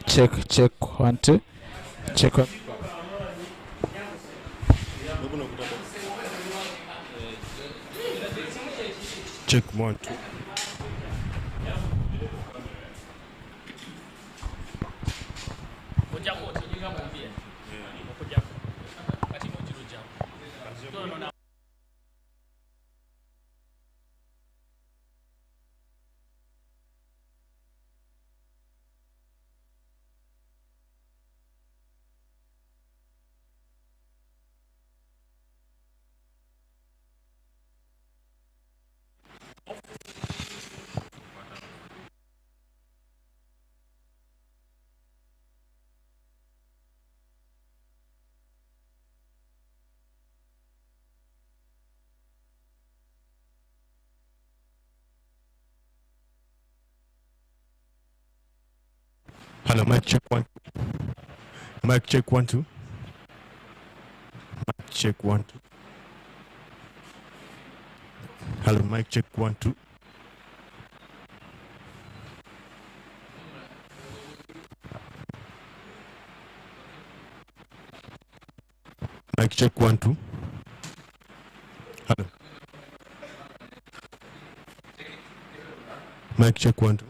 Check 1 2. Check 1. Check 1 2. Hello, mic check 1. Mic check 1 2. Mic check 1 2. Hello, mic check 1 2. Mic check 1 2. Hello. Mic check 1 2.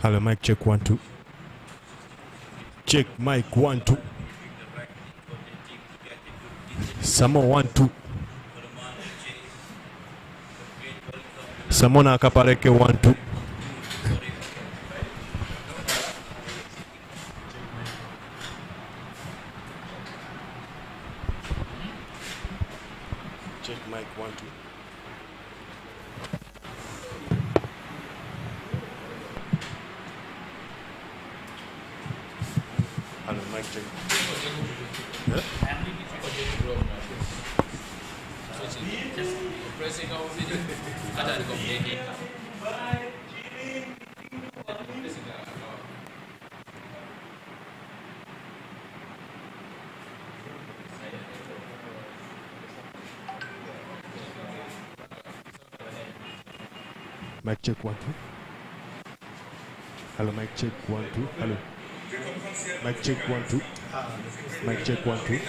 Hello, mic check 1 2. Check mic 1 2. Someone 1 2. Someone akapareke 1 2. Check mic 1 2. Hello, mic check. Mic check 1 2. Hello, mic check 1 2. Hello. Mic check 1 2. Mic check 1 2.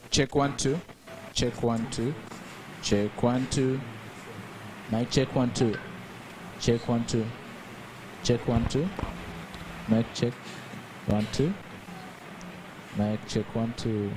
Check 1 2. Check 1 2. Check 1 2. Mic check 1 2. Check 1 2. Check 1 2. Mic check 1 2. Mic check 1 2.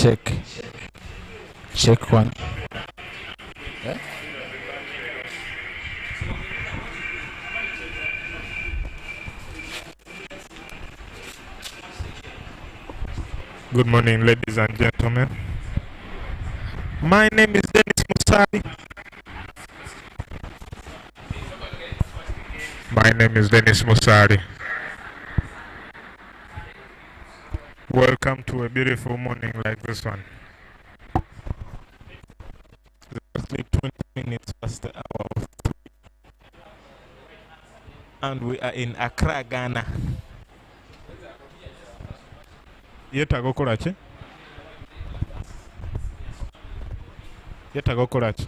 Check. Check one. Yeah? Good morning, ladies and gentlemen. My name is Dennis Musari. My name is Dennis Musari. Welcome to a beautiful morning like this one. Exactly 20 minutes past the hour of 3. And we are in Accra, Ghana. Yetago Korachi? Yetago Korachi?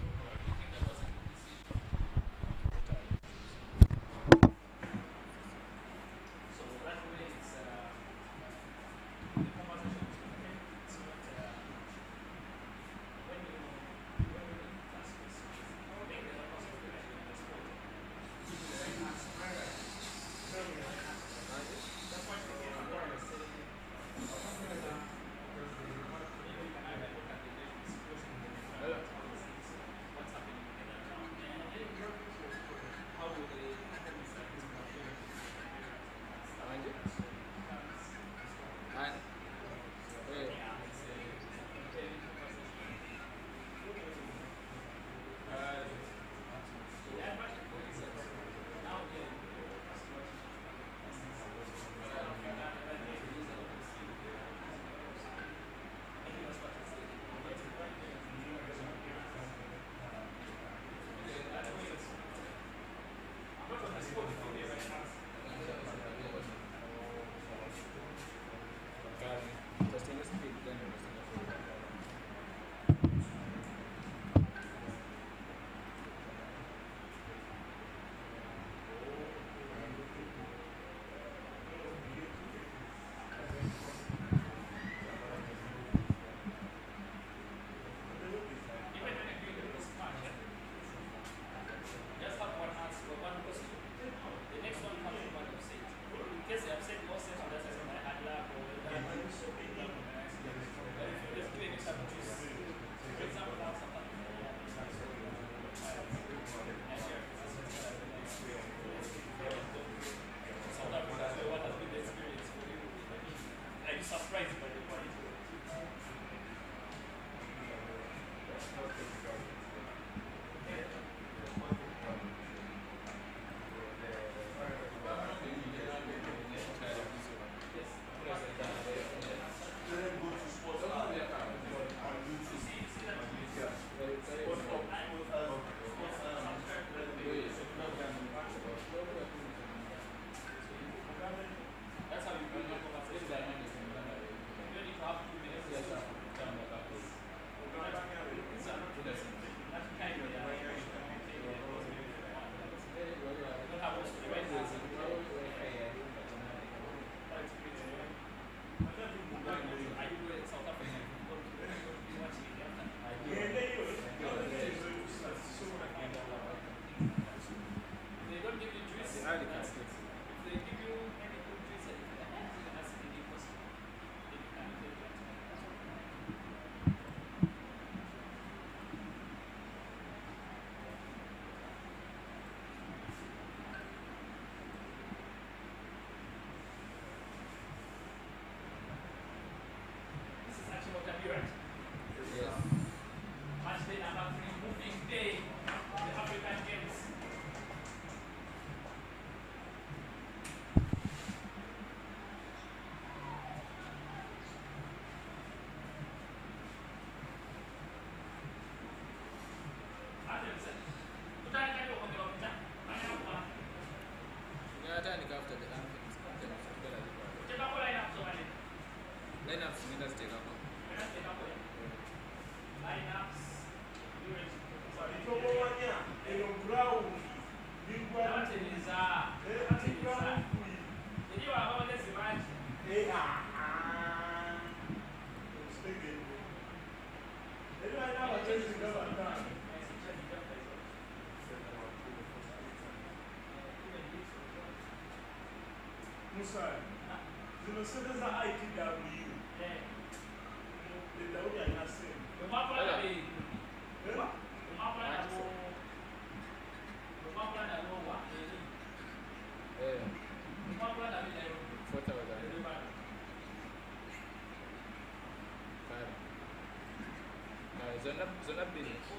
Zona business.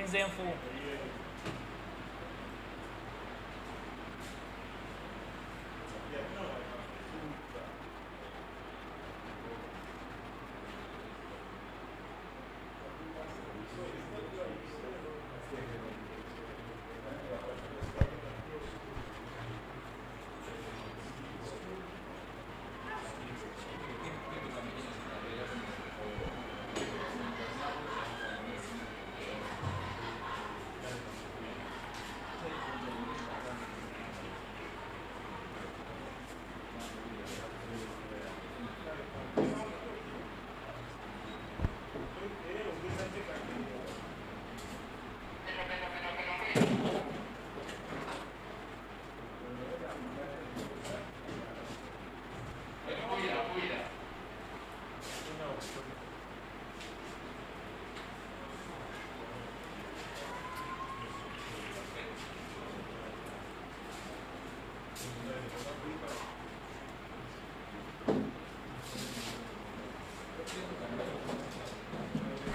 Nzenfu.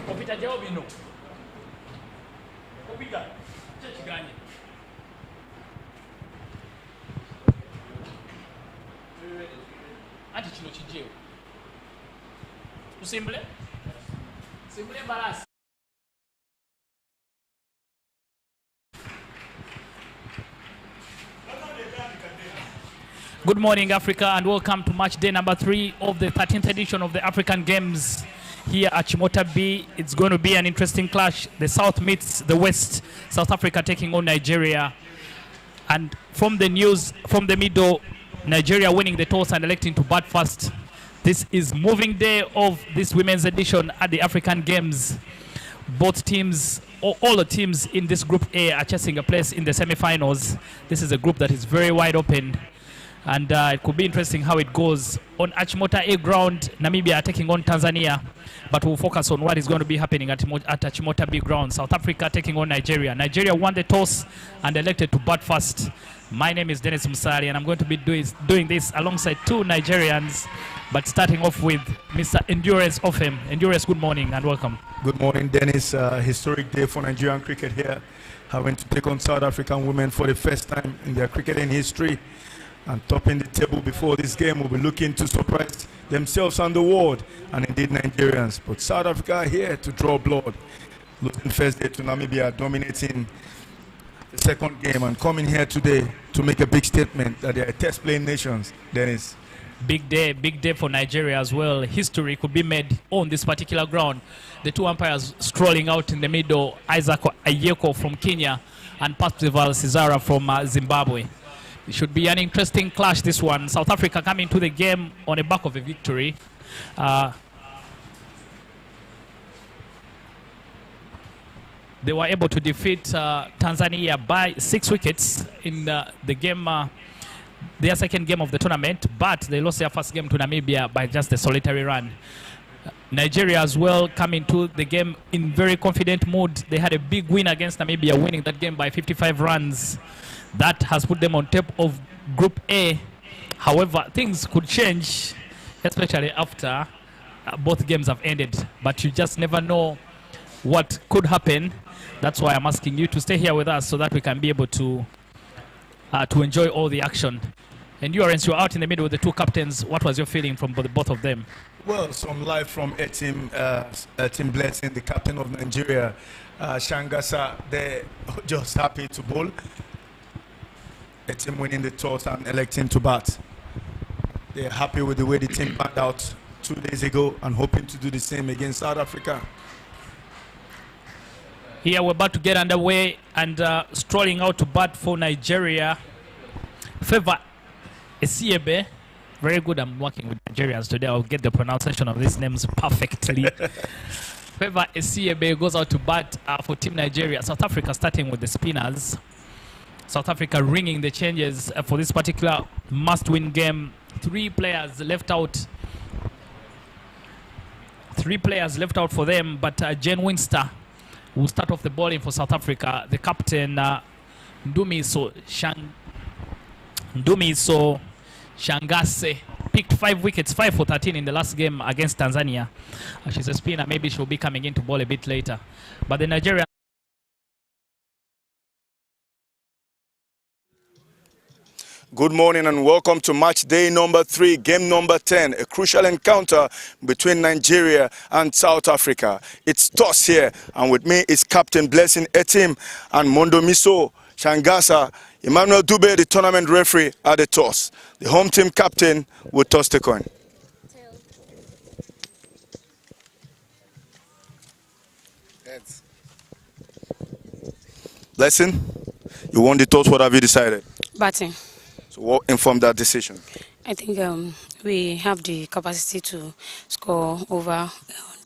Opita jawabi no. Opita, chechi gani? Anti chino chijeo. Usimble? Simble balasi. Good morning, Africa, and welcome to match day number 3 of the 13th edition of the African Games here at Chimota B. It's going to be an interesting clash. The South meets the West. South Africa taking on Nigeria. And from the news, from the middle, Nigeria winning the toss and electing to bat first. This is moving day of this women's edition at the African Games. Both teams, all the teams in this Group A are chasing a place in the semi-finals. This is a group that is very wide open. And it could be interesting how it goes. On Achimota A ground, Namibia are taking on Tanzania. But we'll focus on what is going to be happening at Achimota B ground. South Africa taking on Nigeria. Nigeria won the toss and elected to bat first. My name is Dennis Musari, and I'm going to be doing this alongside 2 Nigerians. But starting off with Mr. Endurance Ofem. Endurance, good morning and welcome. Good morning, Dennis. Historic day for Nigerian cricket here. Having to take on South African women for the first time in their cricketing history. And topping the table before this game will be looking to surprise themselves and the world, and indeed Nigerians. But South Africa are here to draw blood. Losing first day to Namibia, dominating the second game, and coming here today to make a big statement that they are test playing nations. Dennis. Big day for Nigeria as well. History could be made on this particular ground. The 2 umpires strolling out in the middle, Isaac Ayeko from Kenya and Percival Cesara from Zimbabwe. It should be an interesting clash, this one. South Africa coming to the game on the back of a victory. They were able to defeat Tanzania by 6 wickets in the game, their second game of the tournament, but they lost their first game to Namibia by just a solitary run. Nigeria as well coming to the game in very confident mood. They had a big win against Namibia, winning that game by 55 runs. That has put them on top of Group A. However, things could change, especially after both games have ended. But you just never know what could happen. That's why I'm asking you to stay here with us so that we can be able to enjoy all the action. Endurance, you're out in the middle with the 2 captains. What was your feeling from both of them? Well, some live from Team Blessing, the captain of Nigeria, Shangasa. They're just happy to bowl. A team winning the toss and electing to bat. They're happy with the way the team panned out 2 days ago and hoping to do the same against South Africa. Here we're about to get underway, and strolling out to bat for Nigeria. Favor Esiebe. Very good, I'm working with Nigerians today. I'll get the pronunciation of these names perfectly. Favor Esiebe goes out to bat for Team Nigeria. South Africa starting with the spinners. South Africa ringing the changes for this particular must-win game. 3 players left out. 3 players left out for them, but Jane Winster will start off the bowling for South Africa. The captain, Ndumiso Shangase, picked 5 wickets, 5 for 13 in the last game against Tanzania. She's a spinner. Maybe she'll be coming in to bowl a bit later. But the Nigerian... Good morning and welcome to match day number 3, game number 10, a crucial encounter between Nigeria and South Africa. It's toss here, and with me is Captain Blessing Etim and Mondomiso Shangasa. Emmanuel Dube, the tournament referee, at the toss. The home team captain will toss the coin. Heads. Blessing, you won the toss. What have you decided? Batting. So what informed that decision? I think we have the capacity to score over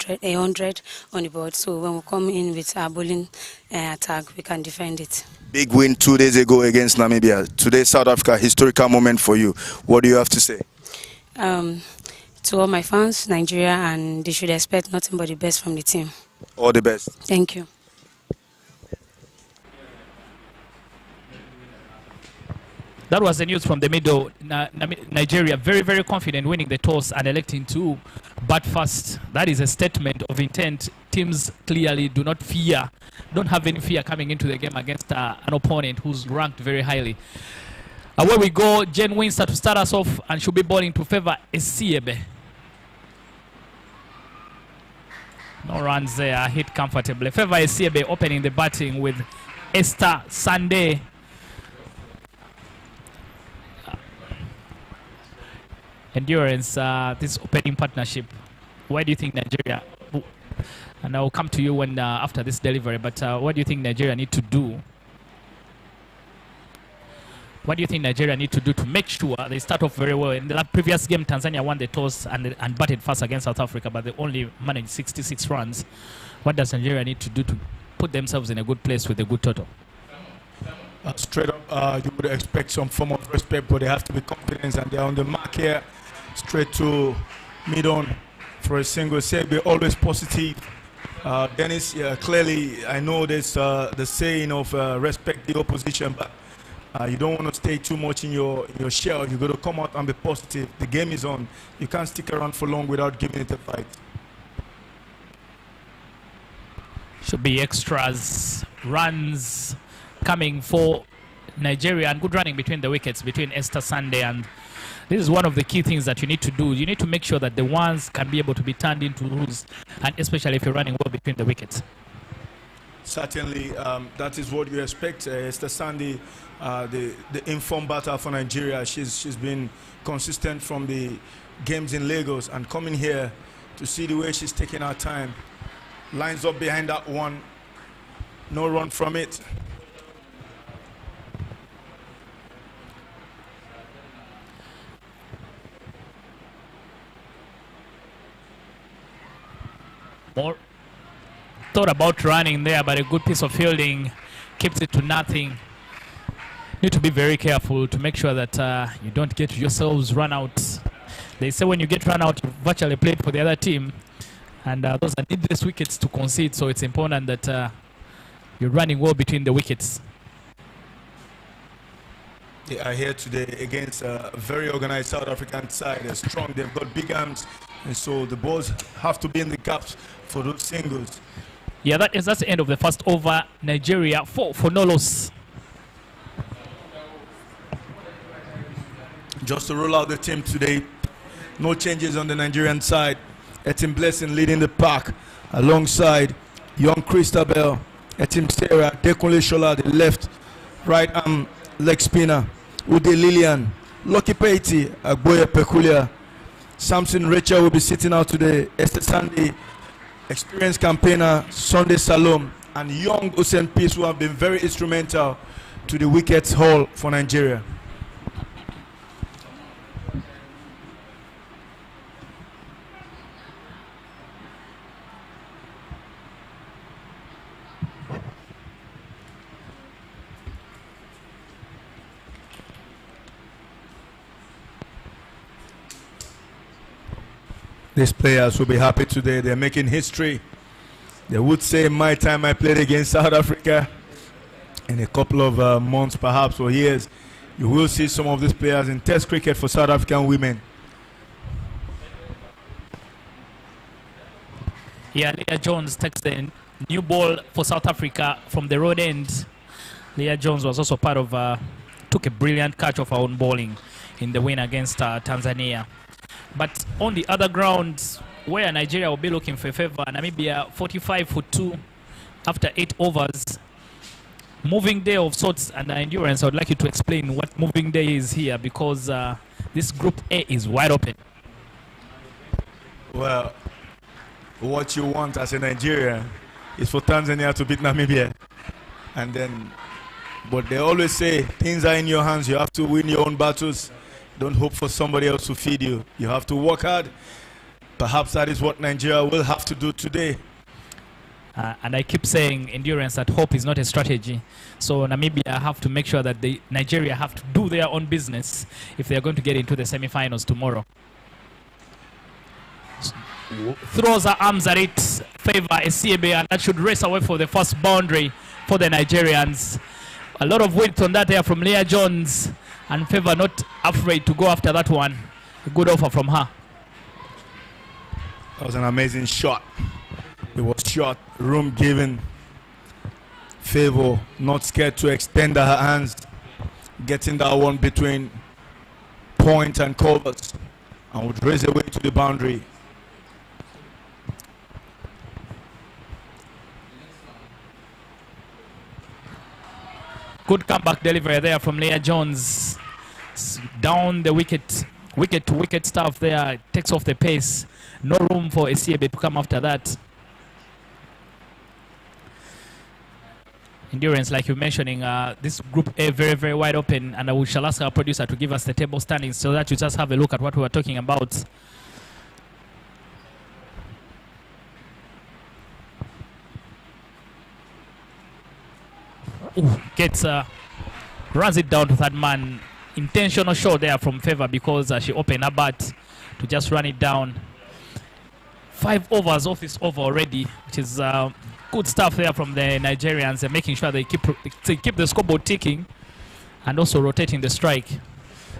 100 on the board. So when we come in with our bowling attack, we can defend it. Big win 2 days ago against Namibia. Today, South Africa, historical moment for you. What do you have to say? To all my fans, Nigeria, and they should expect nothing but the best from the team. All the best. Thank you. That was the news from the middle. Nigeria very, very confident winning the toss and electing to bat first. That is a statement of intent. Teams clearly do not fear, don't have any fear coming into the game against an opponent who's ranked very highly. Away we go. Jen Winster to start us off, and she'll be bowling to favor Esiebe. No runs there, hit comfortably. Favor Esiebe opening the batting with Esther Sunday. Endurance, this opening partnership. Why do you think Nigeria, and I'll come to you when after this delivery, but what do you think Nigeria need to do? What do you think Nigeria need to do to make sure they start off very well? In the previous game, Tanzania won the toss and batted first against South Africa, but they only managed 66 runs. What does Nigeria need to do to put themselves in a good place with a good total? Straight up, you would expect some form of respect, but they have to be confident, and they're on the mark here. Straight to mid-on for a single. Sebe always positive. Dennis, clearly, I know there's the saying of respect the opposition, but you don't want to stay too much in your shell. You got to come out and be positive. The game is on. You can't stick around for long without giving it a fight. Should be extras, runs coming for Nigeria, and good running between the wickets between Esther Sunday, and this is one of the key things that you need to do. You need to make sure that the ones can be able to be turned into rules, and especially if you're running well between the wickets. Certainly, that is what you expect. Esther Sunday, the informed batter for Nigeria, she's been consistent from the games in Lagos, and coming here to see the way she's taking her time. Lines up behind that one, no run from it. More thought about running there, but a good piece of fielding keeps it to nothing. Need to be very careful to make sure that you don't get yourselves run out. They say when you get run out, you virtually played for the other team, and those are needless wickets to concede, so it's important that you're running well between the wickets. They are here today against a very organized South African side. They're strong, they've got big arms, and so the balls have to be in the gaps for those singles. Yeah, that's the end of the first over. Nigeria 4 for no loss. Just to roll out the team today, no changes on the Nigerian side. Etim Blessing leading the pack alongside young Christabel, Etim Sarah, Dekunle Shola, the left, right arm leg spinner, Ude Lillian, Lucky Peiti, Agboya Peculiar, Samson Rachel will be sitting out today, Esther Sunday, experienced campaigner Sunday Salom, and young Hussein Peace, who have been very instrumental to the wickets haul for Nigeria. These players will be happy today. They're making history. They would say, my time I played against South Africa. In a couple of months, perhaps, or years, you will see some of these players in Test cricket for South African women. Yeah, Leah Jones takes the new ball for South Africa from the road end. Leah Jones was also part of, took a brilliant catch of her own bowling in the win against Tanzania. But on the other ground, where Nigeria will be looking for a favor, Namibia 45 for 2 after 8 overs. Moving day of sorts and endurance. I would like you to explain what moving day is here, because this Group A is wide open. Well, what you want as a Nigerian is for Tanzania to beat Namibia. And then, but they always say, things are in your hands. You have to win your own battles. Don't hope for somebody else to feed you. You have to work hard. Perhaps that is what Nigeria will have to do today. And I keep saying endurance, that hope is not a strategy. So Namibia have to make sure that Nigeria have to do their own business if they are going to get into the semi-finals tomorrow. Throws her arms at it, favor Esiebe, and that should race away for the first boundary for the Nigerians. A lot of width on that there from Leah Jones. And Favor not afraid to go after that one. A good offer from her. That was an amazing shot. It was shot, room given. Favor not scared to extend her hands, getting that one between point and covers, and would raise away to the boundary. Good comeback delivery there from Leah Jones. Down the wicket to wicket stuff there. Takes off the pace. No room for Esiebe to come after that. Endurance, like you're mentioning, this group A very, very wide open, and we shall ask our producer to give us the table standings so that you just have a look at what we were talking about. Ooh, runs it down to third man. Intentional shot there from Favor because she opened her bat to just run it down. 5 overs off this over already, which is good stuff there from the Nigerians, making sure they keep the scoreboard ticking and also rotating the strike.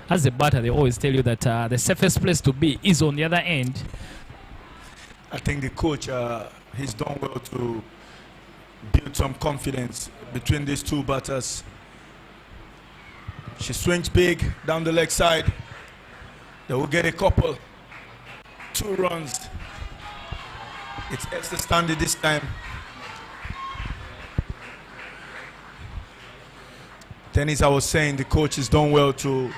As a batter, they always tell you that the safest place to be is on the other end. I think the coach, he's done well to build some confidence between these two batters. She swings big down the leg side. They will get a couple. 2 runs. It's extra standard this time. Then, as I was saying, the coach has done well to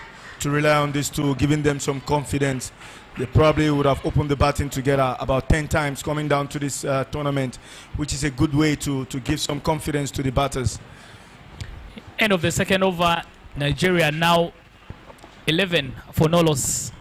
rely on these two, giving them some confidence. They probably would have opened the batting together about 10 times coming down to this tournament, which is a good way to give some confidence to the batters. End of the second over, Nigeria now 11 for no loss.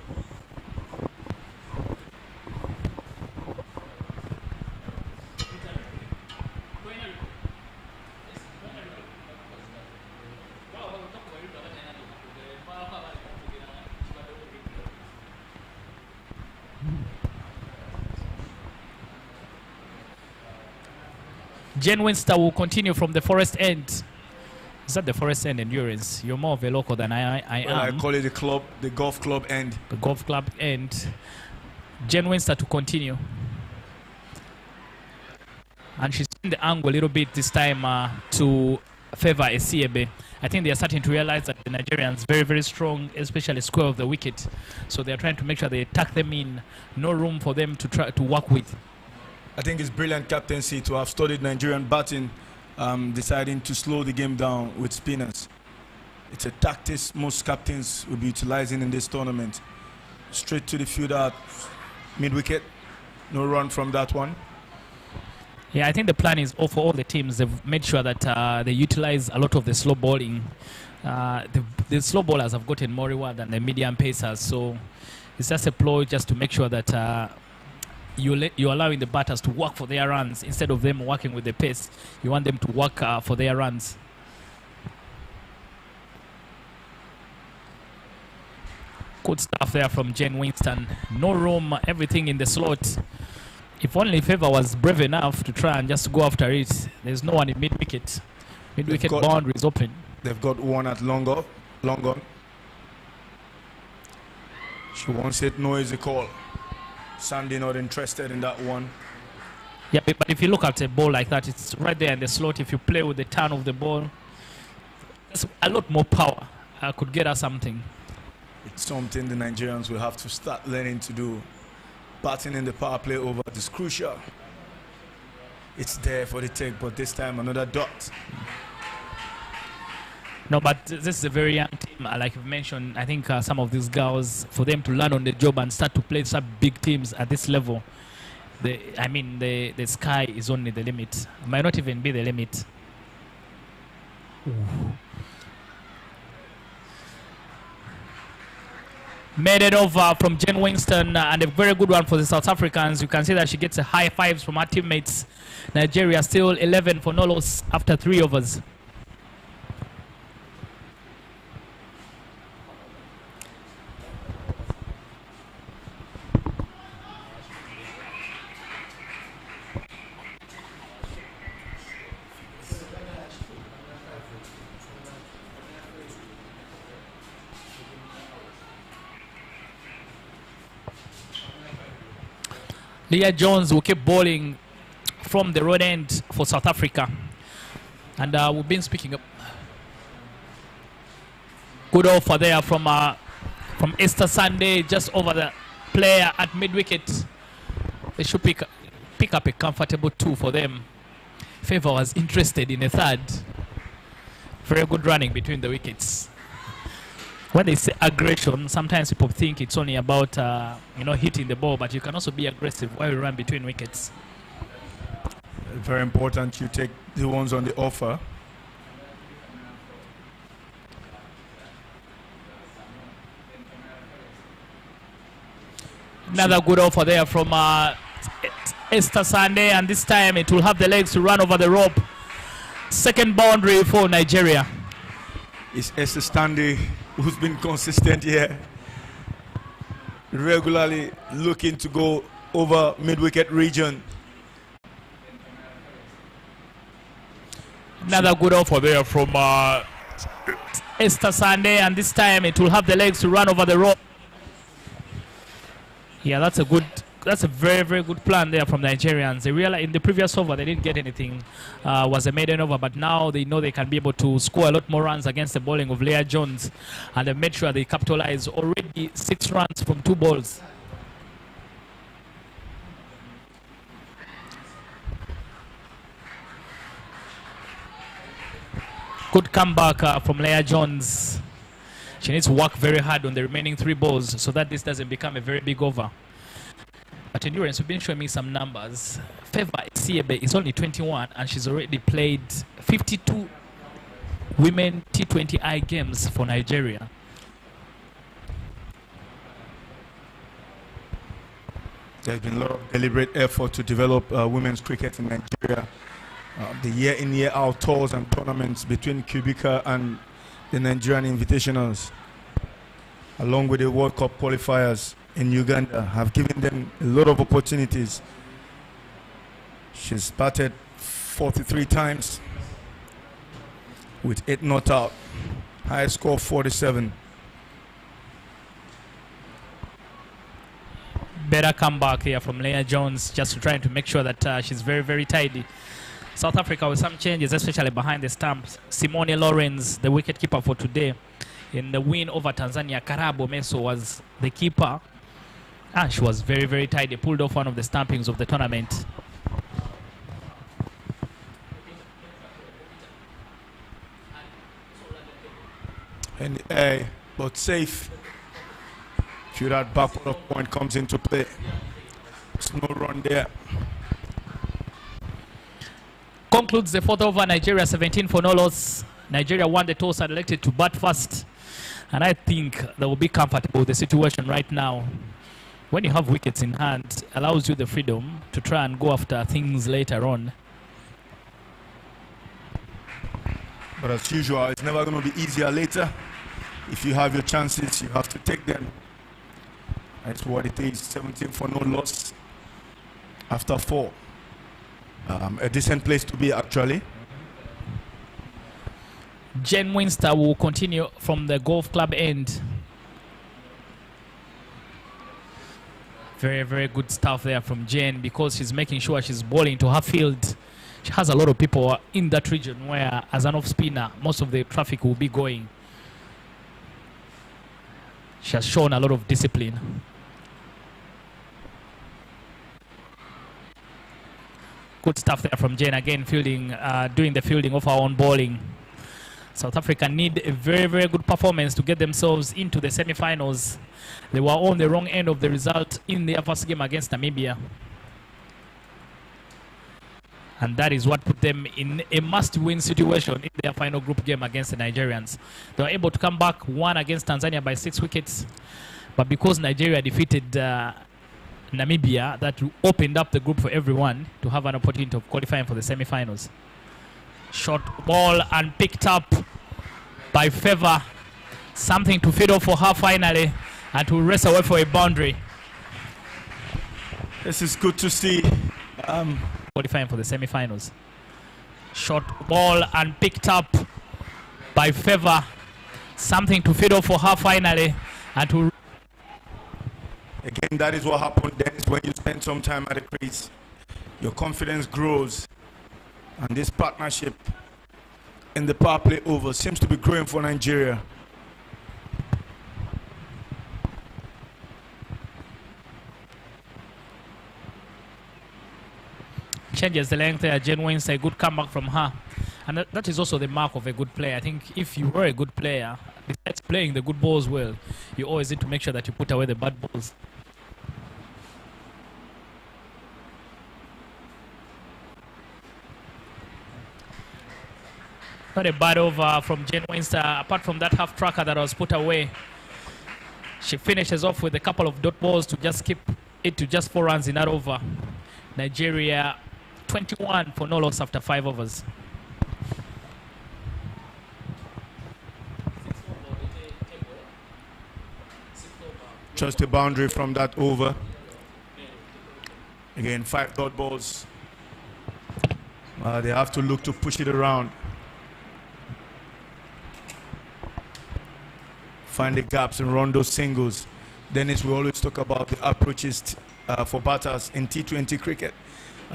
Jen Winster will continue from the Forest End. Is that the Forest End Endurance? You're more of a local than I am. I call it the golf club end. The golf club end. Jen Winster to continue. And she's in the angle a little bit this time to favor Esiebe. I think they are starting to realize that the Nigerians very, very strong, especially square of the wicket. So they are trying to make sure they tuck them in. No room for them to try to work with. I think it's brilliant captaincy to have studied Nigerian batting, deciding to slow the game down with spinners. It's a tactics most captains will be utilizing in this tournament. Straight to the fielder, mid-wicket, no run from that one. Yeah, I think the plan is for all the teams. They've made sure that they utilize a lot of the slow bowling. The slow bowlers have gotten more reward than the medium pacers, so it's just a ploy just to make sure that you're allowing the batters to work for their runs instead of them working with the pace. You want them to work for their runs. Good stuff there from Jane Winston. No room, everything in the slot. If only Favor was brave enough to try and just go after it. There's no one in mid-wicket. Mid-wicket boundary is open. They've got one at long on. She wants it, no is the call. Sandy not interested in that one. Yeah, but if you look at a ball like that, it's right there in the slot. If you play with the turn of the ball, it's a lot more power. Could get us something. It's something the Nigerians will have to start learning to do. Batting in the power play over is crucial. It's there for the take, but this time another dot. No, but this is a very young team. Like you've mentioned, I think some of these girls, for them to learn on the job and start to play some big teams at this level, the sky is only the limit. It might not even be the limit. Ooh. Made it over from Jen Winston, and a very good one for the South Africans. You can see that she gets a high fives from her teammates. Nigeria still 11 for no loss after 3 overs. Leah Jones will keep bowling from the road end for South Africa. And we've been speaking up. Good offer there from Esther Sunday, just over the player at mid-wicket. They should pick up a comfortable 2 for them. Favour was interested in a third. Very good running between the wickets. When they say aggression, sometimes people think it's only about hitting the ball, but you can also be aggressive while you run between wickets. Very important you take the ones on the offer. Another good offer there from Esther Sunday, and this time it will have the legs to run over the rope. Second boundary for Nigeria. It's Esther Sunday who's been consistent here, regularly looking to go over mid-wicket region. Another good offer there from Esther Sunday, and this time it will have the legs to run over the rope. Yeah, that's a very, very good plan there from Nigerians. They realized in the previous over they didn't get anything, was a maiden over, but now they know they can be able to score a lot more runs against the bowling of Leah Jones, and they made sure they capitalized already 6 runs from 2 balls. Good comeback from Leah Jones. She needs to work very hard on the remaining 3 balls so that this doesn't become a very big over. But Endurance, you've been showing me some numbers. Favour Siebe is only 21 and she's already played 52 women T20I games for Nigeria. There's been a lot of deliberate effort to develop women's cricket in Nigeria. The year-in, year-out tours and tournaments between Kubica and the Nigerian Invitationals, along with the World Cup qualifiers in Uganda, have given them a lot of opportunities. She's batted 43 times with 8 not out. High score 47. Better comeback here from Leah Jones, just trying to make sure that she's very, very tidy. South Africa with some changes, especially behind the stumps. Simone Lawrence, the wicketkeeper for today. In the win over Tanzania, Karabo Meso was the keeper. And she was very, very tidy. Pulled off one of the stampings of the tournament. In the air, but safe. Should that backward point comes into play. There's no run there. Concludes the 4th over. Nigeria 17 for no loss. Nigeria won the toss and elected to bat first. And I think they will be comfortable with the situation right now. When you have wickets in hand, it allows you the freedom to try and go after things later on. But as usual, it's never going to be easier later. If you have your chances, you have to take them. That's what it is. 17 for no loss after 4. A decent place to be, actually. Jen Winster will continue from the golf club end. Very, very good stuff there from Jen, because she's making sure she's bowling to her field. She has a lot of people in that region where, as an off-spinner, most of the traffic will be going. She has shown a lot of discipline. Good stuff there from Jen, again fielding, doing the fielding of her own bowling. South Africa need a very, very good performance to get themselves into the semi-finals. They were on the wrong end of the result in their first game against Namibia. And that is what put them in a must-win situation in their final group game against the Nigerians. They were able to come back, won against Tanzania by 6 wickets. But because Nigeria defeated Namibia, that opened up the group for everyone to have an opportunity of qualifying for the semi-finals. Short ball and picked up by Favour. Something to feed off for her finally, and to race away for a boundary. This is good to see. Qualifying for the semi-finals. Short ball and picked up by Favour. Something to feed off for her finally, and to... Again, that is what happened then is when you spend some time at the crease. Your confidence grows. And this partnership in the power play over seems to be growing for Nigeria. Changes the length there. Jane Wins a good comeback from her. And that is also the mark of a good player. I think if you were a good player, besides playing the good balls well, you always need to make sure that you put away the bad balls. Not a bad over from Jane Winster, apart from that half tracker that was put away. She finishes off with a couple of dot balls to just keep it to just 4 runs in that over. Nigeria 21 for no loss after 5 overs. Just a boundary from that over. Again, 5 dot balls. They have to look to push it around. Find the gaps and run those singles. Dennis, we always talk about the approaches for batters in T20 cricket.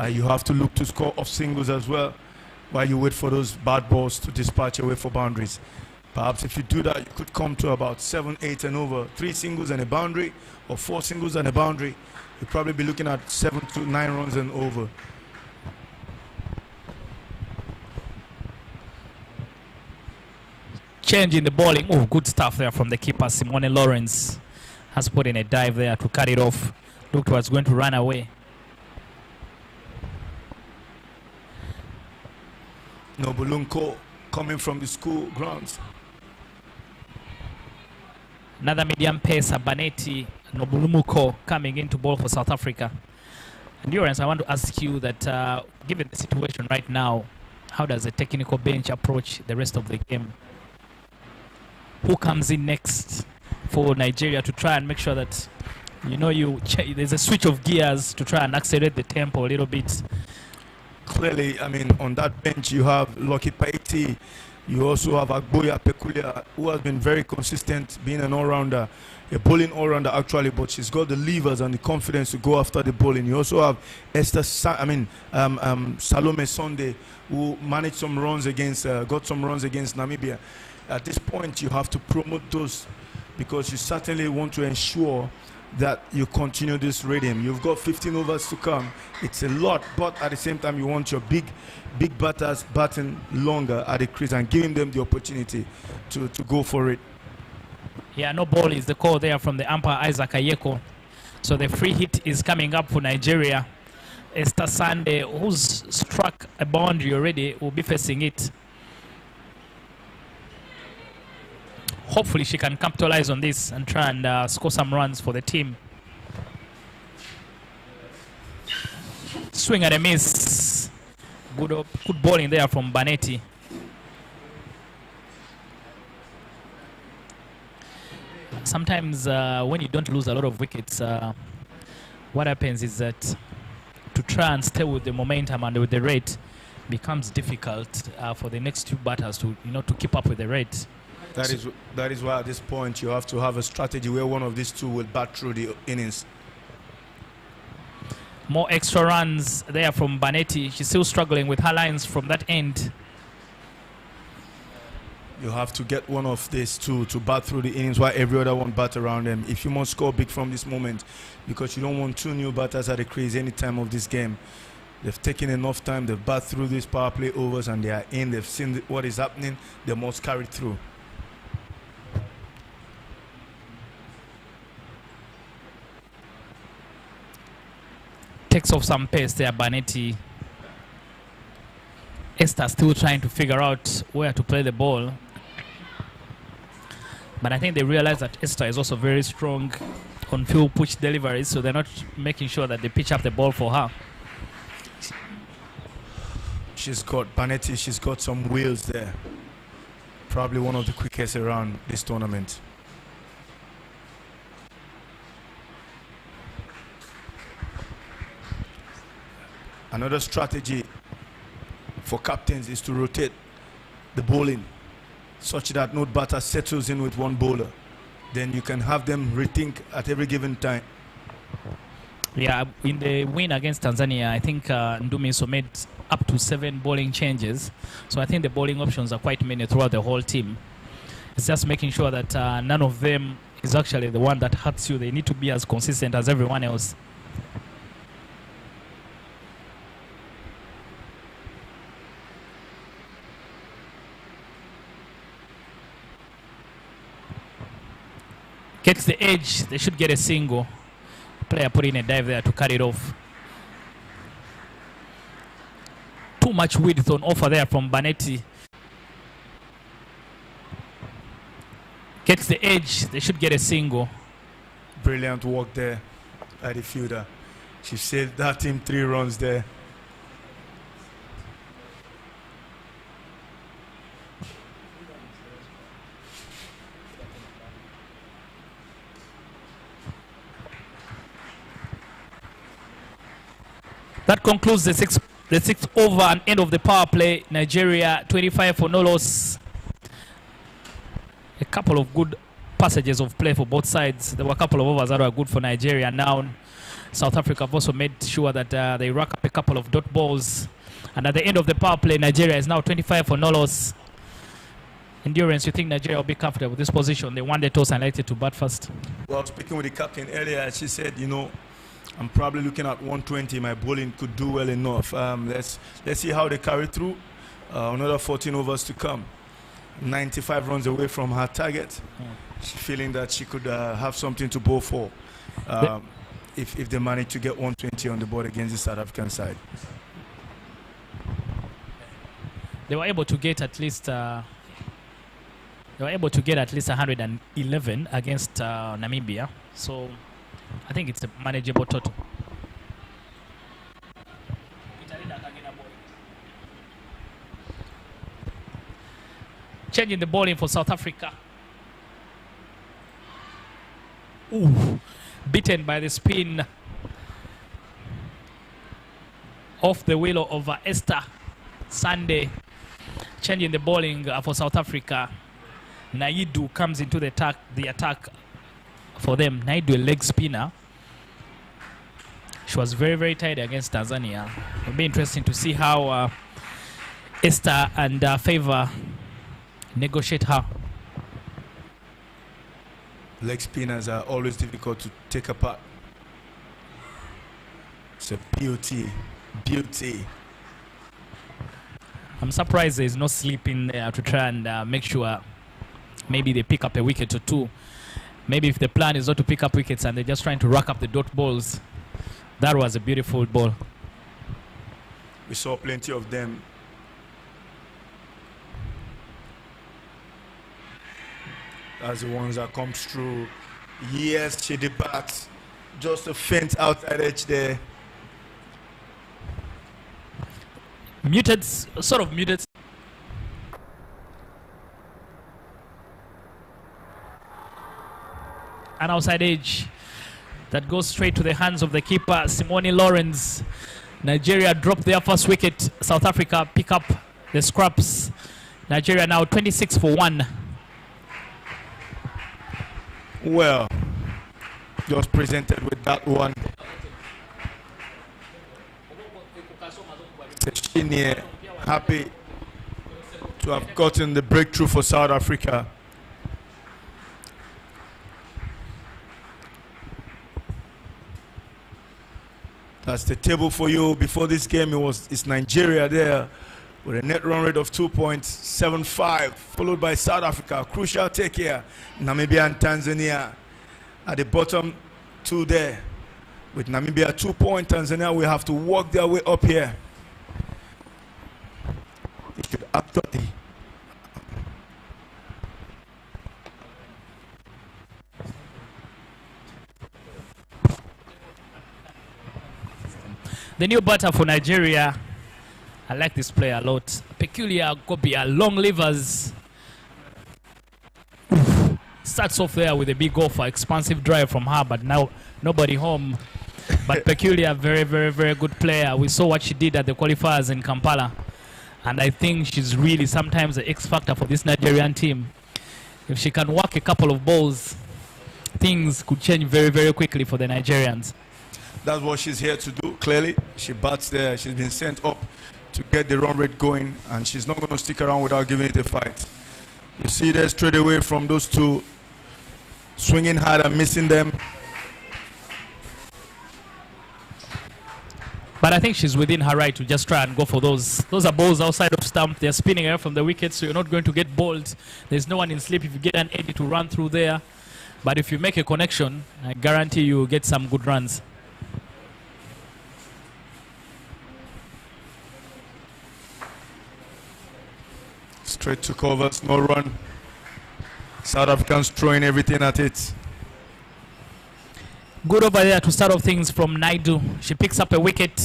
You have to look to score off singles as well while you wait for those bad balls to dispatch away for boundaries. Perhaps if you do that, you could come to about 7, 8 and over. 3 singles and a boundary, or 4 singles and a boundary. You'll probably be looking at 7 to 9 runs and over. Change in the bowling. Oh, good stuff there from the keeper. Simone Lawrence has put in a dive there to cut it off. Looked was going to run away. Nobulunko coming from the school grounds. Another medium pacer, Banetti Nobulumuko, coming in to bowl for South Africa. And Lawrence, I want to ask you that given the situation right now, how does the technical bench approach the rest of the game? Who comes in next for Nigeria to try and make sure that, you know, there's a switch of gears to try and accelerate the tempo a little bit? Clearly, I mean, on that bench you have Lucky Paiti. You also have Agboya Pekulia, who has been very consistent, being an all-rounder, a bowling all-rounder actually, but she's got the levers and the confidence to go after the bowling. You also have Salome Sunday, who managed some runs against, got some runs against Namibia. At this point, you have to promote those because you certainly want to ensure that you continue this rhythm. You've got 15 overs to come. It's a lot, but at the same time, you want your big batters batting longer at the crease and giving them the opportunity to go for it. Yeah, no ball is the call there from the umpire, Isaac Ayeko. So the free hit is coming up for Nigeria. Esther Sande, who's struck a boundary already, will be facing it. Hopefully she can capitalize on this and try and score some runs for the team. Swing and a miss. Good bowling there from Banetti. Sometimes when you don't lose a lot of wickets, what happens is that to try and stay with the momentum and with the rate becomes difficult for the next 2 batters to, to keep up with the rate. That is why at this point you have to have a strategy where one of these 2 will bat through the innings. More extra runs there from Banetti. She's still struggling with her lines from that end. You have to get one of these 2 to bat through the innings while every other one bat around them. If you must score big from this moment, because you don't want 2 new batters at the crease any time of this game. They've taken enough time, they've bat through these power play overs and they are in, they've seen what is happening, they must carry through. Takes off some pace there, Banetti. Esther still trying to figure out where to play the ball. But I think they realize that Esther is also very strong on field pitch deliveries, so they're not making sure that they pitch up the ball for her. Banetti, she's got some wheels there. Probably one of the quickest around this tournament. Another strategy for captains is to rotate the bowling such that no batter settles in with one bowler. Then you can have them rethink at every given time. Yeah, in the win against Tanzania, I think Ndumiso made up to 7 bowling changes. So I think the bowling options are quite many throughout the whole team. It's just making sure that none of them is actually the one that hurts you. They need to be as consistent as everyone else. Gets the edge, they should get a single. Player put in a dive there to cut it off. Too much width on offer there from Banetti. Gets the edge, they should get a single. Brilliant work there by the fielder. She saved that team 3 runs there. That concludes the sixth over and end of the power play. Nigeria 25 for no loss. A couple of good passages of play for both sides. There were a couple of overs that were good for Nigeria. Now South Africa have also made sure that they rack up a couple of dot balls. And at the end of the power play, Nigeria is now 25 for no loss. Endurance, you think Nigeria will be comfortable with this position? They won the toss and elected to bat first. Well, speaking with the captain earlier, she said, you know, I'm probably looking at 120. My bowling could do well enough. Let's see how they carry through. Another 14 overs to come. 95 runs away from her target. She's feeling that she could have something to bowl for if they manage to get 120 on the board against the South African side. They were able to get at least 111 against Namibia. So I think it's a manageable total. Changing the bowling for South Africa. Ooh, beaten by the spin off the willow of Esther Sunday. Changing the bowling for South Africa. Naidu comes into the attack for them. Naidu, a leg spinner. She was very, very tight against Tanzania. It'll be interesting to see how Esther and Favor negotiate her. Leg spinners are always difficult to take apart. It's a beauty. I'm surprised there's no sleep in there to try and make sure maybe they pick up a wicket or two. Maybe if the plan is not to pick up wickets and they're just trying to rack up the dot balls. That was a beautiful ball. We saw plenty of them. That's the ones that comes through. Yes, she did bat. Just a faint outside edge there. Muted, sort of muted. An outside edge that goes straight to the hands of the keeper, Simone Lawrence. Nigeria dropped their first wicket. South Africa pick up the scraps. Nigeria now 26 for 1. Well, just presented with that one. Seshinie happy to have gotten the breakthrough for South Africa. That's the table for you. Before this game, it's Nigeria there with a net run rate of 2.75, followed by South Africa. Crucial take here. Namibia and Tanzania at the bottom 2 there. With Namibia 2 points, Tanzania will have to work their way up here. They should actually the new batter for Nigeria. I like this player a lot. Peculiar Gobia, long levers. Oof. Starts off there with a big offer, expansive drive from her, but now nobody home. But Peculiar, very, very, very good player. We saw what she did at the qualifiers in Kampala. And I think she's really sometimes the X factor for this Nigerian team. If she can work a couple of balls, things could change very, very quickly for the Nigerians. That's what she's here to do, clearly. She bats there. She's been sent up to get the run rate going, and she's not going to stick around without giving it a fight. You see there straight away from those two, swinging hard and missing them. But I think she's within her right to just try and go for those. Those are balls outside of stump. They're spinning around from the wicket, so you're not going to get bowled. There's no one in slip if you get an eddy to run through there. But if you make a connection, I guarantee you get some good runs. Straight to covers, no run. South Africans throwing everything at it. Good over there to start off things from Naidu. She picks up a wicket,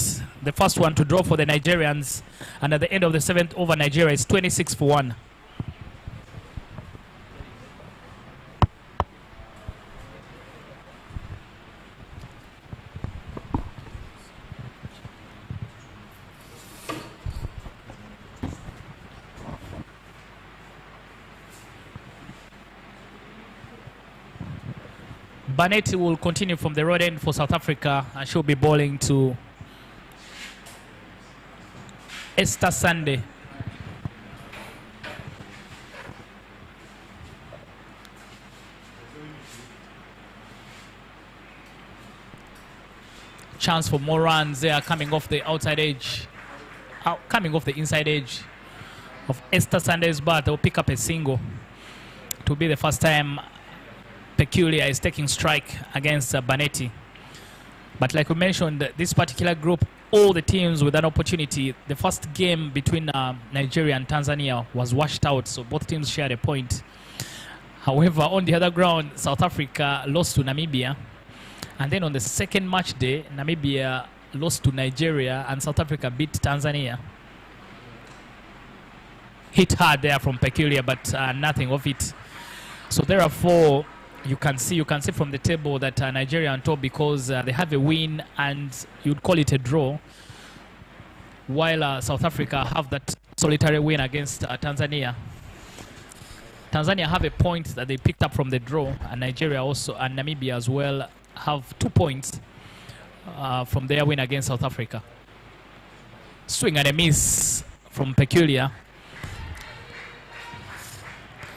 the first one to draw for the Nigerians. And at the end of the 7th over, Nigeria is 26 for 1. Banetti will continue from the road end for South Africa, and she'll be bowling to Esther Sunday. Chance for more runs there, coming off the outside edge, coming off the inside edge of Esther Sunday's bat. They'll pick up a single to be the first time Peculiar is taking strike against Banetti. But like we mentioned, this particular group, all the teams with an opportunity. The first game between Nigeria and Tanzania was washed out, so both teams shared a point. However, on the other ground, South Africa lost to Namibia. And then on the second match day, Namibia lost to Nigeria and South Africa beat Tanzania. Hit hard there from Peculiar, but nothing of it. So therefore, you can see from the table that Nigeria on top because they have a win and you'd call it a draw, while South Africa have that solitary win against Tanzania. Tanzania have a point that they picked up from the draw, and Nigeria also and Namibia as well have 2 points from their win against South Africa. Swing and a miss from Peculiar.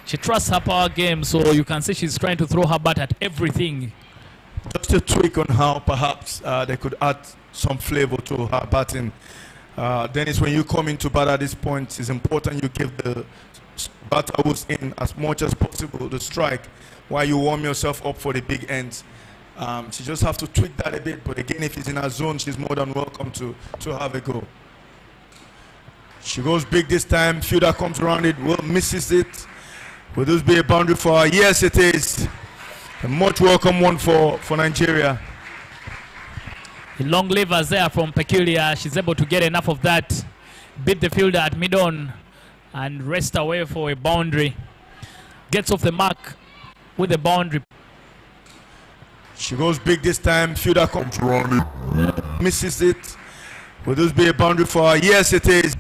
She trusts her power game, so you can see she's trying to throw her bat at everything. Just a tweak on how perhaps they could add some flavor to her batting. Dennis, when you come into bat at this point, it's important you give the batter who's in as much as possible the strike while you warm yourself up for the big ends. She just have to tweak that a bit, but again, if it's in her zone, she's more than welcome to have a go. She goes big this time. Fielder comes around it, well, misses it. Will this be a boundary for her? Yes, it is. A much welcome one for Nigeria. The long levers there from Peculiar. She's able to get enough of that. Beat the fielder at mid-on and rest away for a boundary. Gets off the mark with a boundary. She goes big this time. Fielder comes around it. Misses it. Will this be a boundary for her? Yes, it is.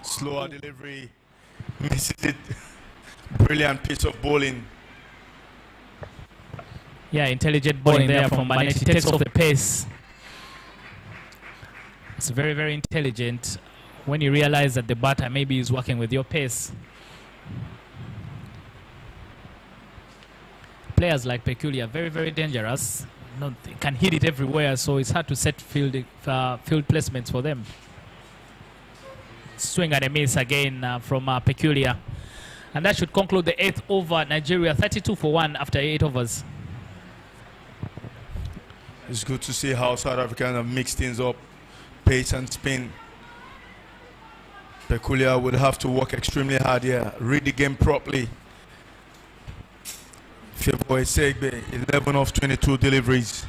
Slower delivery, misses it. Brilliant piece of bowling. Yeah, intelligent bowling there from Banetti. Takes off the pace. It's very, very intelligent when you realize that the batter maybe is working with your pace. Players like Peculiar, very, very dangerous. They can hit it everywhere, so it's hard to set field placements for them. Swing and a miss again from Peculiar. And that should conclude the 8th over. Nigeria 32 for 1 after 8 overs. It's good to see how South Africa have mixed things up. Pace and spin. Peculiar would have to work extremely hard here. Read the game properly. Favour Segbe, 11 of 22 deliveries.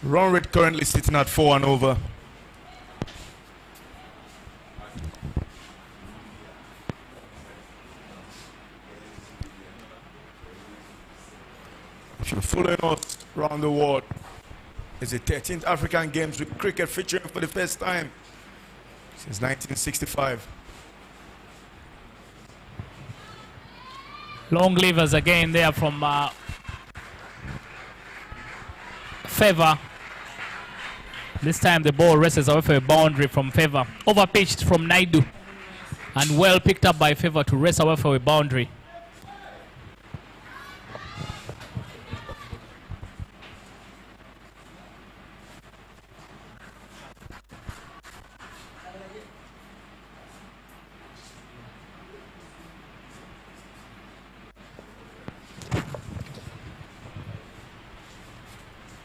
Run rate currently sitting at 4 and over. If you're following us around the world, it's the 13th African Games with cricket featuring for the first time. since 1965. Long levers again there from Favor. This time the ball races away for a boundary from Favor. Overpitched from Naidu. And well picked up by Favor to race away for a boundary.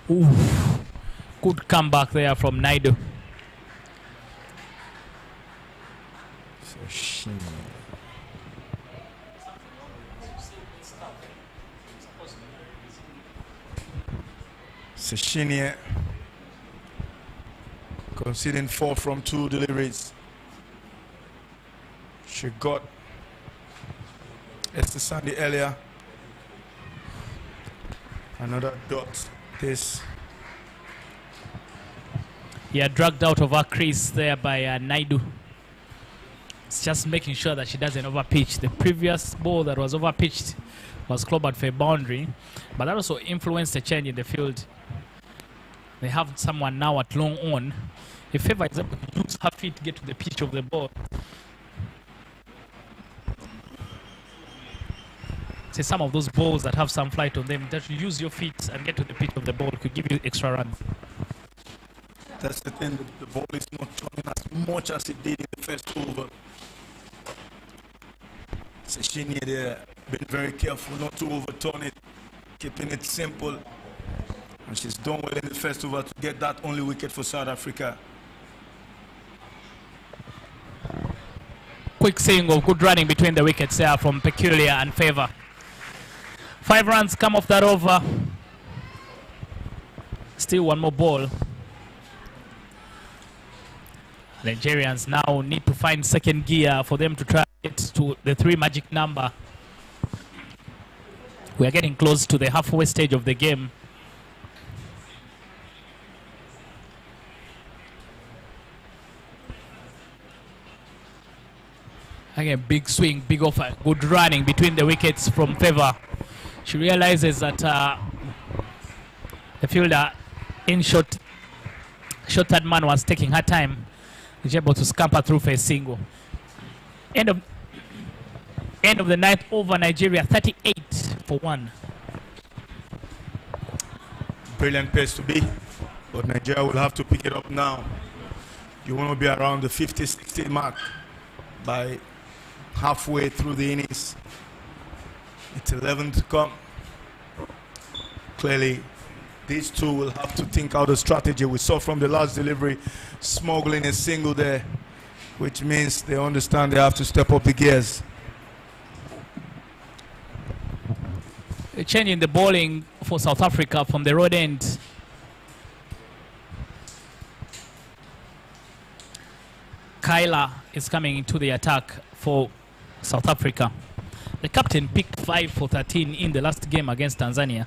Ooh, good comeback there from Naidu. Seshinie conceding 4 from 2 deliveries. She got Esther Sandy earlier. Another dot. This. Yeah, dragged out of her crease there by Naidu. It's just making sure that she doesn't overpitch. The previous ball that was overpitched was clobbered for a boundary, but that also influenced the change in the field. They have someone now at long on. If Favor is able to use her feet to get to the pitch of the ball, say some of those balls that have some flight on them, that you use your feet and get to the pitch of the ball could give you extra runs. That's the thing, the ball is not turning as much as it did in the first over. Seshinie there, been very careful not to overturn it, keeping it simple. And she's done well in the first over to get that only wicket for South Africa. Quick single, good running between the wickets there from Peculiar and Favor. 5 runs come off that over. Still one more ball. Nigerians now need to find second gear for them to try to get to the 3 magic number. We are getting close to the halfway stage of the game. Again, big swing, big offer, good running between the wickets from Favor. She realizes that the fielder in short third man was taking her time. She's able to scamper through for a single. End of the 9th over, Nigeria 38 for 1. Brilliant pace to be, but Nigeria will have to pick it up now. You want to be around the 50-60 mark by halfway through the innings. It's 11 to come. Clearly, these two will have to think out a strategy. We saw from the last delivery, smuggling a single there, which means they understand they have to step up the gears. A change in the bowling for South Africa from the road end. Kyla is coming into the attack for South Africa. The captain picked 5 for 13 in the last game against Tanzania.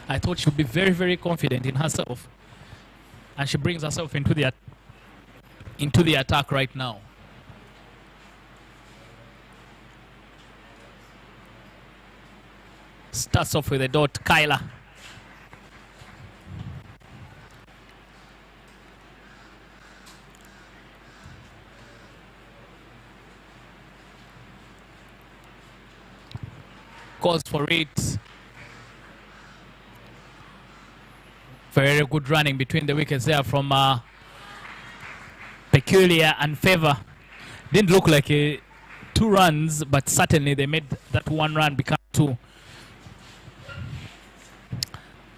I thought she would be very, very confident in herself. And she brings herself into the attack right now. Starts off with a dot, Kyla. Goes for it. Very good running between the wickets there from Peculiar and Favor. Didn't look like 2 runs, but certainly they made that 1 run become 2.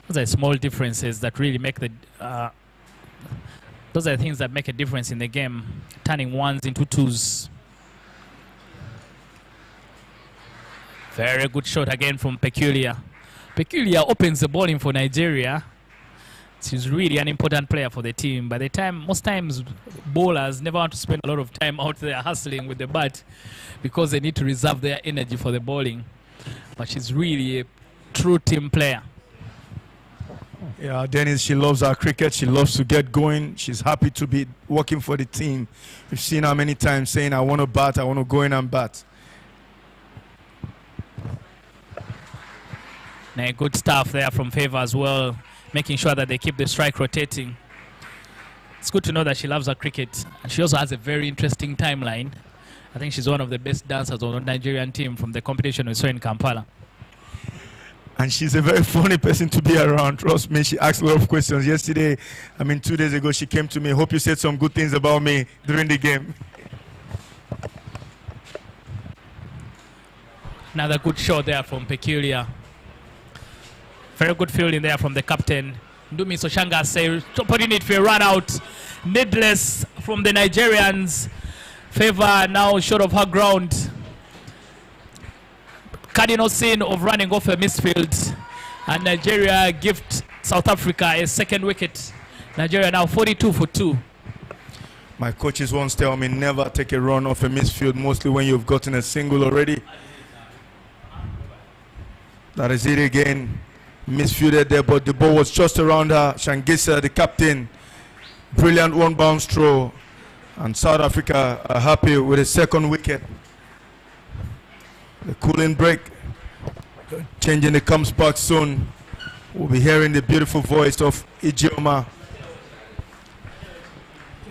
Those are small differences that really make the those are things that make a difference in the game, turning 1s into 2s. Very good shot again from Peculiar. Peculiar opens the bowling for Nigeria. She's really an important player for the team. By the time, most times bowlers never want to spend a lot of time out there hustling with the bat because they need to reserve their energy for the bowling. But she's really a true team player. Yeah, Dennis, she loves her cricket. She loves to get going. She's happy to be working for the team. We've seen her many times saying, I want to bat, I want to go in and bat. Good stuff there from Favor as well, making sure that they keep the strike rotating. It's good to know that she loves her cricket. And she also has a very interesting timeline. I think she's one of the best dancers on the Nigerian team from the competition we saw in Kampala. And she's a very funny person to be around. Trust me, she asks a lot of questions. Yesterday, 2 days ago, she came to me. Hope you said some good things about me during the game. Another good shot there from Peculiar. Very good fielding there from the captain. Ndumi Soshanga says, putting it for a run out. Needless from the Nigerians. Favor now short of her ground. Cardinal sin of running off a misfield. And Nigeria gift South Africa a second wicket. Nigeria now 42 for 2. My coaches once tell me never take a run off a misfield, mostly when you've gotten a single already. That is it again. Misfielded there, but the ball was just around her. Shangisa, the captain, brilliant one bounce throw, and South Africa are happy with a second wicket. The cooling break, changing the comes back soon. We'll be hearing the beautiful voice of Ijeoma.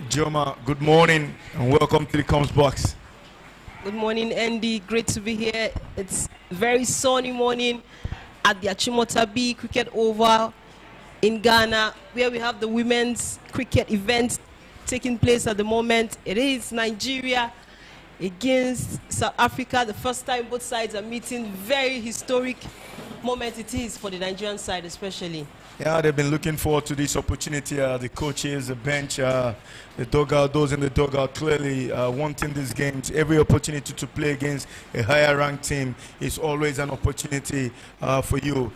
Ijeoma, good morning and welcome to the comes box. Good morning, Andy. Great to be here. It's a very sunny morning at the Achimota B Cricket Oval in Ghana, where we have the women's cricket event taking place at the moment. It is Nigeria against South Africa. The first time both sides are meeting. Very historic moment it is for the Nigerian side especially. Yeah, they've been looking forward to this opportunity. The coaches, the bench, the dugout, those in the dugout clearly wanting these games. Every opportunity to play against a higher ranked team is always an opportunity for you.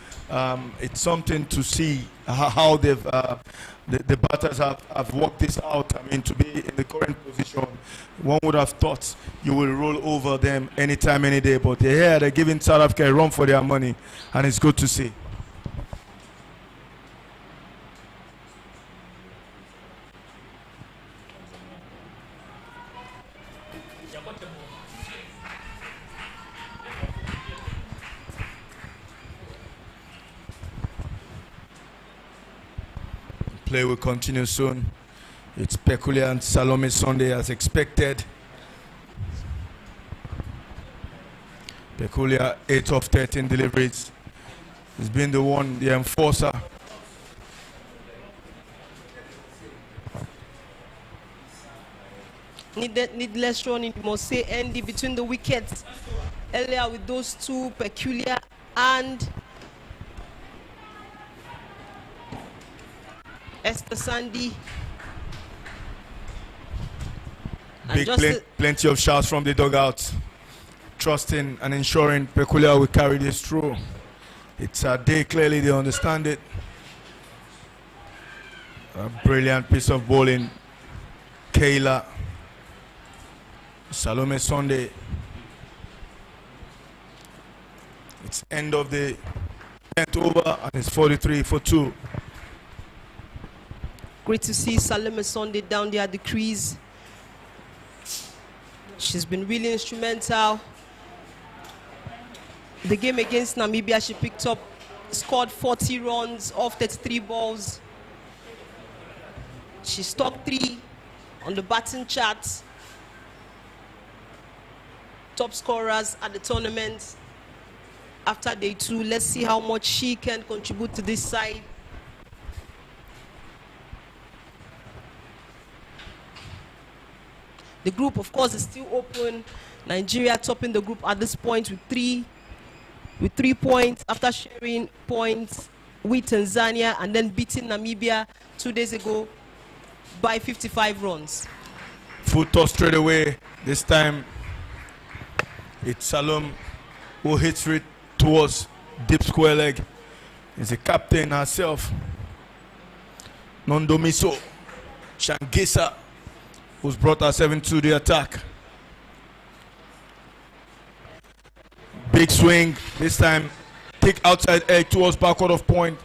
It's something to see how they've the batters have worked this out. To be in the current position, one would have thought you will roll over them anytime, any day. But they're giving South Africa a run for their money, and it's good to see. Play will continue soon. It's Peculiar and Salome Sunday as expected. Peculiar 8 of 13 deliveries. He's been the enforcer. Needless running, you must say, Andy, between the wickets earlier with those two, Peculiar and Esther Sandy. Plenty of shots from the dugout, trusting and ensuring Peculiar will carry this through. It's a day, clearly they understand it. A brilliant piece of bowling. Kayla, Salome Sunday. It's end of the 10th over and it's 43 for 2. Great to see Salome Sunday down there at the crease. She's been really instrumental. The game against Namibia, she scored 40 runs off 33 balls. She's top 3 on the batting chart. Top scorers at the tournament after day 2. Let's see how much she can contribute to this side. The group, of course, is still open. Nigeria topping the group at this point with 3 points after sharing points with Tanzania and then beating Namibia 2 days ago by 55 runs. Full toss straight away. This time it's Salome who hits it towards deep square leg. It's the captain herself, Nondomiso Shangisa, who's brought herself into the attack. Big swing, this time kick outside edge towards backward of point.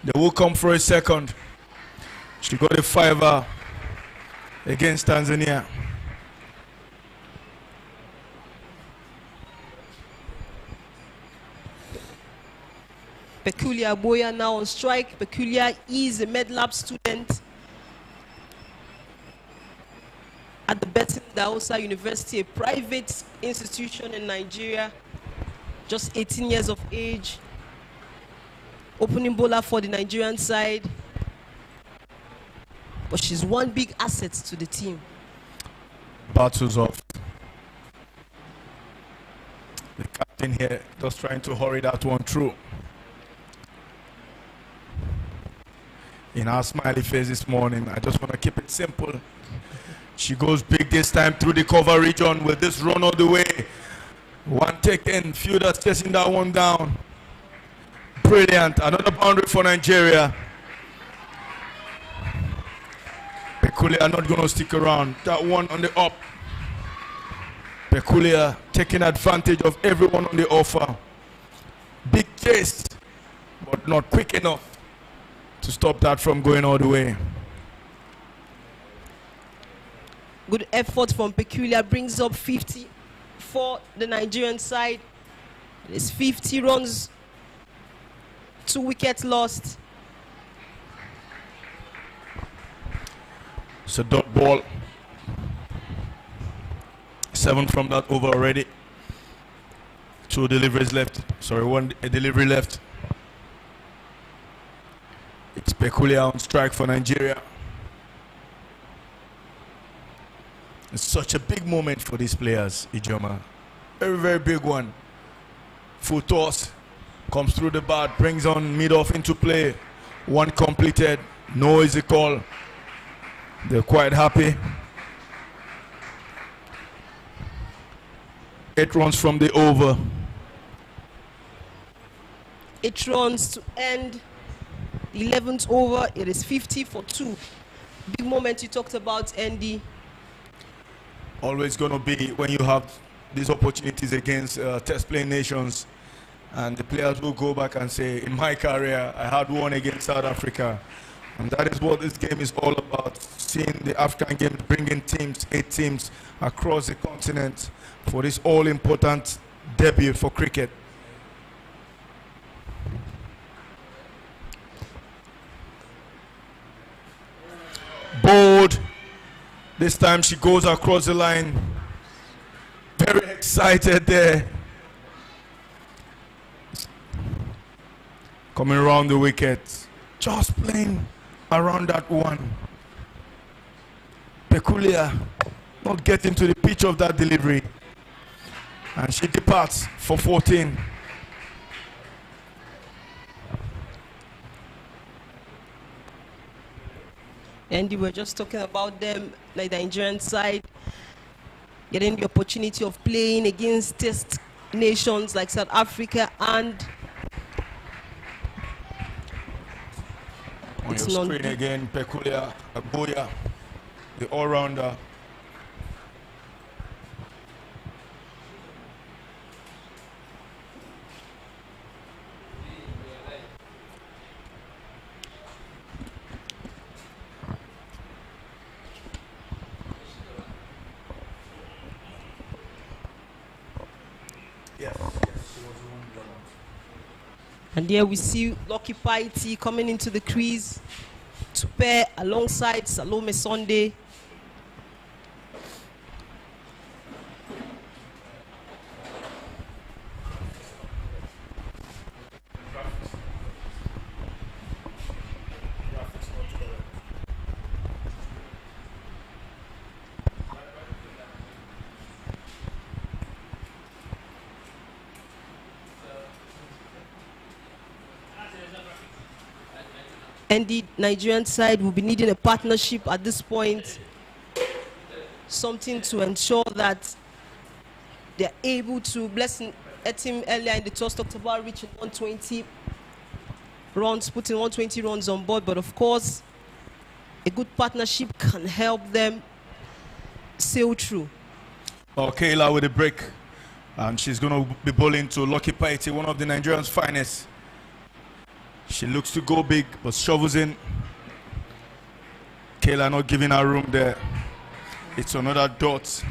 They will come for a second. She got a fiver against Tanzania. Peculiar Boya now on strike. Peculiar is a med-lab student at the Betin Daosa University, a private institution in Nigeria, just 18 years of age. Opening bowler for the Nigerian side. But she's one big asset to the team. Battles off. The captain here just trying to hurry that one through. In our smiley face this morning, I just want to keep it simple. She goes big this time through the cover region with this run all the way. One taken, Fielders chasing that one down. Brilliant, another boundary for Nigeria. Peculiar not going to stick around. That one on the up. Peculiar taking advantage of everyone on the offer. Big chase, but not quick enough to stop that from going all the way. Good effort from Peculiar, brings up 50 for the Nigerian side. It's 50 runs, 2 wickets lost. It's a dot ball. 7 from that over already. 2 deliveries left. Sorry, 1 delivery left. It's Peculiar on strike for Nigeria. It's such a big moment for these players, Ijoma. Very, very big one. Full toss. Comes through the bat, brings on mid-off into play. 1 completed. No easy call. They're quite happy. 8 runs from the over. 8 runs to end the 11th over. It is 50 for 2. Big moment you talked about, Andy. Always going to be when you have these opportunities against test playing nations, and the players will go back and say, in my career, I had one against South Africa. And that is what this game is all about, seeing the African game bringing teams, 8 teams across the continent for this all-important debut for cricket. Bold. This time she goes across the line. Very excited there. Coming around the wicket. Just playing around that one. Peculiar not getting to the pitch of that delivery. And she departs for 14. Andy, we're just talking about them, like the Nigerian side, getting the opportunity of playing against test nations like South Africa and on your screen again, Peculiar Boya, the all-rounder. And here we see Lucky Piety coming into the crease to pair alongside Salome Sunday. And the Nigerian side will be needing a partnership at this point, something to ensure that they're able to, Blessing Etim earlier in the toss talked about reaching 120 runs, putting 120 runs on board, but of course, a good partnership can help them sail through. Oh, Kayla with a break, and she's going to be bowling to Lucky Piety, one of the Nigerians' finest. She looks to go big, but shovels in. Kayla not giving her room there. It's another dot.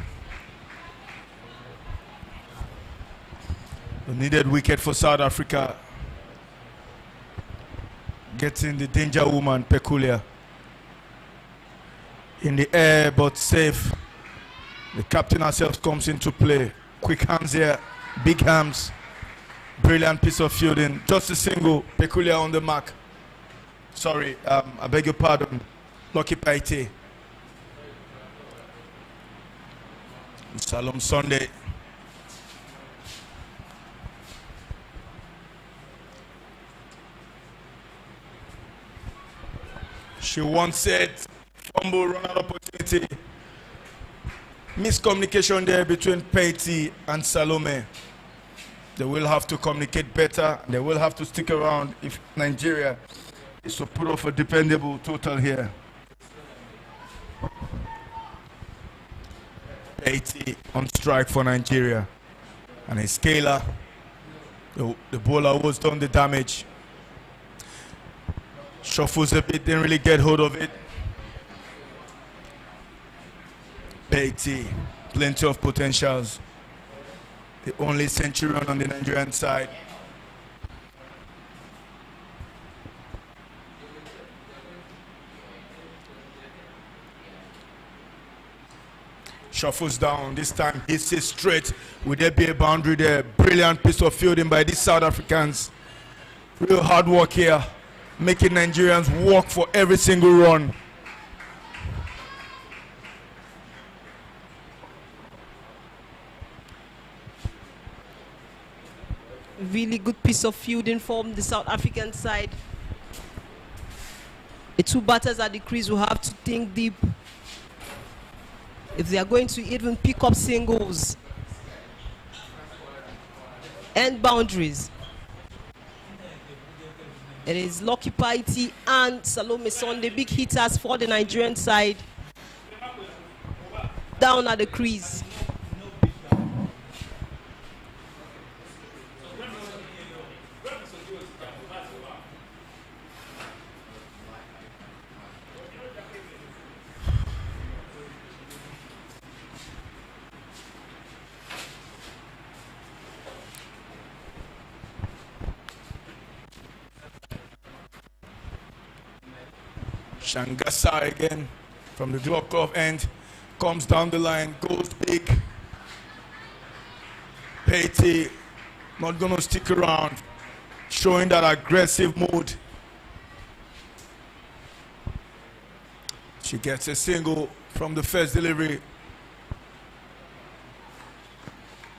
The needed wicket for South Africa. Getting the danger woman, Peculiar. In the air, but safe. The captain herself comes into play. Quick hands here, big hands. Brilliant piece of fielding. Just a single, Peculiar on the mark. Sorry, I beg your pardon. Lucky Paite. Salom Sunday. She once said, fumble, run out opportunity. Miscommunication there between Paite and Salome. They will have to communicate better. They will have to stick around if Nigeria is to put off a dependable total here. Paite on strike for Nigeria. And his Kayla, the bowler was done the damage. Shuffles a bit, didn't really get hold of it. Paite, plenty of potentials. The only century run on the Nigerian side. Shuffles down, this time hits it straight. Will there be a boundary there? Brilliant piece of fielding by these South Africans. Real hard work here, making Nigerians work for every single run. Really good piece of fielding from the South African side. The two batters at the crease will have to think deep if they are going to even pick up singles and boundaries. It is Lucky Paite and Salome Son, the big hitters for the Nigerian side, down at the crease. Shangasa again from the glove glove end, comes down the line, goes big. Paite not gonna stick around, showing that aggressive mood. She gets a single from the first delivery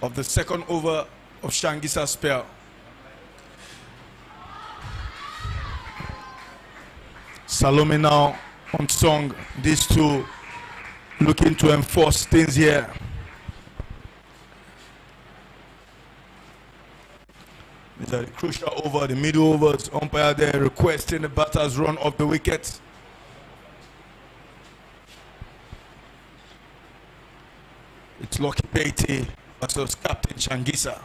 of the second over of Shangisa's spell. Salome now on song. These two looking to enforce things here. These are the crucial over, the middle overs. Umpire there requesting the batters run off the wicket. It's Lucky Paite versus Captain Shangisa.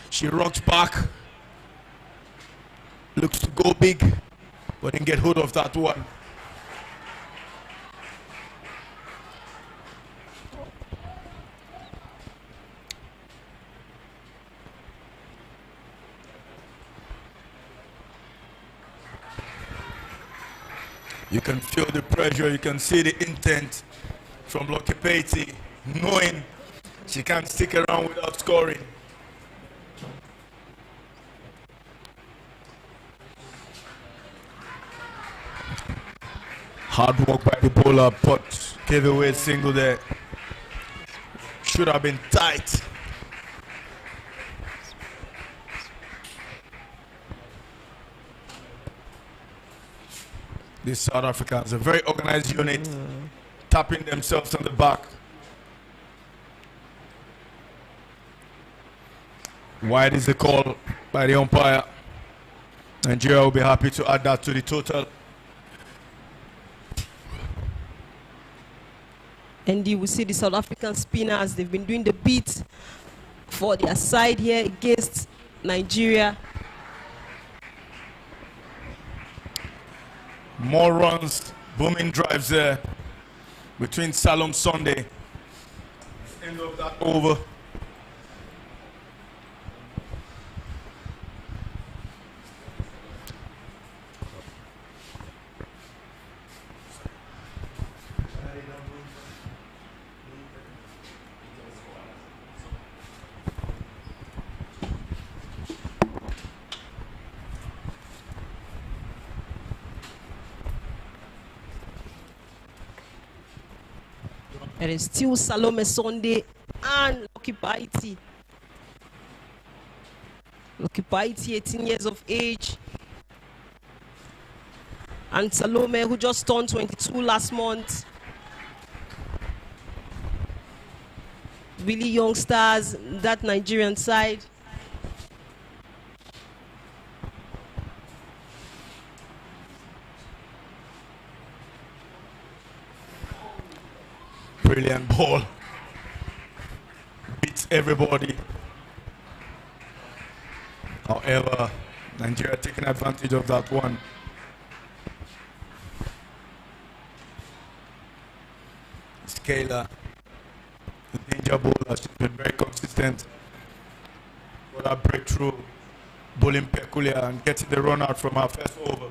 She rocks back, looks to go big, but didn't get hold of that one. You can feel the pressure, you can see the intent from Lucky Paite, knowing she can't stick around without scoring. Hard work by the bowler, but gave away a single there. Should have been tight. These South Africans, a very organized unit, tapping themselves on the back. Wide is the call by the umpire. Nigeria will be happy to add that to the total. And you will see the South African spinners, they've been doing the beat for their side here against Nigeria. More runs, booming drives there between Salome Sunday. End of that over. It is still Salome Sunday and Lucky Paiti. Lucky Paiti, 18 years of age. And Salome, who just turned 22 last month. Really young stars, that Nigerian side. Brilliant ball. Beats everybody. However, Nigeria taking advantage of that one. Scaler, the danger bowler, she's been very consistent. Got a breakthrough, bowling peculiar and getting the run out from her first over.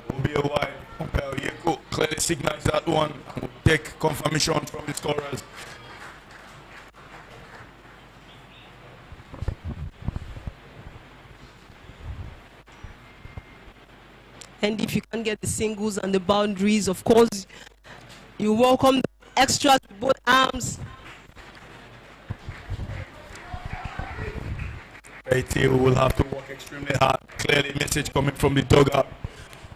Will be a wide. Umpire Yeko clearly signals that one and will take confirmation from the scorers. And if you can get the singles and the boundaries, of course, you welcome the extras with both arms. Haiti will have to work extremely hard. Clearly, message coming from the dugout.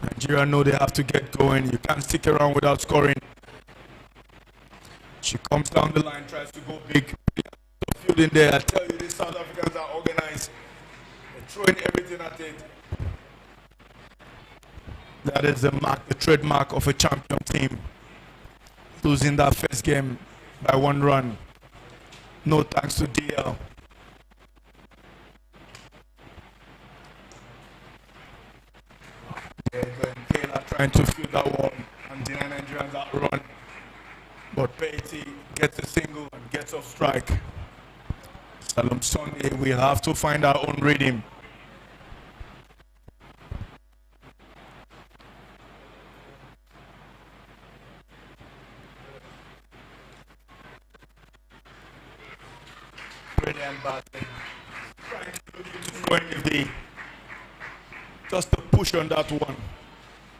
Nigeria know they have to get going. You can't stick around without scoring. She comes down the line, tries to go big. Field in there. I tell you, these South Africans are organized. They're throwing everything at it. That is the mark, the trademark of a champion team. Losing that first game by 1 run. No thanks to DL. Kayla trying to field that one and deny Nigerians that run. But Beatty gets a single and gets off strike. Salome Sunday, we have to find our own rhythm. Brilliant batting. Trying to look into throwing the just a push on that one.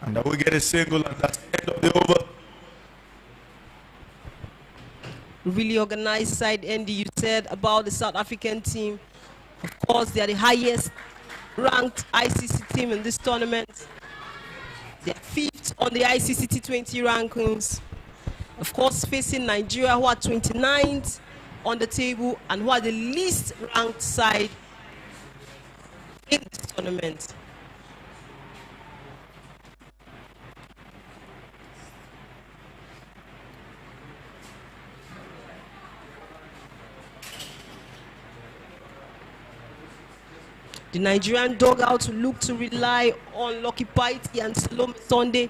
And then we get a single and that's the end of the over. Really organized side, Andy, you said about the South African team. Of course, they are the highest ranked ICC team in this tournament. They are 5th on the ICC T20 rankings. Of course, facing Nigeria, who are 29th on the table and who are the least ranked side in this tournament. The Nigerian dugout look to rely on Lucky Paiti and Salome Sunday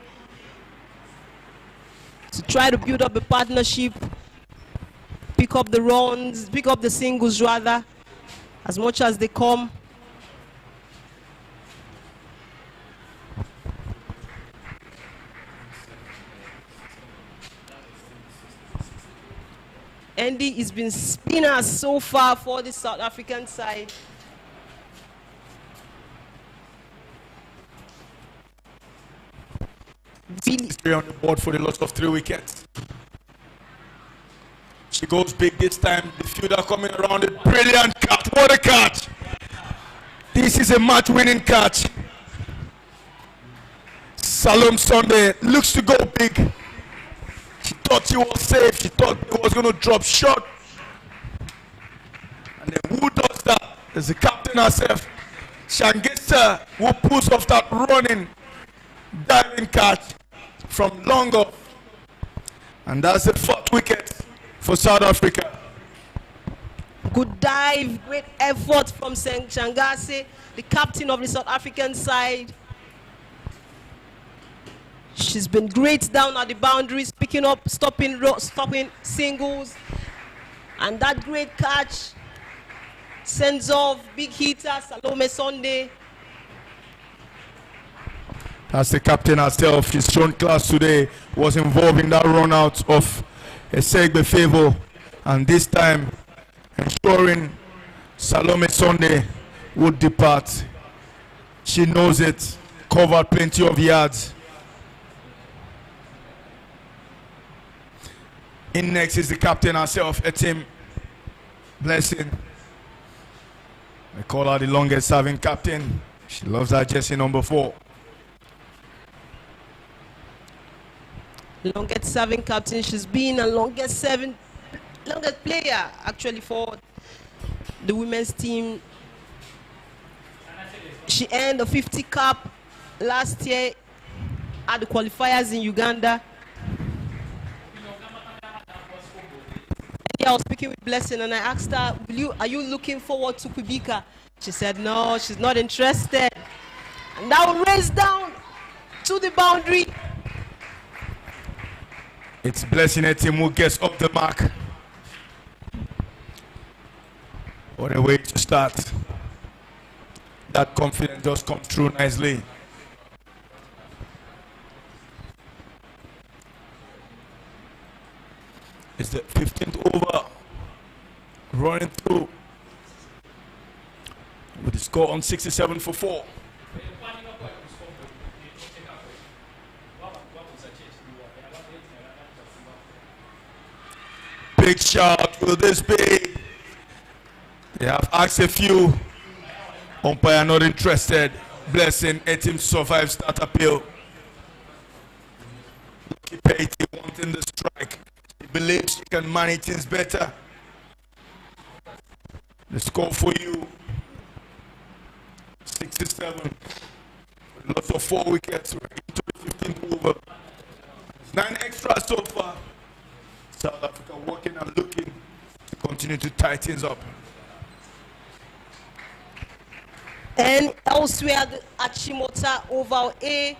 to try to build up a partnership, pick up the runs, pick up the singles rather, as much as they come. Andy, it's been spinners so far for the South African side. History on the board for the loss of 3 wickets. She goes big this time. The fielder coming around it. Brilliant catch. What a catch. This is a match-winning catch. Salome Sunday looks to go big. She thought she was safe. She thought it was going to drop short. And then who does that? There's the captain herself. Shangisa, who pulls off that running diving catch from long off. And that's the 4th wicket for South Africa. Good dive, great effort from Shangase, the captain of the South African side. She's been great down at the boundaries, picking up, stopping singles. And that great catch sends off big hitter Salome Sunday. That's the captain herself. She's shown class today. Was involved in that run out of Esegbe Favour. And this time, ensuring Salome Sunday would depart. She knows it. Covered plenty of yards. In next is the captain herself, Etim Blessing. They call her the longest serving captain. She loves that jersey number 4. Longest serving captain. She's been a longest player actually for the women's team. She earned a 50 cap last year at the qualifiers in Uganda. I was speaking with Blessing and I asked her, are you looking forward to Kubika? She said no, she's not interested. And that will race down to the boundary. It's Blessing Etim who gets up the mark. What a way to start. That confidence just comes through nicely. It's the 15th over. Running through. With the score on 67 for 4. Big shout, will this be? They have asked a few. Umpire not interested. Blessing Etim survives that appeal. Kipeti wanting the strike. He believes she can manage things better. The score for you, 67. Lots of 4 wickets into the 15th over. 9 extras so far. South Africa working and looking to continue to tie things up. And elsewhere, the Achimota Oval A,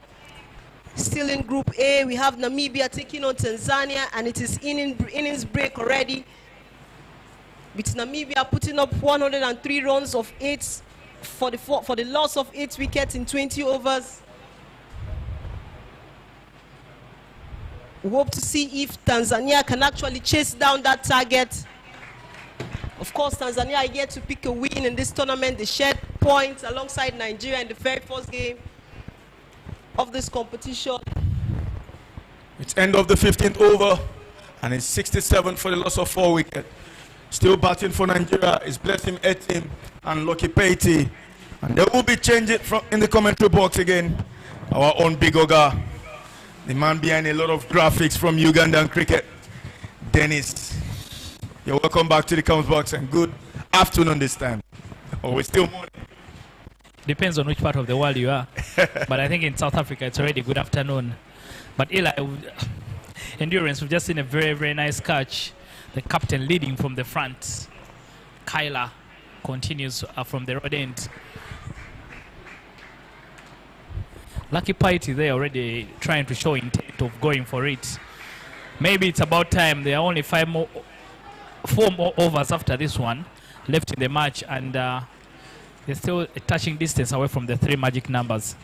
still in Group A, we have Namibia taking on Tanzania, and it is innings break already. With Namibia putting up 103 runs of 8 for the loss of 8 wickets in 20 overs. We hope to see if Tanzania can actually chase down that target. Of course, Tanzania are yet to pick a win in this tournament. They shared points alongside Nigeria in the very first game of this competition. It's end of the 15th over, and it's 67 for the loss of 4 wickets. Still batting for Nigeria is Blessing Etim and Lucky Peiti. And they will be changing from in the commentary box again. Our own Big Oga, the man behind a lot of graphics from Ugandan cricket, Dennis. You're welcome back to the comments box and good afternoon this time. Oh, we're still morning. Depends on which part of the world you are. But I think in South Africa it's already good afternoon. But Eli, Endurance, we've just seen a very, very nice catch. The captain leading from the front. Kyla continues from the road end. Lucky Peiti there already trying to show intent of going for it. Maybe it's about time. There are only 4 more overs after this one left in the match, and they're still a touching distance away from the 3 magic numbers.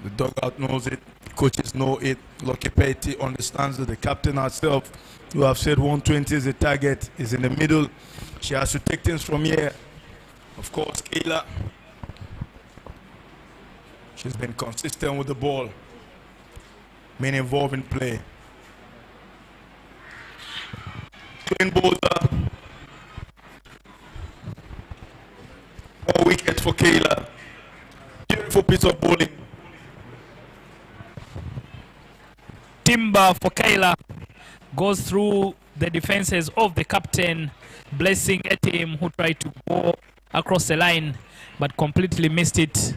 The dugout knows it. Coaches know it. Lucky Peiti understands that the captain herself, who have said 120 is the target, is in the middle. She has to take things from here. Of course, Kayla. She's been consistent with the ball. Main involved in play. Clean bowler. 4 wickets for Kayla. Beautiful piece of bowling. Timber for Kyla goes through the defenses of the captain, Blessing Etim, who tried to go across the line but completely missed it.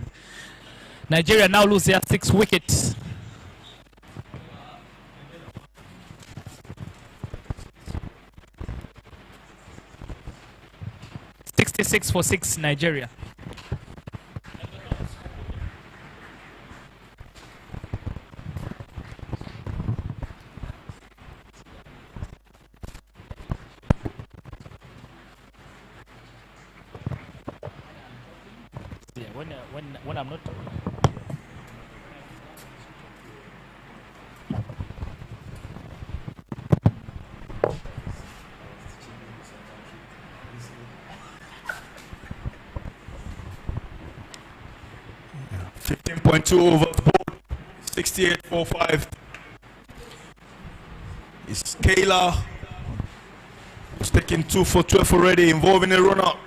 Nigeria now lose their 6 wickets. 66 for 6, Nigeria. Yeah, when I'm not. 15.2 over the board, 68.45. It's Kayla, who's taking 2 for 12 already, involving a run-out.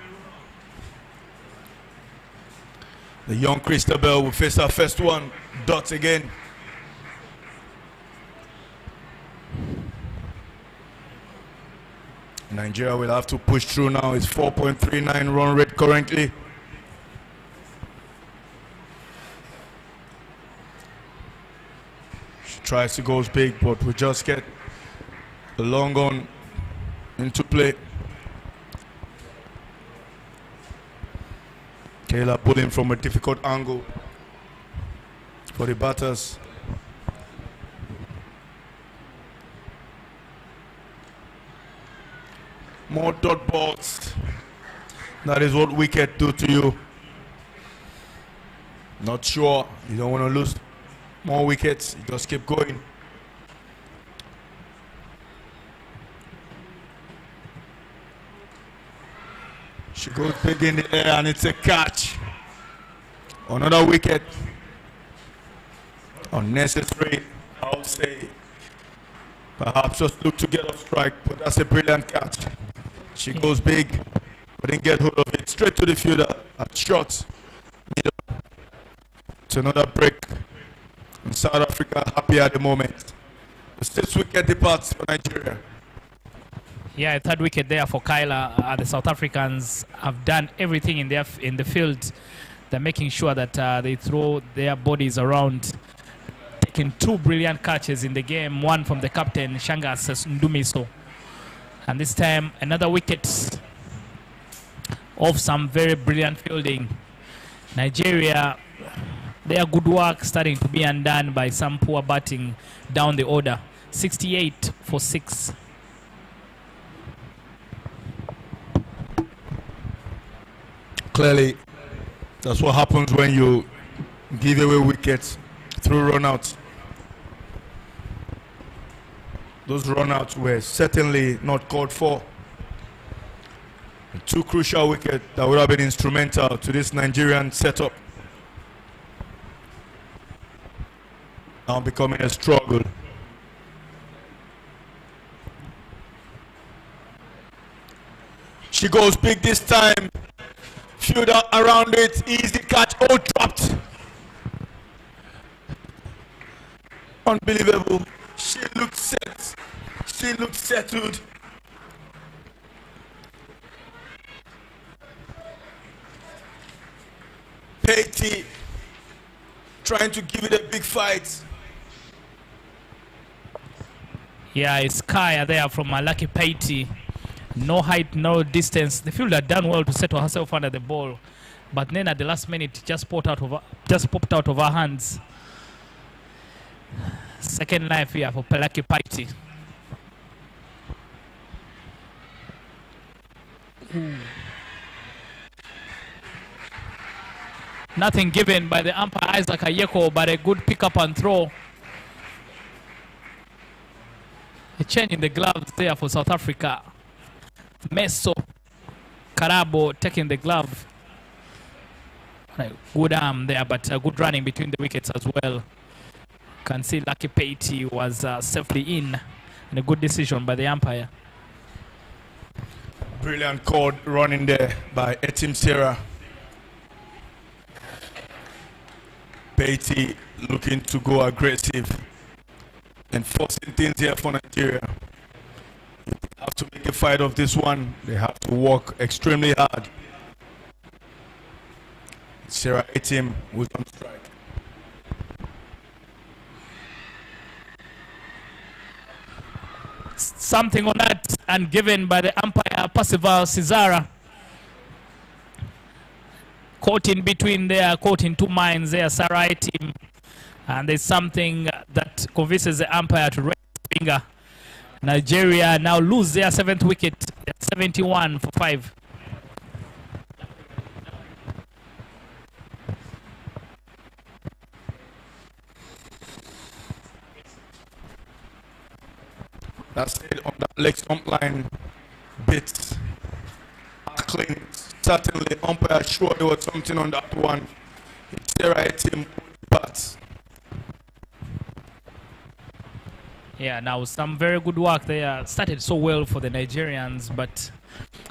The young Christabel will face her first one. Dots again. Nigeria will have to push through now. It's 4.39 run rate currently. She tries to go big, but we just get the long on into play. Kayla pulling from a difficult angle for the batters. More dot balls. That is what wicket do to you. Not sure. You don't want to lose more wickets. You just keep going. She goes big in the air and it's a catch. Another wicket. Unnecessary, I would say. Perhaps just look to get off strike, but that's a brilliant catch. She goes big, but didn't get hold of it. Straight to the fielder at short. Middle. To another break. And South Africa happy at the moment. The 6th wicket departs for Nigeria. Yeah, a third wicket there for Kyla. The South Africans have done everything in the field. They're making sure that they throw their bodies around. Taking 2 brilliant catches in the game. One from the captain, Shangas Ndumiso. And this time, another wicket of some very brilliant fielding. Nigeria, their good work starting to be undone by some poor batting down the order. 68 for 6. Clearly, that's what happens when you give away wickets through runouts. Those runouts were certainly not called for. 2 crucial wickets that would have been instrumental to this Nigerian setup. Now becoming a struggle. She goes big this time. Fielder around it, easy catch, all dropped. Unbelievable. She looked set. She looked settled. Patey trying to give it a big fight. Yeah, it's Kaya there from Lucky Patey. No height, no distance. The fielder done well to settle herself under the ball, but then at the last minute, it just popped out of her hands. Second life here for Lucky Patey. Nothing given by the umpire Isaac Ayeko, but a good pick up and throw. A change in the gloves there for South Africa. Meso Karabo taking the glove. Good arm there, but good running between the wickets as well. Can see Lucky Patey was safely in, and a good decision by the umpire. Brilliant call running there by Etim Sarah. Patey looking to go aggressive and forcing things here for Nigeria. They have to make a fight of this one. They have to work extremely hard. Sarah Etim was on strike. Something on that and given by the umpire Percival Cesara. Caught in between there, caught in two minds there, Sarai team. And there's something that convinces the umpire to raise his finger. Nigeria now lose their 7th wicket at 71 for 5. That's it on that leg stump line bit. Clean. Certainly, umpire sure there was something on that one. It's the right team, but yeah, now some very good work there. Started so well for the Nigerians, but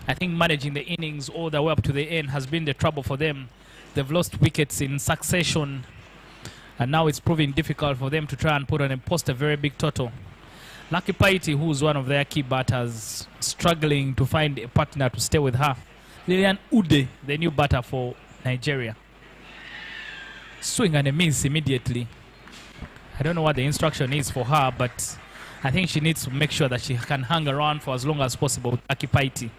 I think managing the innings all the way up to the end has been the trouble for them. They've lost wickets in succession, and now it's proving difficult for them to try and put on and post a very big total. Lucky Paiti, who's one of their key batters, struggling to find a partner to stay with her. Lilian Ude, the new batter for Nigeria. Swing and a miss immediately. I don't know what the instruction is for her, but I think she needs to make sure that she can hang around for as long as possible with Lucky Paiti.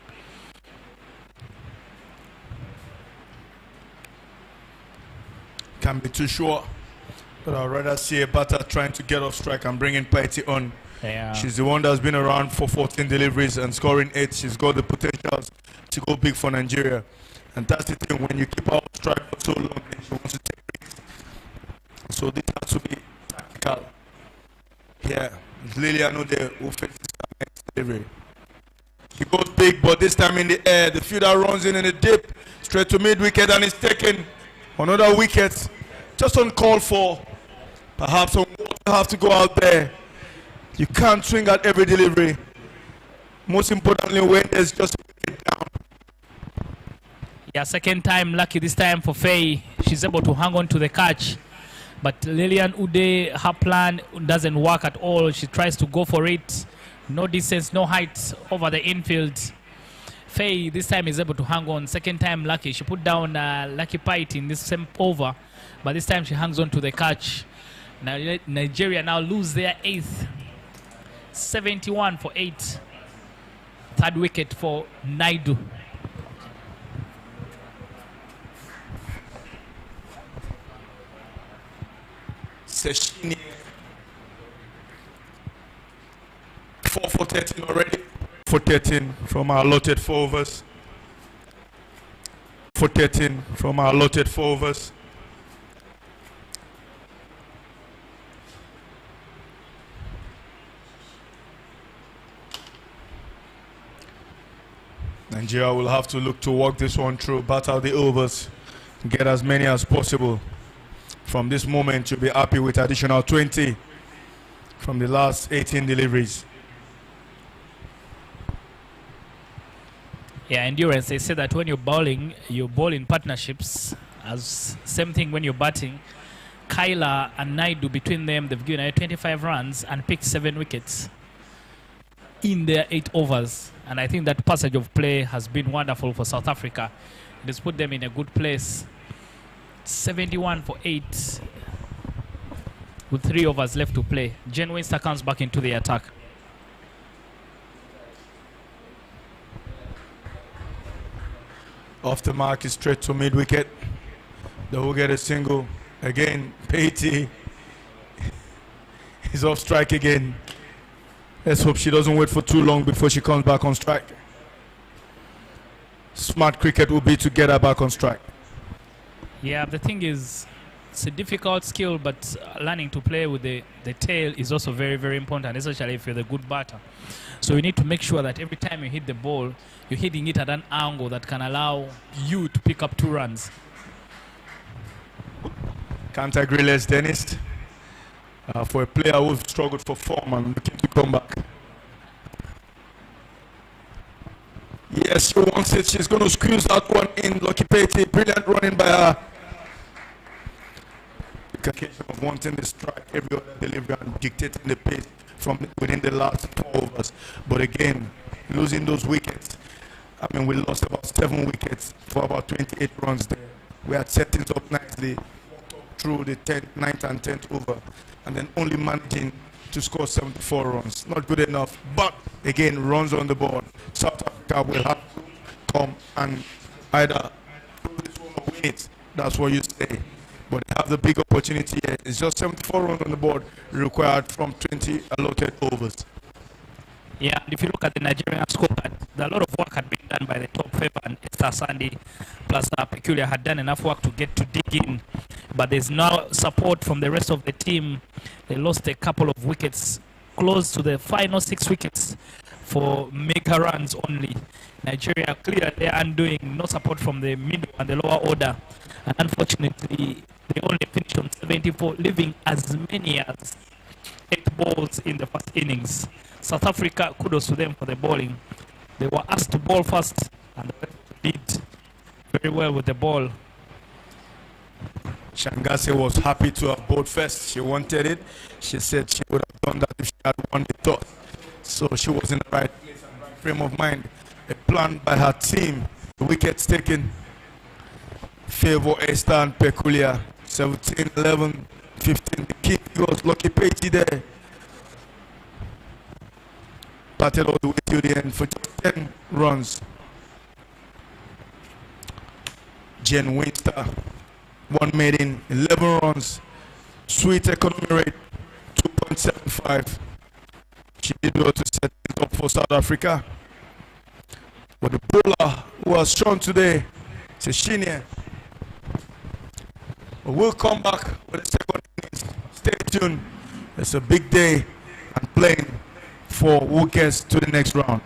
Can't be too sure, but I'd rather see a batter trying to get off strike and bringing Paiti on. Yeah. She's the one that's been around for 14 deliveries and scoring 8. She's got the potential to go big for Nigeria. And that's the thing, when you keep her off strike for so long, she wants to take risks. So this has to be tactical. Yeah, it's Lilian Ude who faces the next delivery. He goes big, but this time in the air. The fielder runs in the dip, straight to mid-wicket, and is taken. Another wicket, just uncalled for. Perhaps some water have to go out there. You can't swing at every delivery. Most importantly, when there's just a wicket down. Yeah, second time lucky this time for Faye. She's able to hang on to the catch. But Lilian Ude, her plan doesn't work at all. She tries to go for it. No distance, no height over the infield. Faye this time is able to hang on. Second time lucky. She put down Lucky Pite in this same over. But this time she hangs on to the catch. Now Nigeria now lose their 8th. 71 for 8. Third wicket for Naidu. Seshini 4 for 13 already. 4 for 13 from our allotted 4 overs. 4 for 13 from our allotted 4 overs. Nigeria will have to look to work this one through, bat out the overs, get as many as possible. From this moment, you'll be happy with additional 20 from the last 18 deliveries. Yeah, endurance. They say that when you're bowling, you bowl in partnerships. As same thing when you're batting. Kyla and Naidu, between them, they've given 25 runs and picked 7 wickets in their 8 overs. And I think that passage of play has been wonderful for South Africa. It has put them in a good place. 71 for 8 with 3 overs left to play. Jen Winster comes back into the attack. Off the mark is straight to mid-wicket. They will get a single. Again, Paiti is off strike again. Let's hope she doesn't wait for too long before she comes back on strike. Smart cricket will be to get her back on strike. Yeah, the thing is, it's a difficult skill, but learning to play with the tail is also very, very important, especially if you're the good batter. So you need to make sure that every time you hit the ball, you're hitting it at an angle that can allow you to pick up 2 runs. Can't agree less, Dennis. For a player who's struggled for form and looking to come back. Yes, she wants it. She's going to squeeze that one in. Lucky Paiti, brilliant running by her. The occasion of wanting the strike, every other delivery and dictating the pace from within the last 4 overs. But again, losing those wickets. I mean, we lost about 7 wickets for about 28 runs there. We had set things up nicely through the 10th, 9th and 10th over, and then only managing to score 74 runs. Not good enough, but again, runs on the board. South Africa will have to come and either throw this one away minutes. That's what you say. But they have the big opportunity here. It's just 74 runs on the board required from 20 allotted overs. Yeah, and if you look at the Nigerian scorecard, a lot of work had been done by the top favor and Esther Sandy, plus Peculiar had done enough work to get to dig in. But there's no support from the rest of the team. They lost a couple of wickets, close to the final 6 wickets for mega runs only. Nigeria clear their undoing, no support from the middle and the lower order. And unfortunately, they only finished on 74, leaving as many as 8 balls in the first innings. South Africa, kudos to them for the bowling. They were asked to bowl first, and they did very well with the ball. Shangase was happy to have bowled first. She wanted it. She said she would have done that if she had won the toss. So she was in the right place and right frame of mind. A plan by her team. The wickets taken. Favor Esther and Peculiar. 17, 11, 15. The key was Lucky Patey there. Batted all the way to the end for just 10 runs. Jen Winter, 1 maiden, 11 runs. Sweet economy rate, 2.75. She did well to set it up for South Africa. But the bowler who has shown today, Seshinia, will come back with the second innings. Stay tuned. It's a big day and playing for who gets to the next round.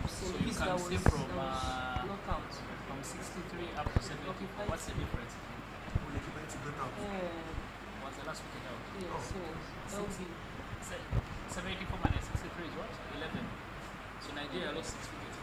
So you can see from 63 up to 70. What's the difference? Was the last wicket out? 74 minus 63 is what? 11. So Nigeria lost 6 wickets.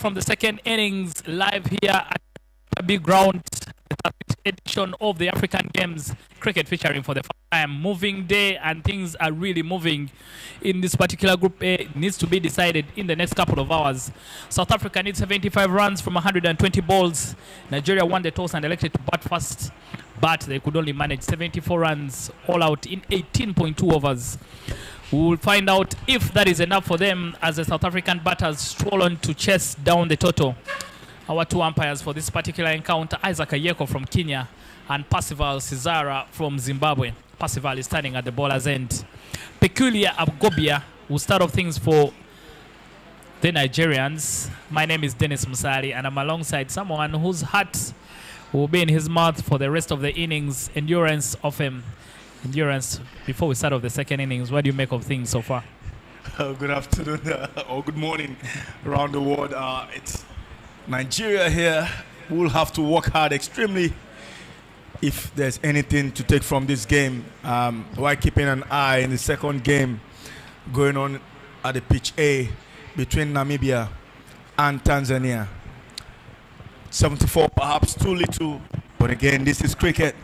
from the second innings live here at a big ground, the 13th edition of the African Games cricket featuring for the first time. Moving day, and things are really moving in this particular group A. It needs to be decided in the next couple of hours. South Africa needs 75 runs from 120 balls. Nigeria won the toss and elected to bat first, but they could only manage 74 runs all out in 18.2 overs. We will find out if that is enough for them as the South African batters stroll on to chase down the total. Our two umpires for this particular encounter, Isaac Ayeko from Kenya and Percival Cesara from Zimbabwe. Percival is standing at the bowler's end. Peculiar Abgobia will start off things for the Nigerians. My name is Dennis Musari, and I'm alongside someone whose heart will be in his mouth for the rest of the innings. Endurance of him. Endurance. Before we start off the second innings, what do you make of things so far? Good afternoon or good morning around the world. It's Nigeria here. We'll have to work hard extremely if there's anything to take from this game. While keeping an eye in the second game going on at the pitch A between Namibia and Tanzania. 74 perhaps too little, but again, this is cricket.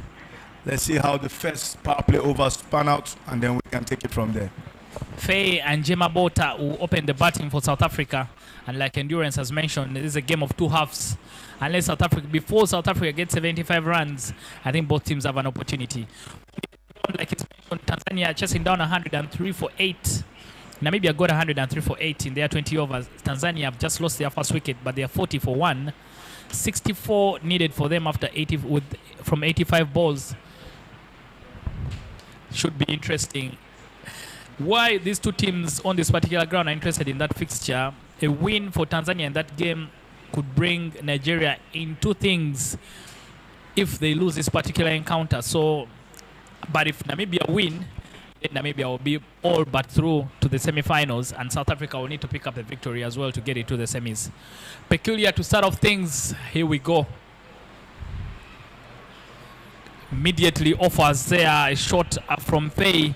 Let's see how the first power play over span out, and then we can take it from there. Faye and Jema Bota will open the batting for South Africa, and like Endurance has mentioned, it is a game of two halves. Unless before South Africa gets 75 runs, I think both teams have an opportunity. Like it's mentioned, Tanzania chasing down 103 for 8. Namibia got 103 for 8 in their 20 overs. Tanzania have just lost their first wicket, but they are 40 for 1. 64 needed for them after 80 from 85 balls. Should be interesting. Why these two teams on this particular ground are interested in that fixture? A win for Tanzania in that game could bring Nigeria in two things if they lose this particular encounter. So, but if Namibia win, then Namibia will be all but through to the semi-finals, and South Africa will need to pick up the victory as well to get into the semis. Peculiar to start off things. Here we go. Immediately offers there a shot from Faye,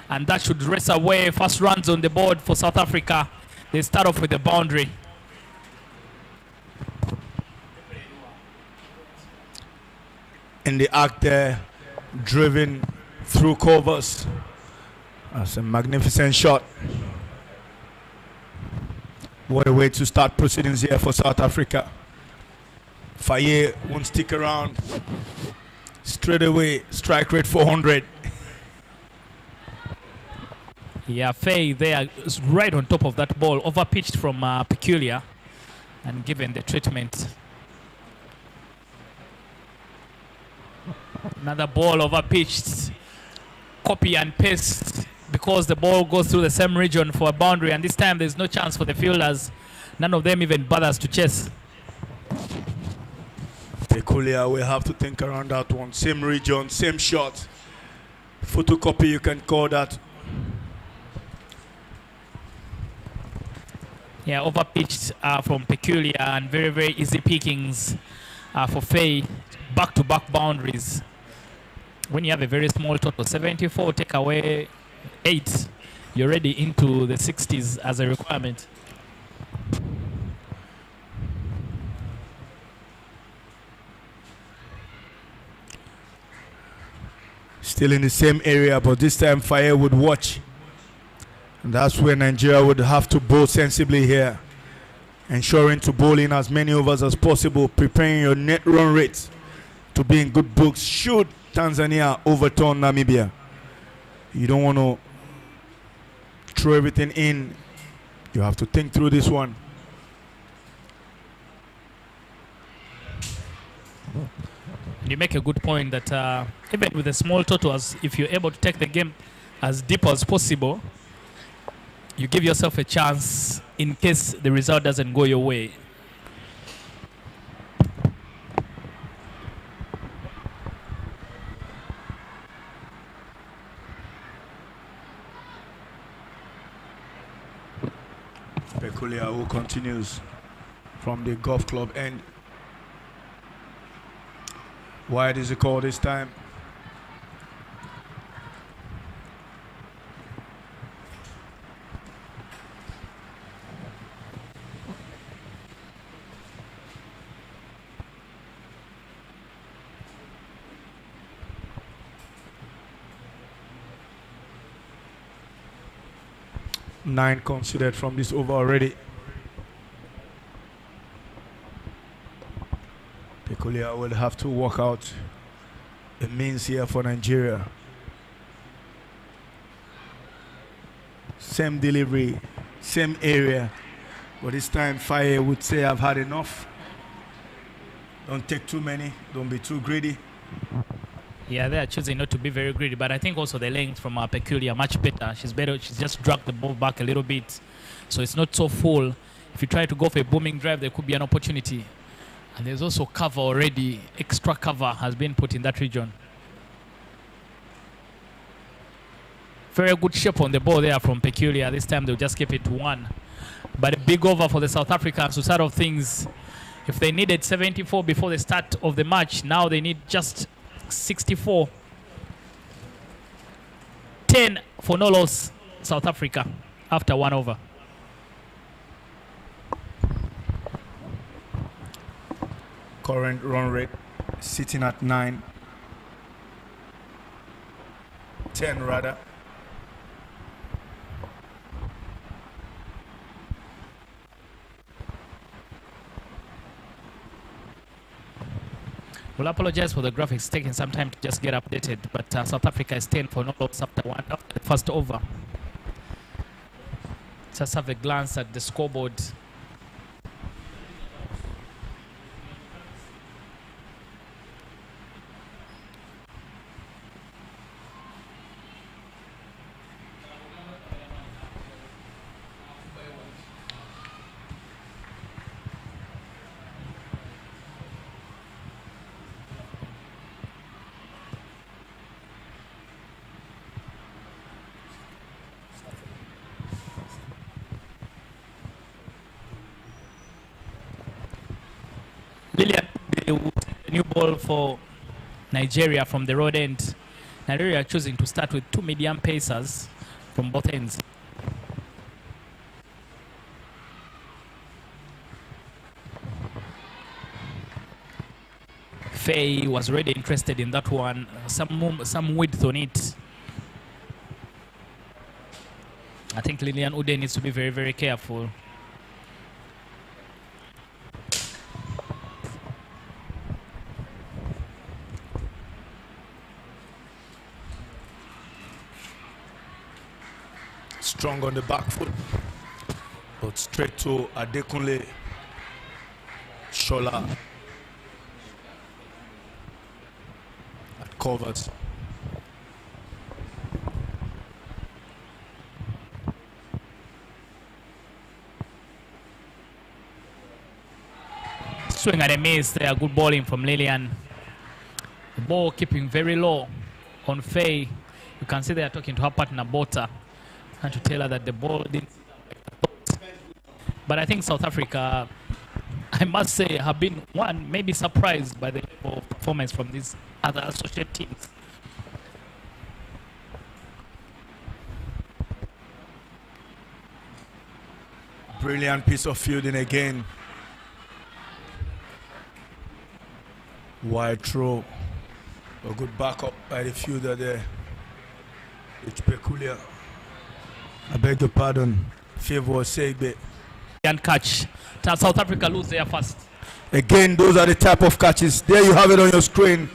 and that should race away. First runs on the board for South Africa. They start off with the boundary. In the act there, driven through covers. That's a magnificent shot. What a way to start proceedings here for South Africa. Faye won't stick around. Straight away, strike rate 400. Yeah, Faye there is right on top of that ball, overpitched from Peculiar, and given the treatment. Another ball overpitched. Copy and paste because the ball goes through the same region for a boundary, and this time there's no chance for the fielders. None of them even bothers to chase. Peculiar, we have to think around that one. Same region, same shot. Photocopy, you can call that. Yeah, overpitched from Peculiar, and very, very easy pickings for Faye. Back-to-back boundaries. When you have a very small total, 74, take away 8, you're already into the 60s as a requirement. Still in the same area, but this time Faye would watch. And that's where Nigeria would have to bowl sensibly here. Ensuring to bowl in as many overs as possible, preparing your net run rate to be in good books should Tanzania overturn Namibia. You don't want to throw everything in. You have to think through this one. You make a good point that even with the small totals, if you're able to take the game as deep as possible, you give yourself a chance in case the result doesn't go your way. Peculiar who continues from the golf club end. Wide is the call this time. 9 considered from this over already. Peculiar will have to work out a means here for Nigeria. Same delivery, same area, but this time Faye would say, I've had enough. Don't take too many, don't be too greedy. Yeah, they are choosing not to be very greedy, but I think also the length from Peculiar much better. She's just dragged the ball back a little bit, so it's not so full. If you try to go for a booming drive, there could be an opportunity. And there's also cover already. Extra cover has been put in that region. Very good shape on the ball there from Peculiar. This time they'll just keep it to 1. But a big over for the South Africans to start off things. If they needed 74 before the start of the match, now they need just 64. 10 for no loss, South Africa, after 1 over. Current run rate sitting at 9. 10 rather. We'll apologize for the graphics taking some time to just get updated, but South Africa is 10 for no loss after the first over. Just have a glance at the scoreboard. Lillian, the new ball for Nigeria from the road end. Nigeria choosing to start with 2 medium pacers from both ends. Faye was already interested in that one. Some width on it. I think Lillian Ude needs to be very, very careful. Strong on the back foot, but straight to Adekunle Shola at covers. Swing and a miss there, good bowling from Lillian. The ball keeping very low on Faye. You can see they are talking to her partner Bota and to tell her that the ball didn't. But I think South Africa, I must say, have been maybe surprised by the level of performance from these other associate teams. Brilliant piece of fielding again. Wide throw. A good backup by the fielder there. It's Peculiar. I beg your pardon. Favor Segbe. And catch. South Africa lose there first. Again, those are the type of catches. There you have it on your screen.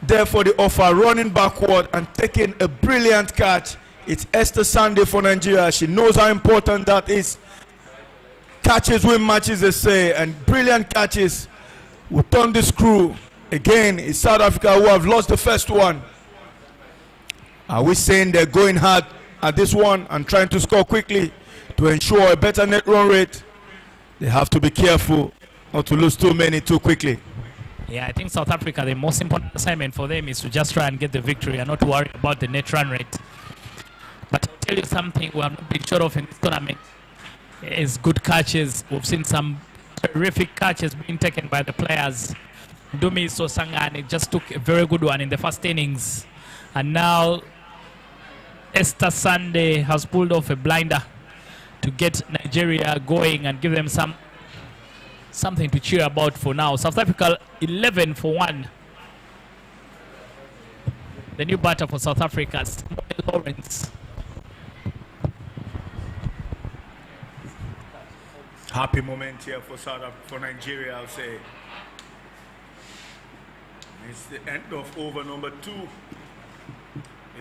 There for the offer, running backward and taking a brilliant catch. It's Esther Sunday for Nigeria. She knows how important that is. Catches win matches, they say, and brilliant catches will turn the screw. Again, it's South Africa who have lost the first one. Are we saying they're going hard at this one and trying to score quickly to ensure a better net run rate? They have to be careful not to lose too many too quickly. Yeah, I think South Africa, the most important assignment for them is to just try and get the victory and not worry about the net run rate. But I'll tell you something we have not been sure of in this tournament is good catches. We've seen some terrific catches being taken by the players. Dumi Sosangane just took a very good one in the first innings. And now Esther Sunday has pulled off a blinder to get Nigeria going and give them something to cheer about for now. South Africa 11 for 1. The new batter for South Africa, Samuel Lawrence. Happy moment here for Nigeria, I'll say. It's the end of over number 2.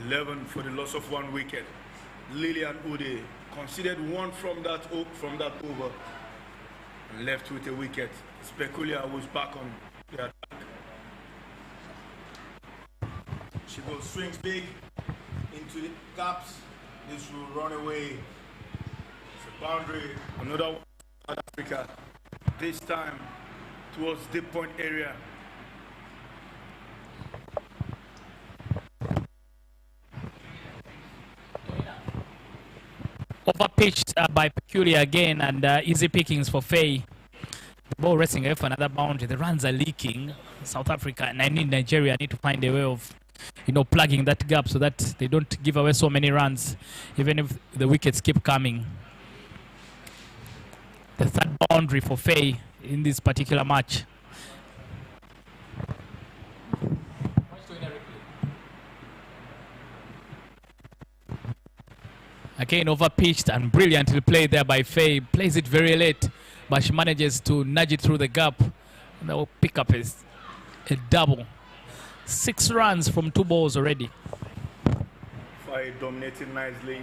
11 for the loss of 1 wicket. Lilian Ude conceded 1 from that over and left with a wicket. Speculia was back on the attack. She goes, swings big into the gaps. This will run away. It's a boundary. Another one. South Africa, this time towards the point area. Overpitched by Peculiar again, and easy pickings for Faye. The ball racing away for another boundary. The runs are leaking. South Africa and Nigeria need to find a way of, plugging that gap so that they don't give away so many runs, even if the wickets keep coming. The third boundary for Faye in this particular match. Again, overpitched and brilliantly played there by Faye. Plays it very late, but she manages to nudge it through the gap. And they'll pick up a double. 6 runs from 2 balls already. Faye dominating nicely.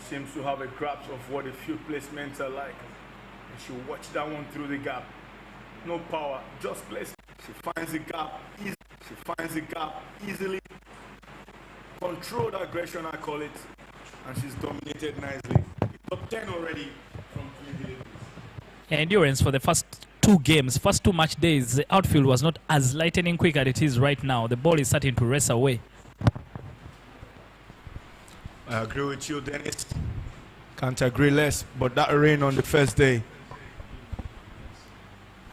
Seems to have a grasp of what the field placements are like. And she watched that one through the gap. No power, just place. She finds the gap easily. She finds the gap easily. Controlled aggression, I call it. And she's dominated nicely. Top 10 already from 3 deliveries. Endurance for the first 2 games, first 2 match days. The outfield was not as lightning quick as it is right now. The ball is starting to race away. I agree with you, Dennis. Can't agree less. But that rain on the first day,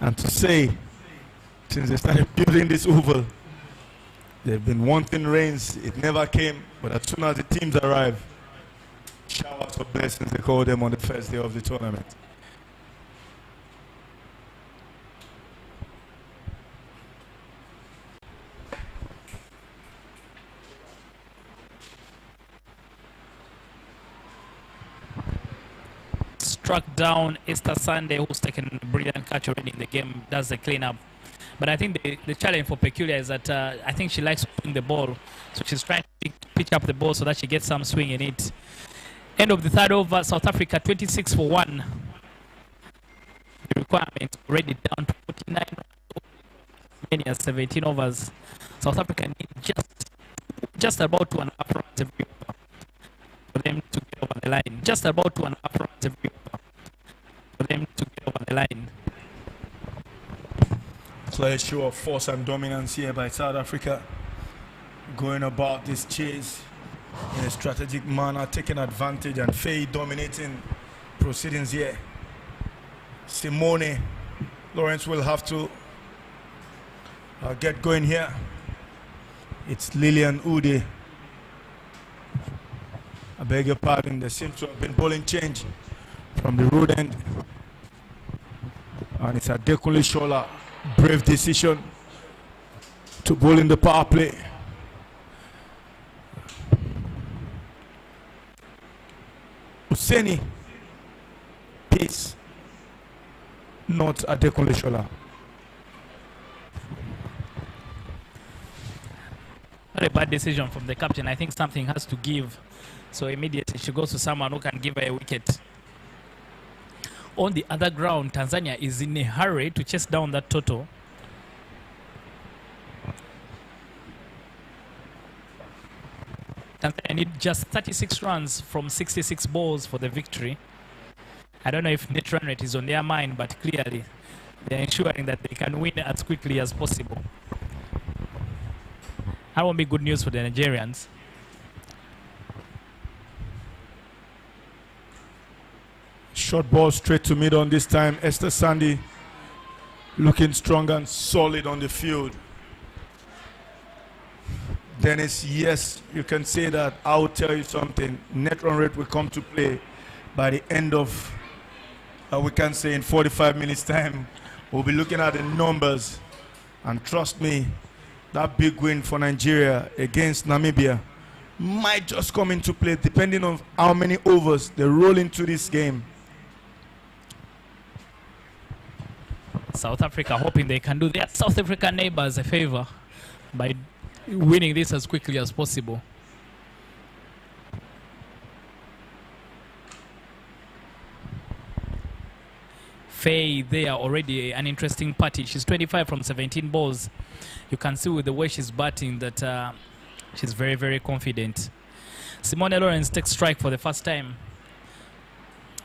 and to say, since they started building this oval, they've been wanting rains. It never came. But as soon as the teams arrive, showers of blessings, they call them on the first day of the tournament. Struck down Esther Sunday, who's taken a brilliant catch already in the game, does the cleanup. But I think the challenge for Peculiar is that I think she likes swing the ball. So she's trying to pitch up the ball so that she gets some swing in it. End of the 3rd over, South Africa 26 for 1. The requirement already down to 49, many as 17 overs. South Africa need just about 2.5 runs every over for them to get over the line. Just about 2.5 runs every over for them to get over the line. Clear show of force and dominance here by South Africa. Going about this chase in a strategic manner, taking advantage, and Faye dominating proceedings here. Simone Lawrence will have to get going here. It's Lilian Ude. I beg your pardon, there seems to have been bowling change from the road end. And it's Adekunle Shola. Brave decision to bowl in the power play. Useni, peace, not Adekunle Shola. Not a bad decision from the captain. I think something has to give. So immediately she goes to someone who can give her a wicket. On the other ground, Tanzania is in a hurry to chase down that total. Tanzania need just 36 runs from 66 balls for the victory. I don't know if net run rate is on their mind, but clearly they're ensuring that they can win as quickly as possible. That won't be good news for the Nigerians. Short ball straight to mid on this time. Esther Sandy looking strong and solid on the field. Dennis, yes, you can say that. I will tell you something. Net run rate will come to play by the end of, we can say in 45 minutes time. We'll be looking at the numbers. And trust me, that big win for Nigeria against Namibia might just come into play depending on how many overs they roll into this game. South Africa hoping they can do their South African neighbors a favor by winning this as quickly as possible. Faye there already an interesting party. She's 25 from 17 balls. You can see with the way she's batting that she's very, very confident. Simone Lawrence takes strike for the first time.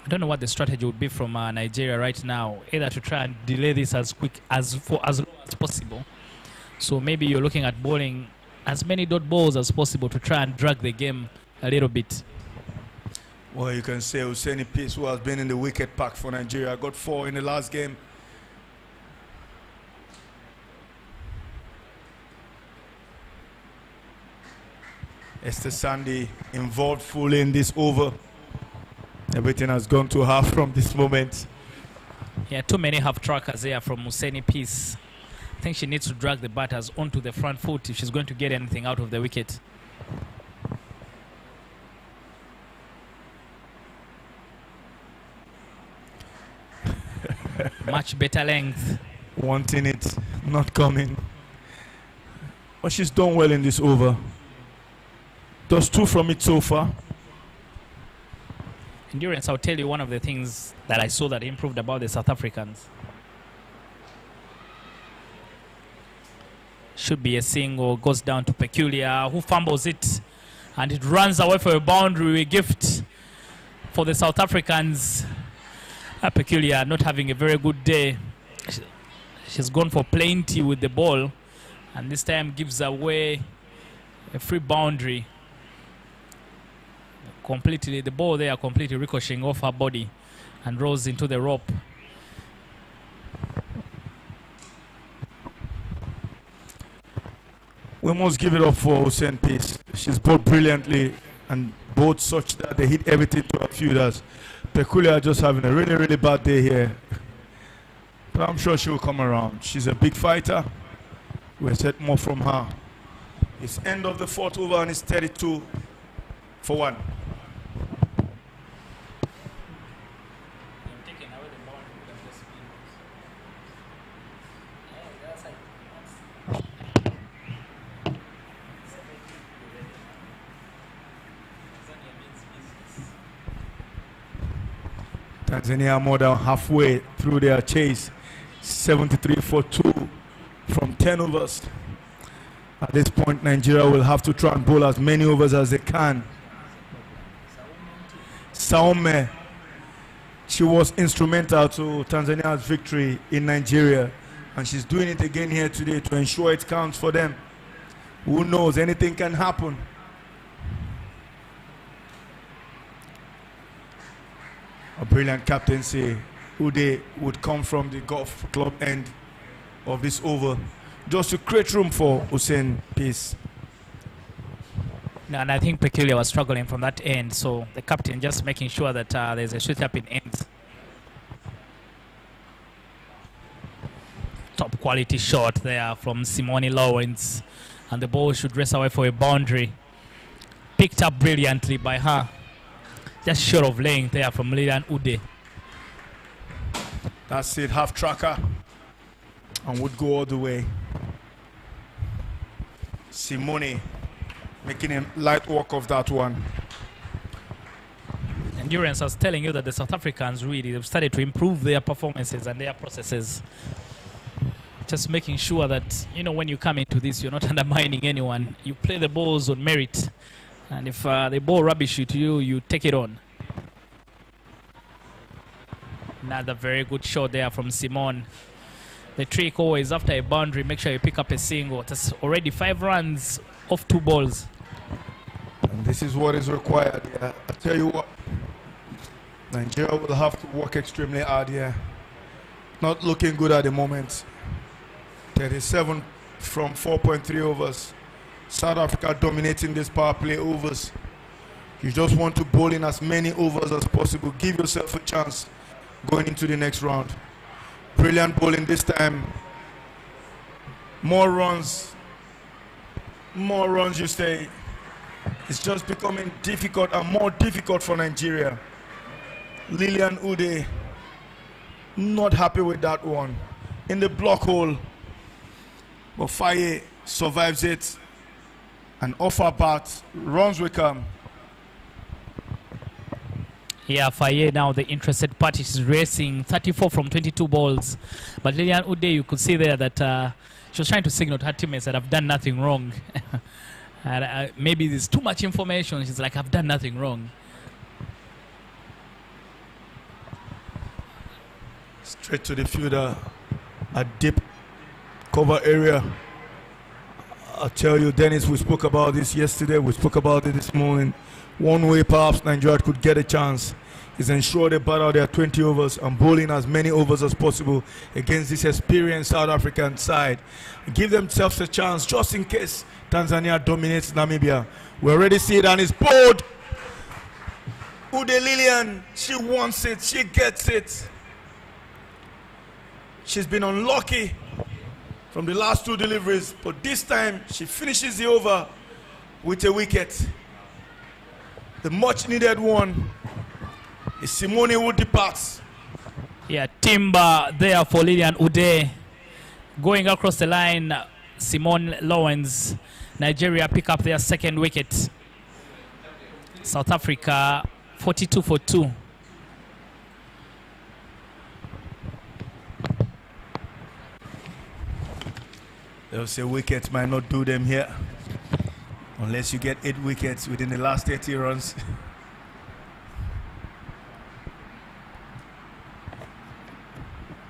I don't know what the strategy would be from Nigeria right now, either to try and delay this as quick as long as possible. So maybe you're looking at bowling as many dot balls as possible to try and drag the game a little bit. Well, you can say Husseini Peace, who has been in the wicket pack for Nigeria, got 4 in the last game. Esther Sandy involved fully in this over. Everything has gone to her from this moment. Yeah, too many half trackers here from Husseini Peace. I think she needs to drag the batters onto the front foot if she's going to get anything out of the wicket. Much better length. Wanting it, not coming. But she's done well in this over. Does 2 from it so far. Endurance, I'll tell you one of the things that I saw that improved about the South Africans. Should be a single, goes down to Peculiar, who fumbles it, and it runs away for a boundary. A gift for the South Africans. Peculiar not having a very good day. She's gone for plenty with the ball, and this time gives away a free boundary. Completely, the ball there completely ricocheting off her body and rolls into the rope. We must give it up for Hussein Peace. She's bowled brilliantly and bowled such that they hit everything to her fielders. Peculiar just having a really, really bad day here. But I'm sure she will come around. She's a big fighter. We'll set more from her. It's end of the 4th over and it's 32 for 1. Tanzania more than halfway through their chase. 73 for 2 from 10 overs. At this point, Nigeria will have to try and bowl as many overs as they can. Saume, she was instrumental to Tanzania's victory in Nigeria, and she's doing it again here today to ensure it counts for them. Who knows, anything can happen. A brilliant captaincy. Ude would come from the golf club end of this over just to create room for Hussein Peace. And I think Peculiar was struggling from that end, so the captain just making sure that there's a switch up in ends. Top quality shot there from Simone Lawrence, and the ball should race away for a boundary. Picked up brilliantly by her. Just short of length there from Lilian Ude. That's it, half tracker, and would go all the way. Simone making a light work of that one. Endurance, I was telling you that the South Africans really have started to improve their performances and their processes. Just making sure that, you know, when you come into this, you're not undermining anyone. You play the balls on merit. And if they ball rubbish to you, you take it on. Another very good shot there from Simone. The trick always after a boundary, make sure you pick up a single. That's already 5 runs off 2 balls. And this is what is required. Yeah. I tell you what, Nigeria will have to work extremely hard here. Not looking good at the moment. 37 from 4.3 overs. South Africa dominating this power play overs. You just want to bowl in as many overs as possible. Give yourself a chance going into the next round. Brilliant bowling this time. More runs you say. It's just becoming difficult and more difficult for Nigeria. Lilian Ude, not happy with that one. in the block hole. But Faye survives it. And off her bat, runs will come. Yeah, Faye now the interested party is racing 34 from 22 balls. But Lilian Ude, you could see there that she was trying to signal to her teammates that I've done nothing wrong. And, maybe there's too much information. She's like, I've done nothing wrong. Straight to the fielder, a deep cover area. I'll tell you, Dennis, we spoke about this yesterday. We spoke about it this morning. One way perhaps Nigeria could get a chance is ensure they bat out their 20 overs and bowling as many overs as possible against this experienced South African side. Give themselves a chance just in case Tanzania dominates Namibia. We already see it and it's bowled. Ude Lilian, she wants it, she gets it. She's been unlucky from the last 2 deliveries, but this time she finishes the over with a wicket. The much needed one is Simone who departs. Yeah, timber there for Lilian Ude. Going across the line, Simone Lawrence. Nigeria pick up their 2nd wicket. South Africa 42 for 2. They'll say wickets might not do them here unless you get 8 wickets within the last 30 runs.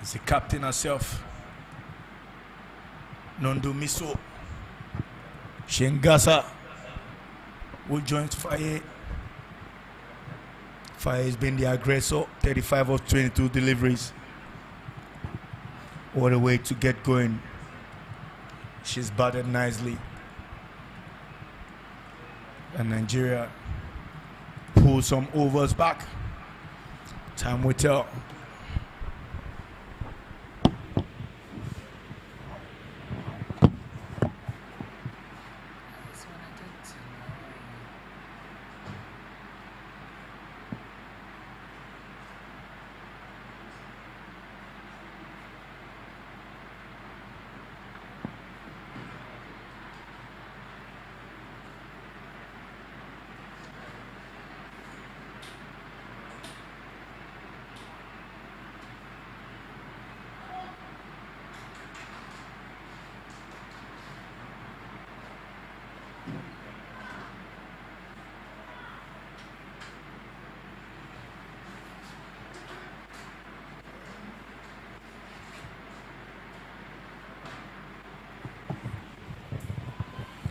It's the captain herself, Nondu Miso. Shengasa will join Faye. Faye has been the aggressor, 35 of 22 deliveries. What a way to get going. She's batted nicely. And Nigeria pull some overs back. Time will tell.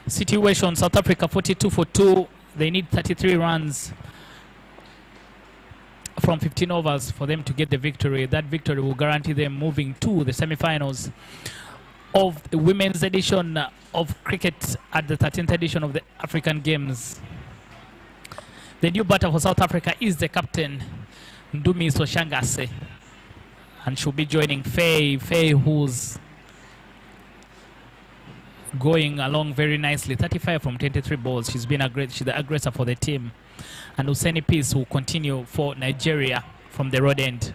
Situation, South Africa 42 for 2. They need 33 runs from 15 overs for them to get the victory. That victory will guarantee them moving to the semi-finals of the women's edition of cricket at the 13th edition of the African Games. The new batter for South Africa is the captain, Ndumi Soshangase, and she'll be joining Faye, who's going along very nicely. 35 from 23 balls. She's been she's the aggressor for the team. And Husseini Peace will continue for Nigeria from the road end.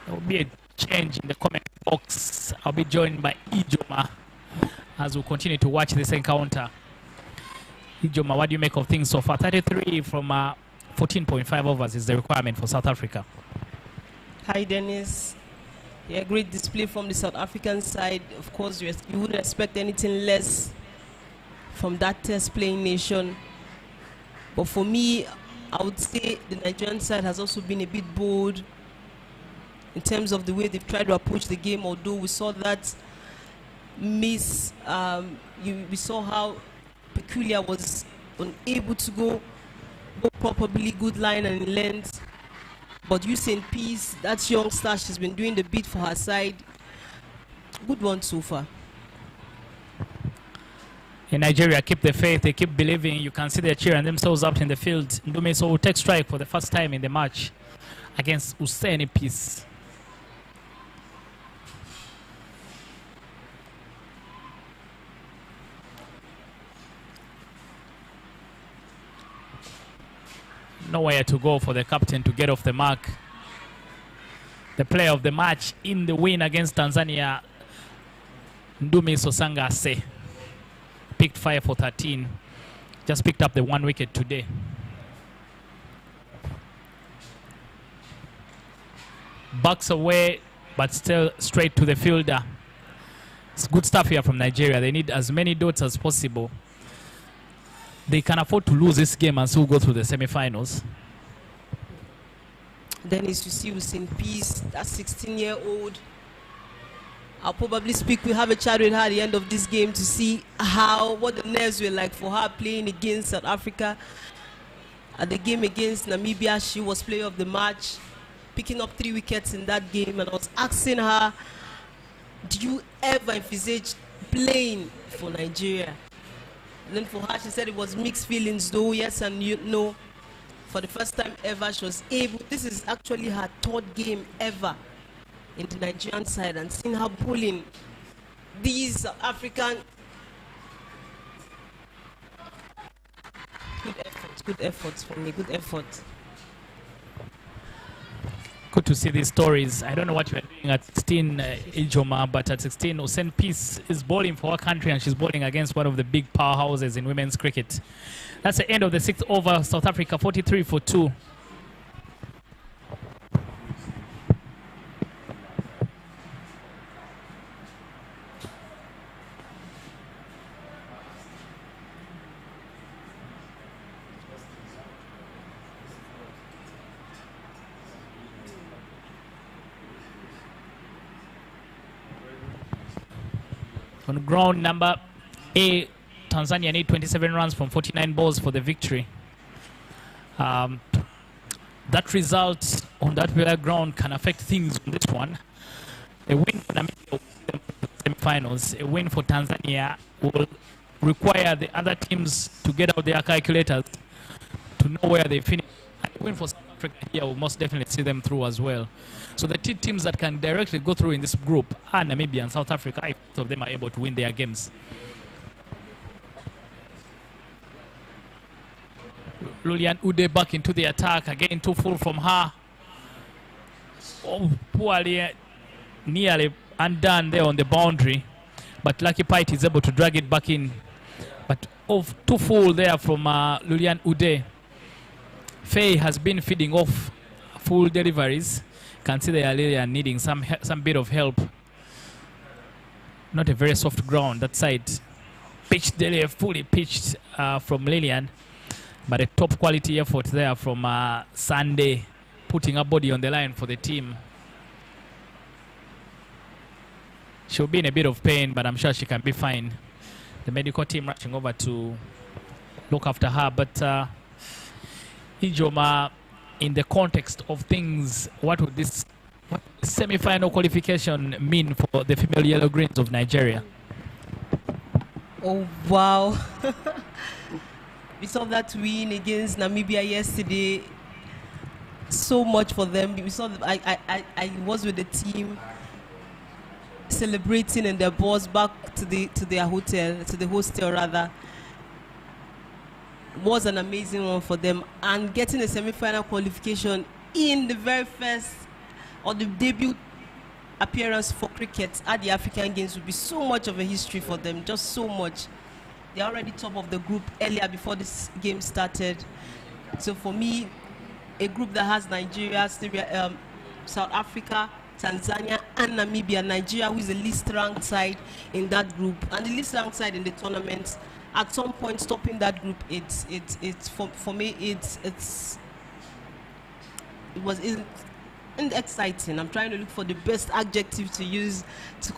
There will be a change in the comment box. I'll be joined by Ijoma as we continue to watch this encounter. Ijoma, what do you make of things so far? 33 from 14.5 overs is the requirement for South Africa. Hi, Dennis. Yeah, great display from the South African side. Of course, you wouldn't expect anything less from that test playing nation. But for me, I would say the Nigerian side has also been a bit bold in terms of the way they've tried to approach the game, although we saw that miss. We saw how Peculiar was unable to go properly, good line and length. But Usain Peace, that young star, she's been doing the beat for her side. Good one so far. In Nigeria, keep the faith, they keep believing. You can see they're cheering themselves up in the field. Ndume will take strike for the first time in the match against Husseini Peace. Nowhere to go for the captain to get off the mark. The player of the match in the win against Tanzania, Ndumi Sosanga, picked 5 for 13. Just picked up the 1 wicket today. Bucks away, but still straight to the fielder. It's good stuff here from Nigeria. They need as many dots as possible. They can afford to lose this game and still go through the semi-finals. Dennis, you see, with in peace, that 16-year-old. I'll probably have a chat with her at the end of this game to see what the nerves were like for her playing against South Africa. At the game against Namibia, she was player of the match, picking up 3 wickets in that game. And I was asking her, do you ever envisage playing for Nigeria? And then for her, she said it was mixed feelings, though, yes and no. For the first time ever, she was able, this is actually her 3rd game ever in the Nigerian side, and seeing her pulling these African. Good efforts for me, good effort. Good to see these stories. I don't know what you are doing at 16, Ijoma, but at 16, Hussein Peace is bowling for her country, and she's bowling against one of the big powerhouses in women's cricket. That's the end of the 6th over. South Africa 43 for 2. On ground number A, Tanzania need 27 runs from 49 balls for the victory. That result on that particular ground can affect things on this one. A win for Namibia will put them to the semi-finals. A win for Tanzania will require the other teams to get out their calculators to know where they finish. And a win for South Africa here will most definitely see them through as well. So the two teams that can directly go through in this group are Namibia and South Africa, if both of them are able to win their games. Lulian Ude back into the attack, again too full from her. Oh, poorly, nearly undone there on the boundary, but Lucky Pite is able to drag it back in. But too full there from Lulian Ude. Faye has been feeding off full deliveries. Can see they are really needing some bit of help. Not a very soft ground that side. Pitched there, fully pitched from Lillian. But a top quality effort there from Sunday, putting her body on the line for the team. She'll be in a bit of pain, but I'm sure she can be fine. The medical team rushing over to look after her. But Ijoma, in the context of things, what would this semi-final qualification mean for the female yellow greens of Nigeria? Oh, wow. We saw that win against Namibia yesterday. So much for them. We saw that I was with the team celebrating in their bus back to their hotel, to the hostel rather. It was an amazing one for them, and getting a semi-final qualification in the very first or the debut appearance for cricket at the African Games would be so much of a history for them, just so much. They're already top of the group earlier before this game started. So for me, a group that has Nigeria, South Africa, Tanzania, and Namibia. Nigeria, who is the least ranked side in that group, and the least ranked side in the tournament. At some point, stopping that group, for me, it was exciting. I'm trying to look for the best adjective to use to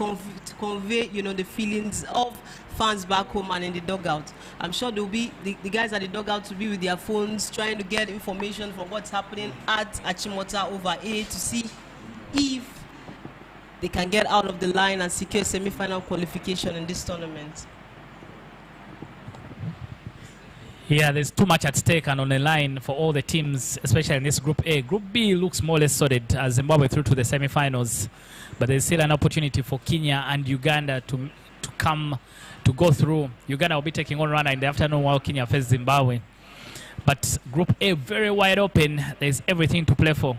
convey, the feelings of fans back home and in the dugout. I'm sure there'll be the guys at the dugout to be with their phones trying to get information from what's happening at Achimota over A to see if they can get out of the line and secure semi-final qualification in this tournament. Yeah, there's too much at stake and on the line for all the teams, especially in this Group A. Group B looks more or less sorted as Zimbabwe through to the semi-finals, but there's still an opportunity for Kenya and Uganda to go through. Uganda will be taking on Rwanda in the afternoon while Kenya faces Zimbabwe. But Group A very wide open. There's everything to play for.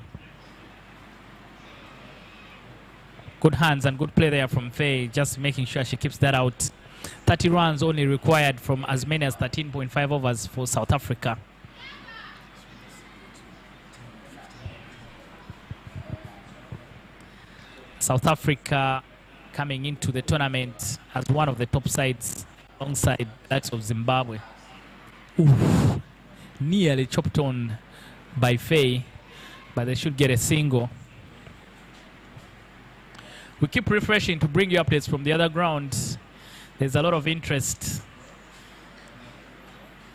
Good hands and good play there from Faye, just making sure she keeps that out. 30 runs only required from as many as 13.5 overs for South Africa. South Africa coming into the tournament as one of the top sides alongside that of Zimbabwe. Ooh, nearly chopped on by Faye, but they should get a single. We keep refreshing to bring you updates from the other ground. There's a lot of interest.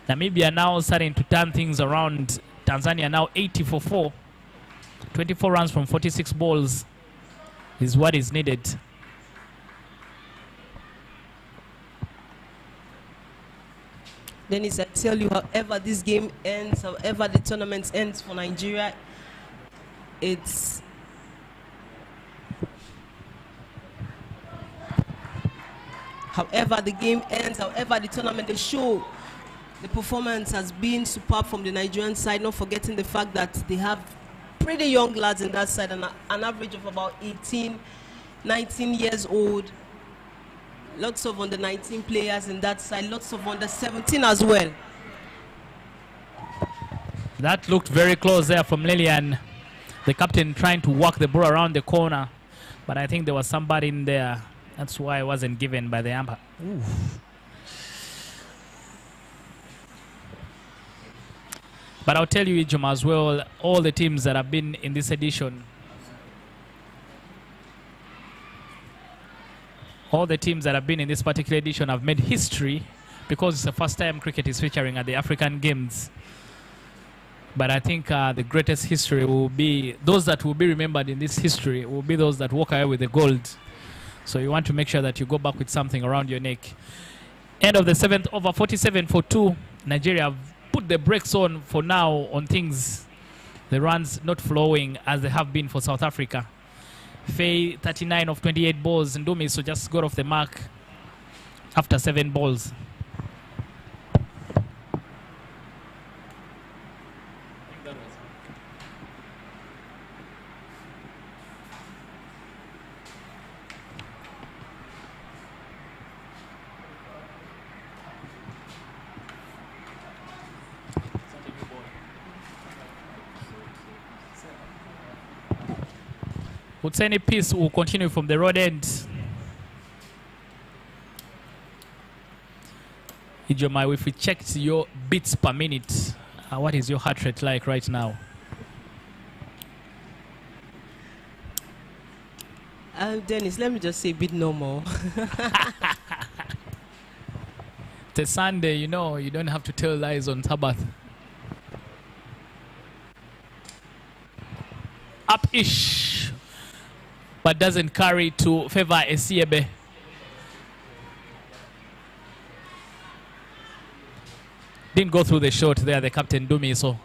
Namibia now starting to turn things around. Tanzania now 80 for 4. 24 runs from 46 balls is what is needed. Dennis, I tell you, however this game ends, however the tournament ends for Nigeria, it's however the game ends, however the tournament, the show, the performance has been superb from the Nigerian side, not forgetting the fact that they have pretty young lads in that side, and an average of about 18, 19 years old. Lots of under 19 players in that side, lots of under 17 as well. That looked very close there from Lillian, the captain trying to walk the ball around the corner, but I think there was somebody in there. That's why it wasn't given by the umpire. But I'll tell you, Ijoma, as well, all the teams that have been in this edition, all the teams that have been in this particular edition have made history because it's the first time cricket is featuring at the African Games. But I think the greatest history will be, those that will be remembered in this history will be those that walk away with the gold. So you want to make sure that you go back with something around your neck. End of the 7th over, 47 for 2. Nigeria have put the brakes on for now on things. The runs not flowing as they have been for South Africa. Faye 39 of 28 balls. Ndumi so just got off the mark after 7 balls. Utseni Peace will continue from the road end. Ijoma, if we checked your beats per minute, what is your heart rate like right now? Dennis, let me just say a bit normal. It's a Sunday, you know, you don't have to tell lies on Sabbath. Up-ish, but doesn't carry to favor Esiebe. Didn't go through the shot there, the captain Dumi, so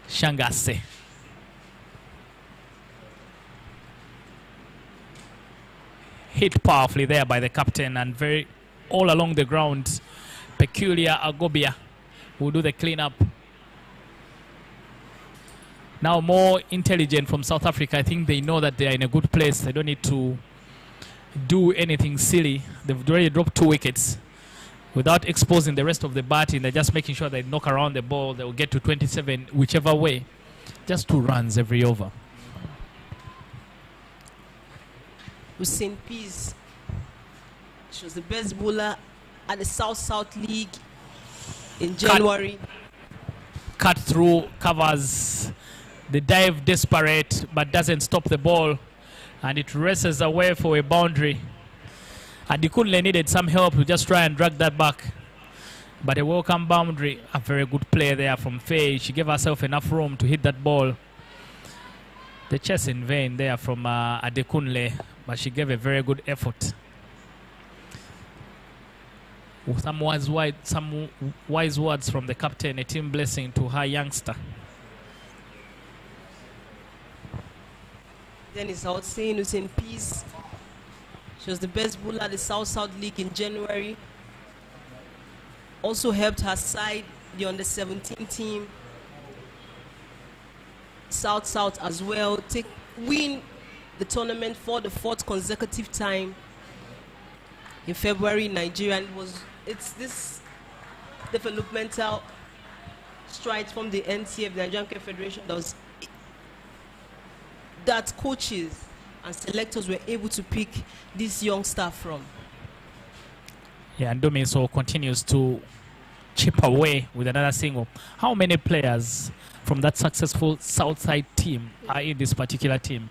Shangase. Hit powerfully there by the captain and very all along the ground. Peculiar Agobia will do the cleanup. Now more intelligent from South Africa. I think they know that they are in a good place. They don't need to do anything silly. They've already dropped 2 wickets without exposing the rest of the batting. They're just making sure they knock around the ball. They will get to 27 whichever way. Just 2 runs every over. Hussein Peace, she was the best bowler at the South League in January. Cut through, covers the dive, desperate, but doesn't stop the ball, and it races away for a boundary. Adikunle needed some help to just try and drag that back, but a welcome boundary. A very good play there from Faye. She gave herself enough room to hit that ball. The chase in vain there from Adekunle, but she gave a very good effort. Some wise words from the captain, a team blessing to her youngster. Dennis, I was saying Hussein Peace, she was the best bowler at the South League in January. Also helped her side the under-17 team, South as well, win the tournament for the 4th consecutive time in February in Nigeria. And it's this developmental strides from the NCF, the Nigerian Cricket Federation, that coaches and selectors were able to pick this young staff from. Yeah, and Ndumiso continues to chip away with another single. How many players from that successful Southside team are in this particular team?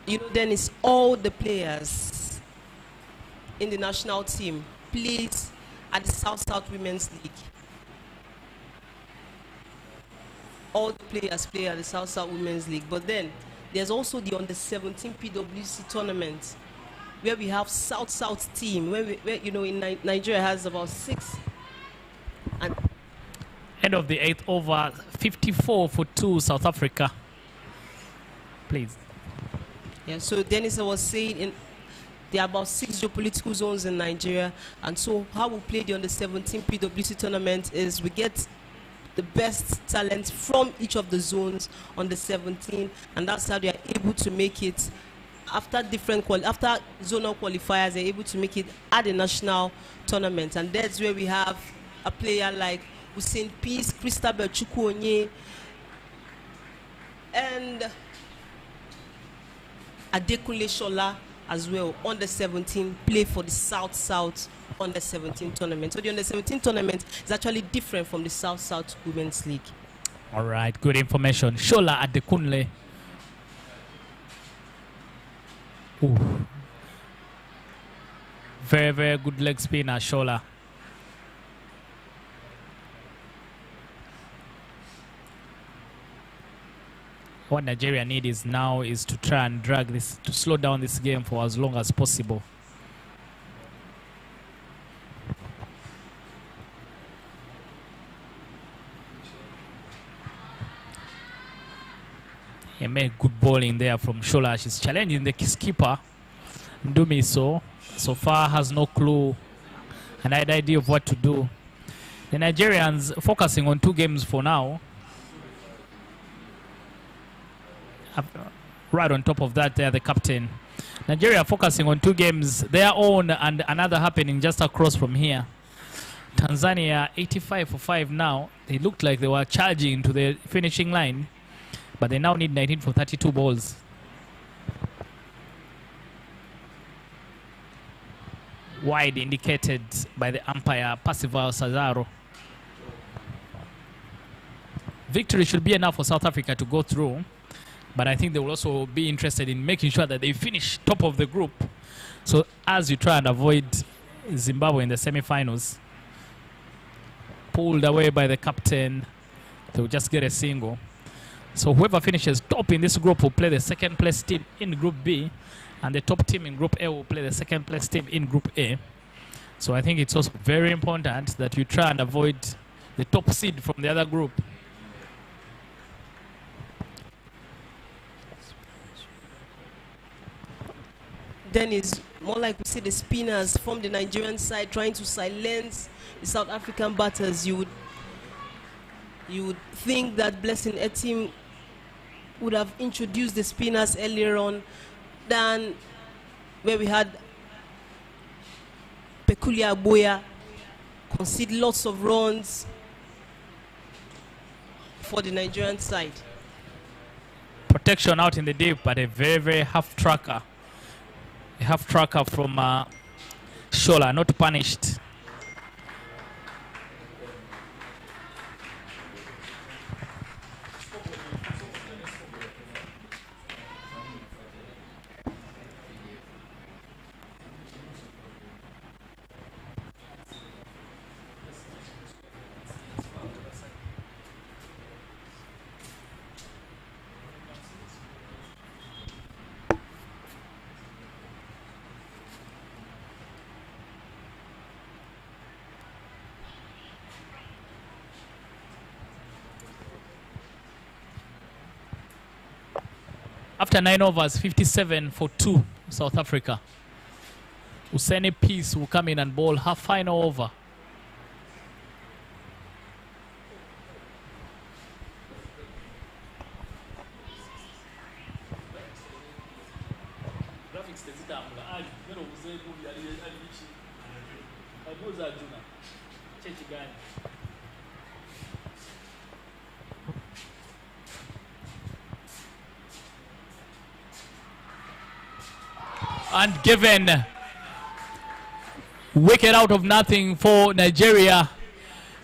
You know, Dennis, all the players in the national team played at the South Women's League. All the players play at the South Women's League. But then there's also the under-17 PWC tournament, where we have South team, where you know, in Nigeria has about 6. And end of the 8th over, 54 for 2 South Africa. Please. Yeah, so Dennis was saying there are about 6 geopolitical zones in Nigeria, and so how we play the under-17 PWC tournament is we get the best talent from each of the zones on the 17, and that's how they are able to make it after after zonal qualifiers. They're able to make it at the national tournament, and that's where we have a player like Hussein Peace, Christabel Chukwuonye, and Adekunle Shola as well on the 17 play for the South on the 17 tournament. So the under 17 tournament is actually different from the South Women's League. All right, good information. Shola Adekunle. Ooh. Very, very good leg spinner, Shola. What Nigeria needs now is to try and drag this, to slow down this game for as long as possible. He made good bowling there from Shola. She's challenging the skipper, Ndumiso. So far has no clue and idea of what to do. The Nigerians focusing on 2 games for now. Right on top of that, they're the captain. Nigeria focusing on 2 games, their own and another happening just across from here. Tanzania 85 for 5 now. They looked like they were charging to the finishing line, but they now need 19 for 32 balls. Wide indicated by the umpire, Percival Sazaro. Victory should be enough for South Africa to go through, but I think they will also be interested in making sure that they finish top of the group. So as you try and avoid Zimbabwe in the semi-finals, pulled away by the captain, they will just get a single. So whoever finishes top in this group will play the 2nd place team in Group B, and the top team in Group A will play the 2nd place team in Group A. So I think it's also very important that you try and avoid the top seed from the other group. Then it's more like we see the spinners from the Nigerian side trying to silence the South African batters. You would think that Blessing Etim would have introduced the spinners earlier on than where we had Peculiar Boya concede lots of runs for the Nigerian side. Protection out in the deep, but a very, very half tracker. A half tracker from Shola, not punished. After 9 overs, 57 for 2, South Africa. Hussein Peace will come in and bowl half final over. traffic tezitambula ali mero obuzeeku byali biki abuuza ajuna kyekiganya and given wicket out of nothing for Nigeria.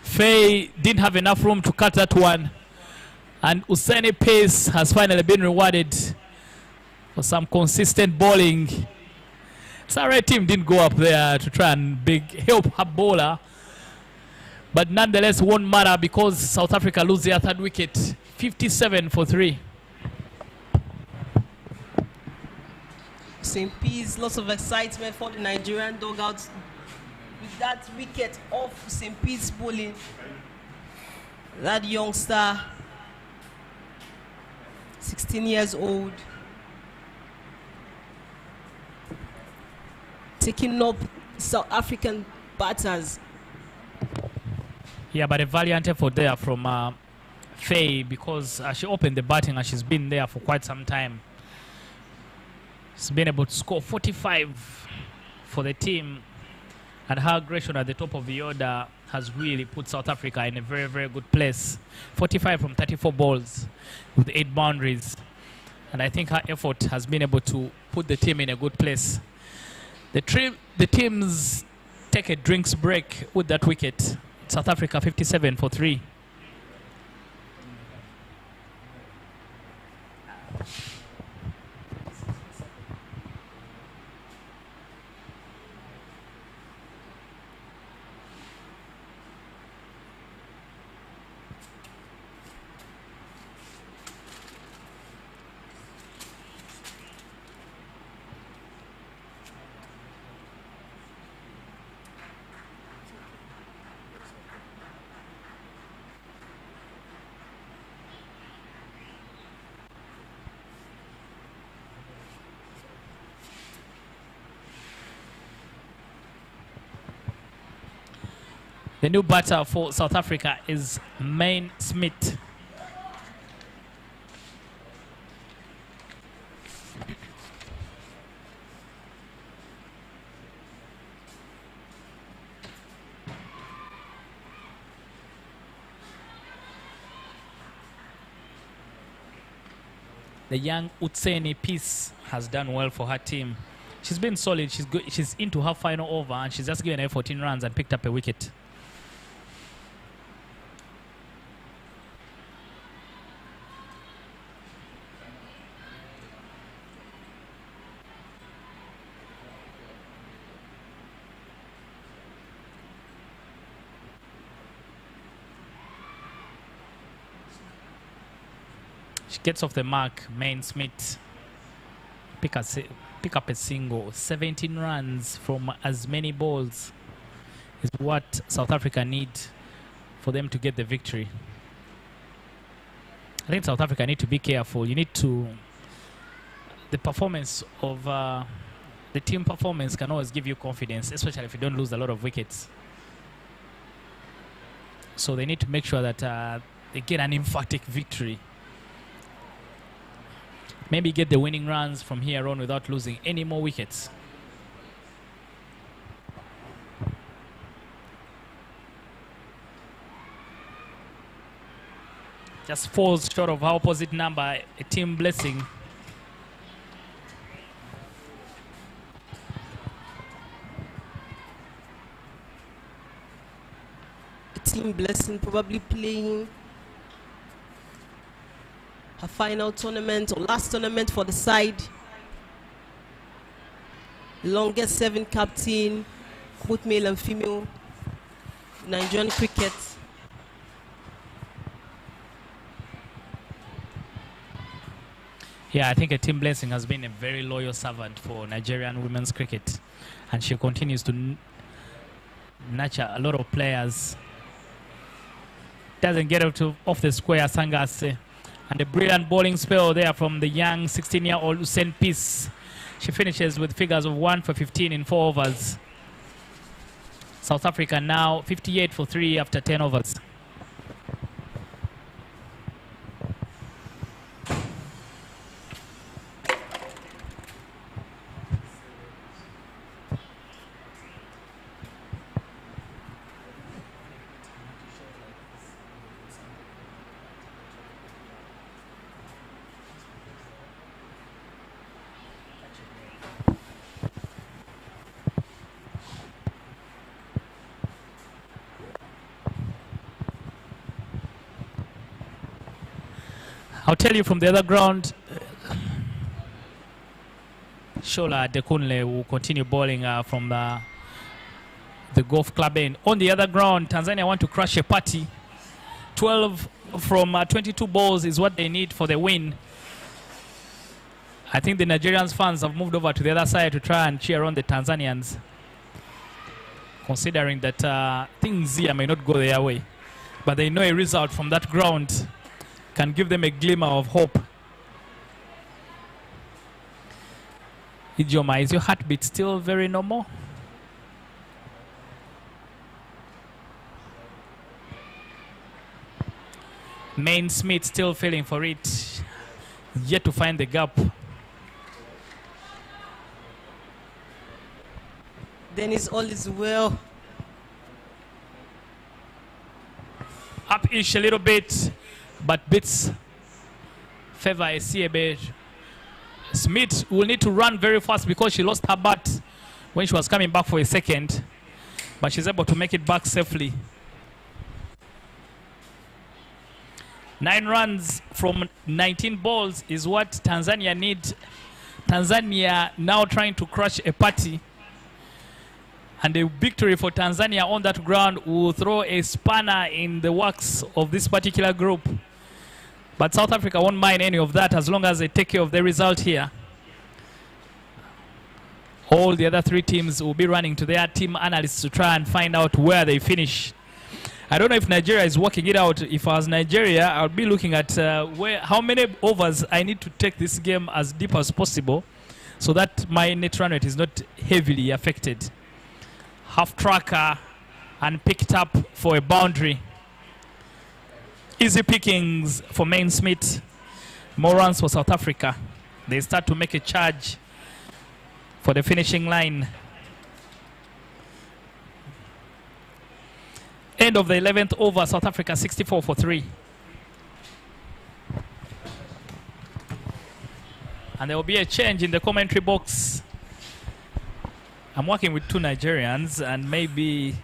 Faye didn't have enough room to cut that one, and Usaini Pace has finally been rewarded for some consistent bowling. Sarai team didn't go up there to try and help her bowler, but nonetheless won't matter because South Africa lose their third wicket, 57 for 3. St. P's, lots of excitement for the Nigerian dugouts with that wicket off St. P's bowling. That youngster, 16 years old, taking up South African batters. Yeah, but a valiant effort there from Faye because she opened the batting and she's been there for quite some time. She's been able to score 45 for the team, and her aggression at the top of the order has really put South Africa in a very, very good place. 45 from 34 balls with 8 boundaries, and I think her effort has been able to put the team in a good place. The teams take a drinks break with that wicket. South Africa 57 for 3. The new batter for South Africa is Main Smith. The young Utseni Peace has done well for her team. She's been solid. She's good. She's into her final over, and she's just given her 14 runs and picked up a wicket. She gets off the mark. Main Smith pick up a single. 17 runs from as many balls is what South Africa need for them to get the victory. I think South Africa need to be careful. You need to... The performance of... the team performance can always give you confidence, especially if you don't lose a lot of wickets. So they need to make sure that they get an emphatic victory. Maybe get the winning runs from here on without losing any more wickets. Just falls short of her opposite number, a team blessing. A team blessing, probably playing her final tournament or last tournament for the side. Longest serving captain, both male and female, Nigerian cricket. Yeah, I think a team blessing has been a very loyal servant for Nigerian women's cricket, and she continues to nurture a lot of players. Doesn't get off the square, Sangase. And a brilliant bowling spell there from the young 16-year-old Usain Peace. She finishes with figures of 1 for 15 in 4 overs. South Africa now 58 for 3 after 10 overs. I'll tell you from the other ground, Shola Dekunle will continue bowling from the golf club end. On the other ground, Tanzania want to crush a party. 12 from 22 balls is what they need for the win. I think the Nigerian fans have moved over to the other side to try and cheer on the Tanzanians, considering that things here may not go their way. But they know a result from that ground can give them a glimmer of hope. Ijoma, is your heartbeat still very normal? Main Smith still feeling for it, yet to find the gap. Dennis, all is well. Up-ish a little bit, but bits favor a CAB. Smith will need to run very fast because she lost her bat when she was coming back for a second, but she's able to make it back safely. 9 runs from 19 balls is what Tanzania need. Tanzania now trying to crush a party. And a victory for Tanzania on that ground will throw a spanner in the works of this particular group. But South Africa won't mind any of that as long as they take care of the result here. All the other 3 teams will be running to their team analysts to try and find out where they finish. I don't know if Nigeria is working it out. If I was Nigeria, I would be looking at how many overs I need to take this game as deep as possible so that my net run rate is not heavily affected. Half tracker and picked up for a boundary. Easy pickings for Main Smith. More runs for South Africa. They start to make a charge for the finishing line. End of the 11th over, South Africa 64 for 3. And there will be a change in the commentary box. I'm working with 2 Nigerians and maybe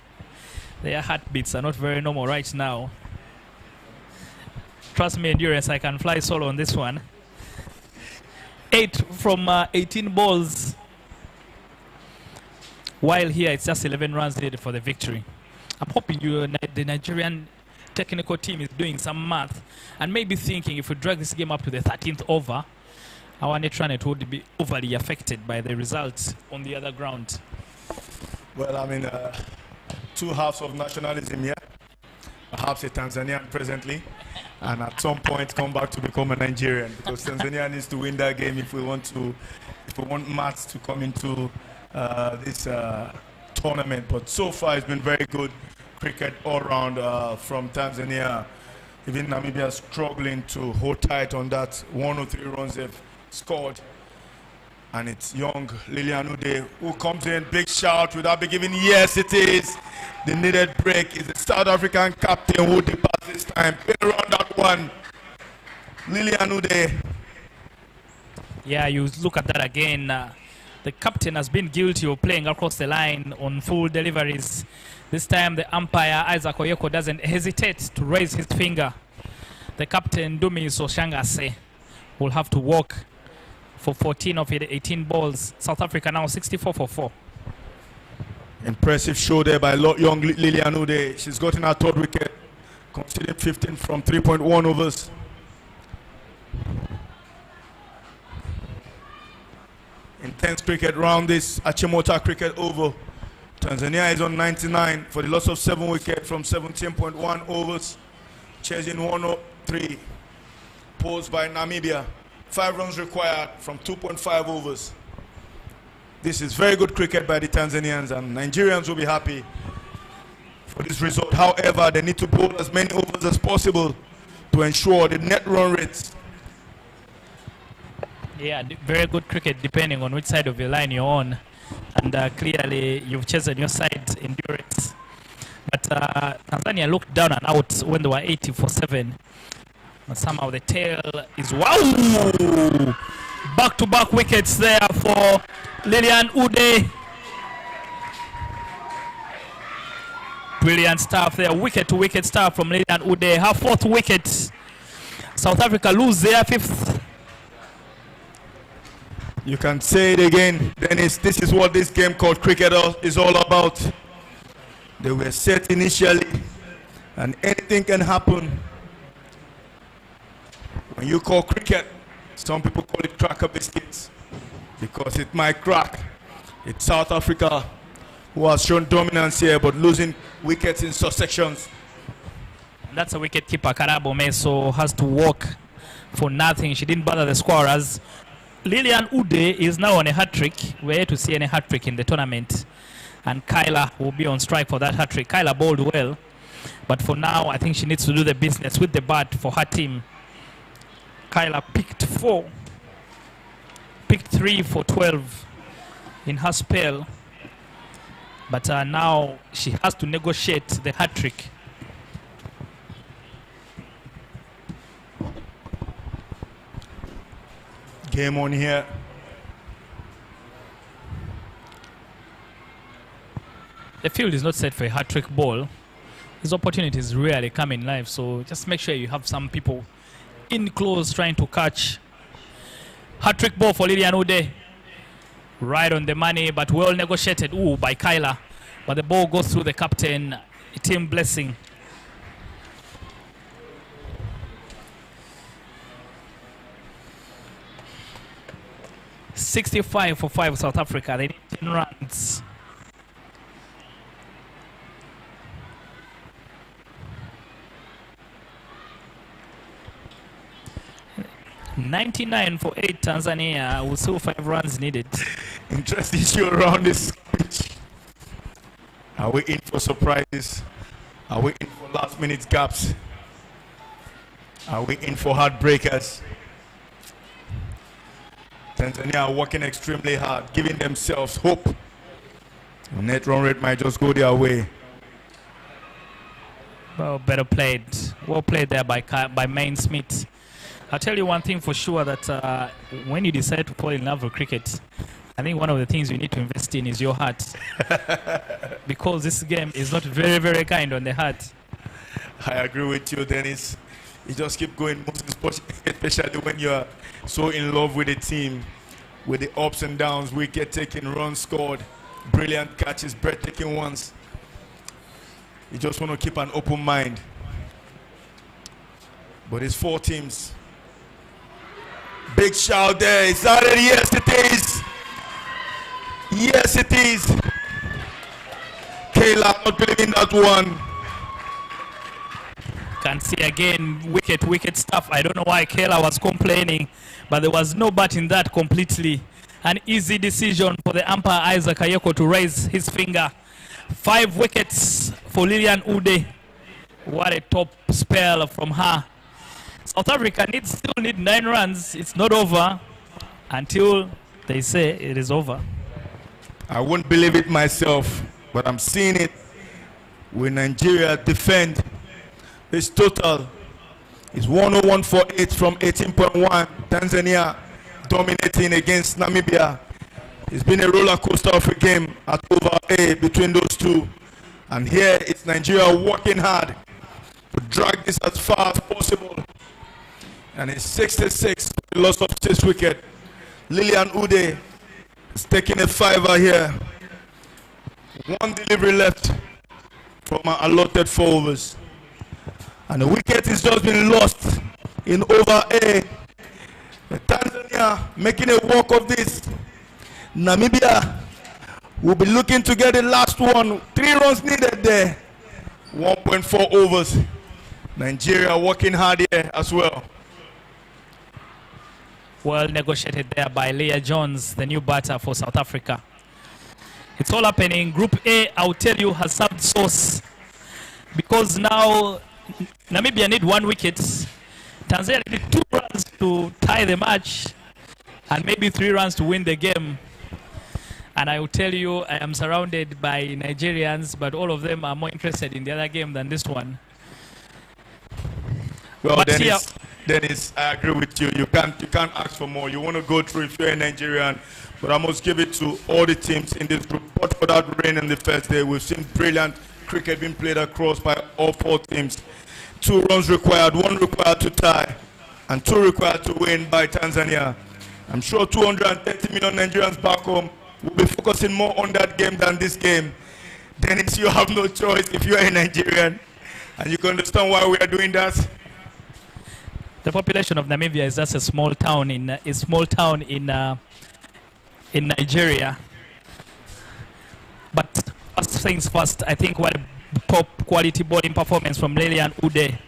their heartbeats are not very normal right now. Trust me, Endurance, I can fly solo on this one. 8 from 18 balls. While here it's just 11 runs needed for the victory. I'm hoping the Nigerian technical team is doing some math and maybe thinking if we drag this game up to the 13th over, our net run rate would be overly affected by the results on the other ground. Well, I mean, 2 halves of nationalism here. Perhaps a Tanzanian presently, and at some point come back to become a Nigerian, because Tanzania needs to win that game if we want maths to come into this tournament. But so far it's been very good cricket all round from Tanzania. Even Namibia struggling to hold tight on that 103 runs they've scored. And it's young Lilian Ude who comes in, big shout without be given. Yes, it is. The needed break is the South African captain who departs this time. Play around that one. Lilian Ude. Yeah, you look at that again. The captain has been guilty of playing across the line on full deliveries. This time the umpire, Isaac Oyeko, doesn't hesitate to raise his finger. The captain, Dumi Soshangase, will have to walk for 14 of the 18 balls. South Africa now 64 for 4. Impressive show there by young Lilian Ude. She's gotten her 3rd wicket, conceded 15 from 3.1 overs. Intense cricket round this Achimota cricket oval. Tanzania is on 99 for the loss of 7 wickets from 17.1 overs. Chasing 103. Posed by Namibia. 5 runs required from 2.5 overs. This is very good cricket by the Tanzanians, and Nigerians will be happy for this result. However, they need to bowl as many overs as possible to ensure the net run rates. Yeah, very good cricket depending on which side of your line you're on. And clearly you've chosen your side, Endurance. But Tanzania looked down and out when they were 80 for 7. And somehow the tail is wow! Back-to-back wickets there for Lilian Ude. Brilliant stuff there. Wicket-to-wicket stuff from Lilian Ude. Her 4th wicket. South Africa lose their 5th. You can say it again, Dennis. This is what this game called cricket is all about. They were set initially, and anything can happen. When you call cricket, some people call it cracker biscuits because it might crack. It's South Africa who has shown dominance here, but losing wickets in successions. That's a wicket keeper, Karabo Meso, has to walk for nothing. She didn't bother the scorers. Lilian Ude is now on a hat-trick. We're yet to see any hat-trick in the tournament. And Kyla will be on strike for that hat-trick. Kyla bowled well, but for now, I think she needs to do the business with the bat for her team. Kyla picked 4, picked 3 for 12 in her spell, but now she has to negotiate the hat-trick. Game on here. The field is not set for a hat-trick ball. These opportunities rarely come in life, so just make sure you have some people in close trying to catch. Hat-trick ball for Lilian Ude. Right on the money, but well negotiated by Kyla. But the ball goes through the captain. A team blessing. .65 for 5 South Africa. They need 10 runs. 99 for 8 Tanzania. We'll see 5 runs needed. Interesting issue around this pitch. Are we in for surprises? Are we in for last minute gaps? Are we in for heartbreakers? Tanzania are working extremely hard, giving themselves hope. Net run rate might just go their way. Well, better played. Well played there by Main Smith. I'll tell you one thing for sure, that when you decide to fall in love with cricket, I think one of the things you need to invest in is your heart. Because this game is not very, very kind on the heart. I agree with you, Dennis. You just keep going, especially when you're so in love with the team, with the ups and downs, wicket taking, runs scored, brilliant catches, breathtaking ones. You just want to keep an open mind. But it's 4 teams. Big shout there. Is that it? Yes, it is. Yes, it is. Kayla, not believing that one. Can see again, wicket stuff. I don't know why Kayla was complaining, but there was no bat in that completely. An easy decision for the umpire Isaac Ayeko to raise his finger. 5 wickets for Lilian Ude. What a top spell from her. South Africa still need 9 runs. It's not over until they say it is over. I wouldn't believe it myself, but I'm seeing it. When Nigeria defend, this total is 101 for 8 from 18.1. Tanzania dominating against Namibia. It's been a roller coaster of a game at over A between those two. And here it's Nigeria working hard to drag this as far as possible. And it's 66, loss of 6 wickets. Lilian Ude is taking a 5er here. 1 delivery left from our allotted 4 overs. And the wicket is just been lost in over A. Tanzania making a walk of this. Namibia will be looking to get the last one. 3 runs needed there. 1.4 overs. Nigeria working hard here as well. Well negotiated there by Leah Jones, the new batter for South Africa. It's all happening. Group A, I'll tell you, has served sauce. Because now Namibia need 1 wicket. Tanzania need 2 runs to tie the match. And maybe 3 runs to win the game. And I will tell you, I am surrounded by Nigerians, but all of them are more interested in the other game than this one. Well, Dennis, I agree with you. You can't ask for more. You want to go through if you're a Nigerian, but I must give it to all the teams in this group. But for that rain on the first day, we've seen brilliant cricket being played across by all 4 teams. 2 runs required, 1 required to tie. and 2 required to win by Tanzania. I'm sure 230 million Nigerians back home will be focusing more on that game than this game. Dennis, you have no choice if you are a Nigerian, and you can understand why we are doing that. The population of Namibia is just a small town in Nigeria. But first things first, I think what a top quality bowling performance from Lilian Ude.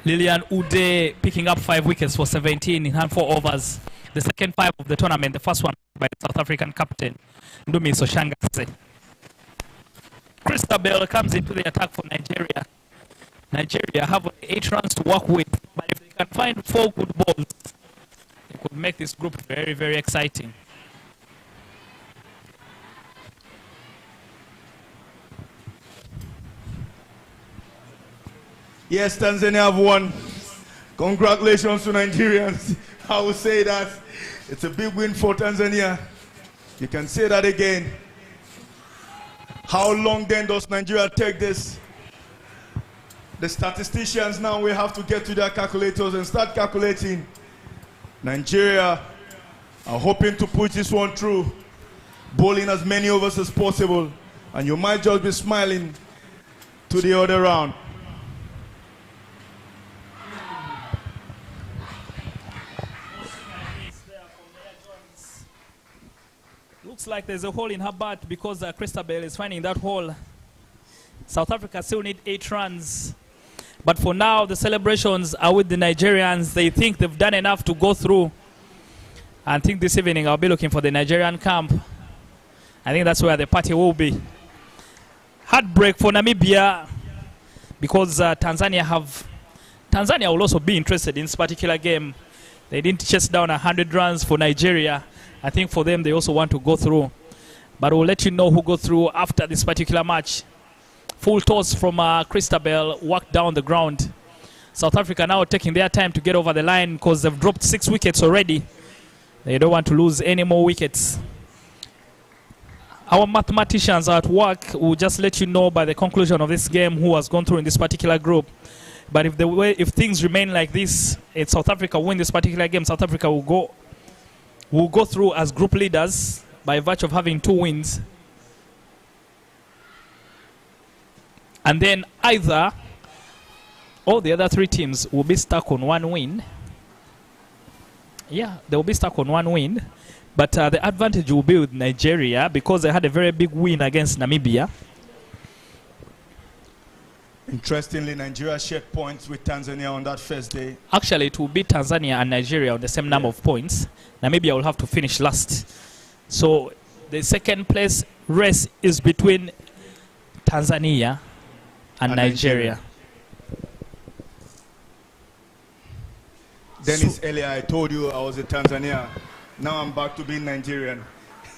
Lilian Ude picking up 5 wickets for 17 in 4 overs. The second 5 of the tournament, the first one by the South African captain, Ndumi Soshangase. Christabel comes into the attack for Nigeria. Nigeria have 8 runs to work with, but if they can find 4 good balls, they could make this group very, very exciting. Yes, Tanzania have won. Congratulations to Nigerians. I will say that. It's a big win for Tanzania. You can say that again. How long then does Nigeria take this? The statisticians now will have to get to their calculators and start calculating. Nigeria are hoping to push this one through, bowling as many overs as possible, and you might just be smiling to the other round. Looks like there's a hole in her bat because Christabel is finding that hole. South Africa still need 8 runs. But for now, the celebrations are with the Nigerians. They think they've done enough to go through. I think this evening I'll be looking for the Nigerian camp. I think that's where the party will be. Heartbreak for Namibia because Tanzania will also be interested in this particular game. They didn't chase down 100 runs for Nigeria. I think for them, they also want to go through. But we'll let you know who go through after this particular match. Full toss from Christabel, walked down the ground. South Africa now taking their time to get over the line because they've dropped 6 wickets already. They don't want to lose any more wickets. Our mathematicians are at work. We'll just let you know by the conclusion of this game who has gone through in this particular group. But if things remain like this, if South Africa win this particular game, South Africa will go through as group leaders by virtue of having 2 wins. And then either all the other 3 teams will be stuck on 1 win. Yeah, they will be stuck on 1 win. But the advantage will be with Nigeria because they had a very big win against Namibia. Interestingly, Nigeria shared points with Tanzania on that first day. Actually, it will be Tanzania and Nigeria on the same number of points. Namibia will have to finish last. So the second place race is between Tanzania and Nigeria. Dennis, earlier I told you I was a Tanzania. Now I'm back to being Nigerian.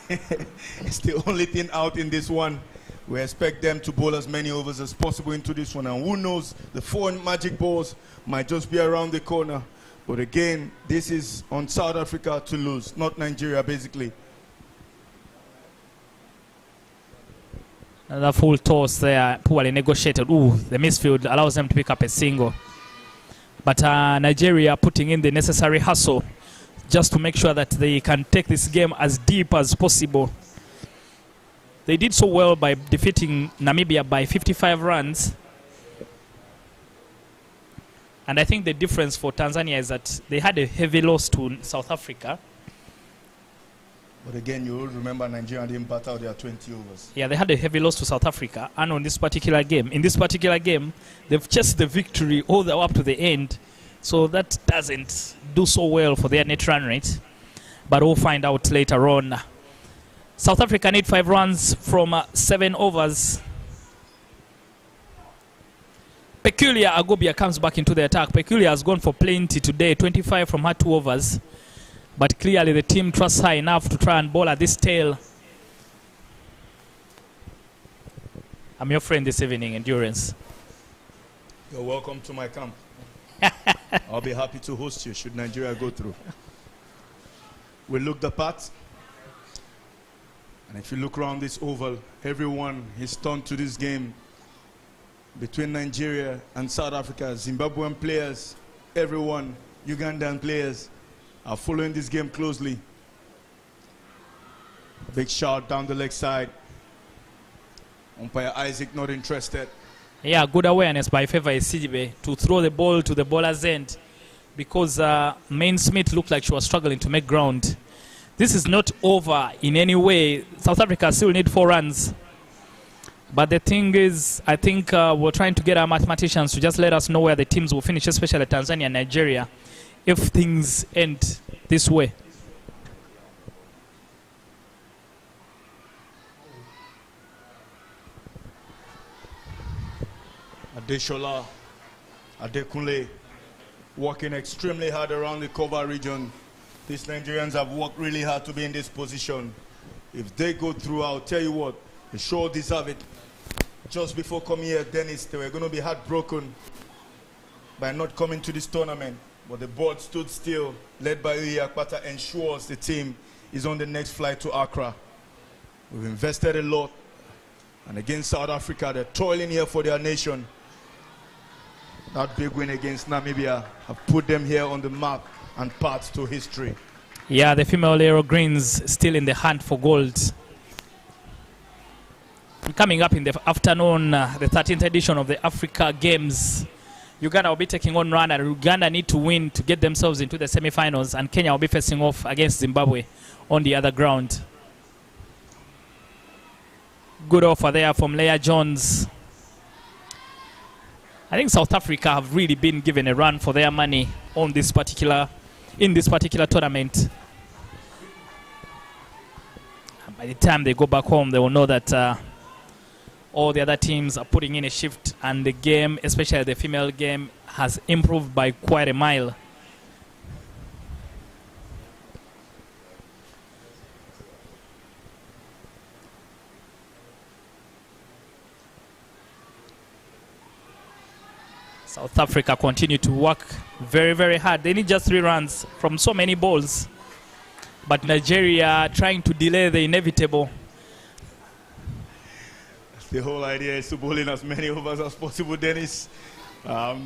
It's the only thing out in this one. We expect them to bowl as many overs as possible into this one. And who knows, the 4 magic balls might just be around the corner. But again, this is on South Africa to lose, not Nigeria, basically. Another full toss there, poorly negotiated. Ooh, the misfield allows them to pick up a single. But Nigeria putting in the necessary hustle just to make sure that they can take this game as deep as possible. They did so well by defeating Namibia by 55 runs. And I think the difference for Tanzania is that they had a heavy loss to South Africa. But again, you will remember Nigeria didn't bat out their 20 overs. Yeah, they had a heavy loss to South Africa. And on this particular game, in this particular game, they've chased the victory all the way up to the end. So that doesn't do so well for their net run rate. But we'll find out later on. South Africa need 5 runs from 7 overs. Peculiar Agobia comes back into the attack. Peculiar has gone for plenty today, 25 from her 2 overs. But clearly the team trusts her enough to try and bowl at this tail. I'm your friend this evening, Endurance. You're welcome to my camp. I'll be happy to host you should Nigeria go through. We look the part. And if you look around this oval, everyone is turned to this game between Nigeria and South Africa. Zimbabwean players everyone, Ugandan players, are following this game closely. Big shot down the leg side. Umpire Isaac not interested. Yeah, good awareness by Favor Isijibe to throw the ball to the bowler's end, because Main Smith looked like she was struggling to make ground. This is not over in any way. South Africa still need 4 runs. But the thing is, I think we're trying to get our mathematicians to just let us know where the teams will finish, especially Tanzania and Nigeria, if things end this way. Adeshola, Adekunle, working extremely hard around the cover region. These Nigerians have worked really hard to be in this position. If they go through, I'll tell you what, they sure deserve it. Just before coming here, Dennis, they were going to be heartbroken by not coming to this tournament. But the board stood still, led by Uyi Akpata, ensures the team is on the next flight to Accra. We've invested a lot. And against South Africa, they're toiling here for their nation. That big win against Namibia have put them here on the map and path to history. Yeah, the female Aero Greens still in the hunt for gold. Coming up in the afternoon, the 13th edition of the Africa Games, Uganda will be taking on Rwanda. Uganda need to win to get themselves into the semi-finals, and Kenya will be facing off against Zimbabwe on the other ground. Good offer there from Leah Jones. I think South Africa have really been given a run for their money on this particular tournament. By the time they go back home, they will know that all the other teams are putting in a shift, and the game, especially the female game, has improved by quite a mile. South Africa continue to work very, very hard. They need just 3 runs from so many balls. But Nigeria trying to delay the inevitable. The whole idea is to bowl in as many overs as possible, Dennis. The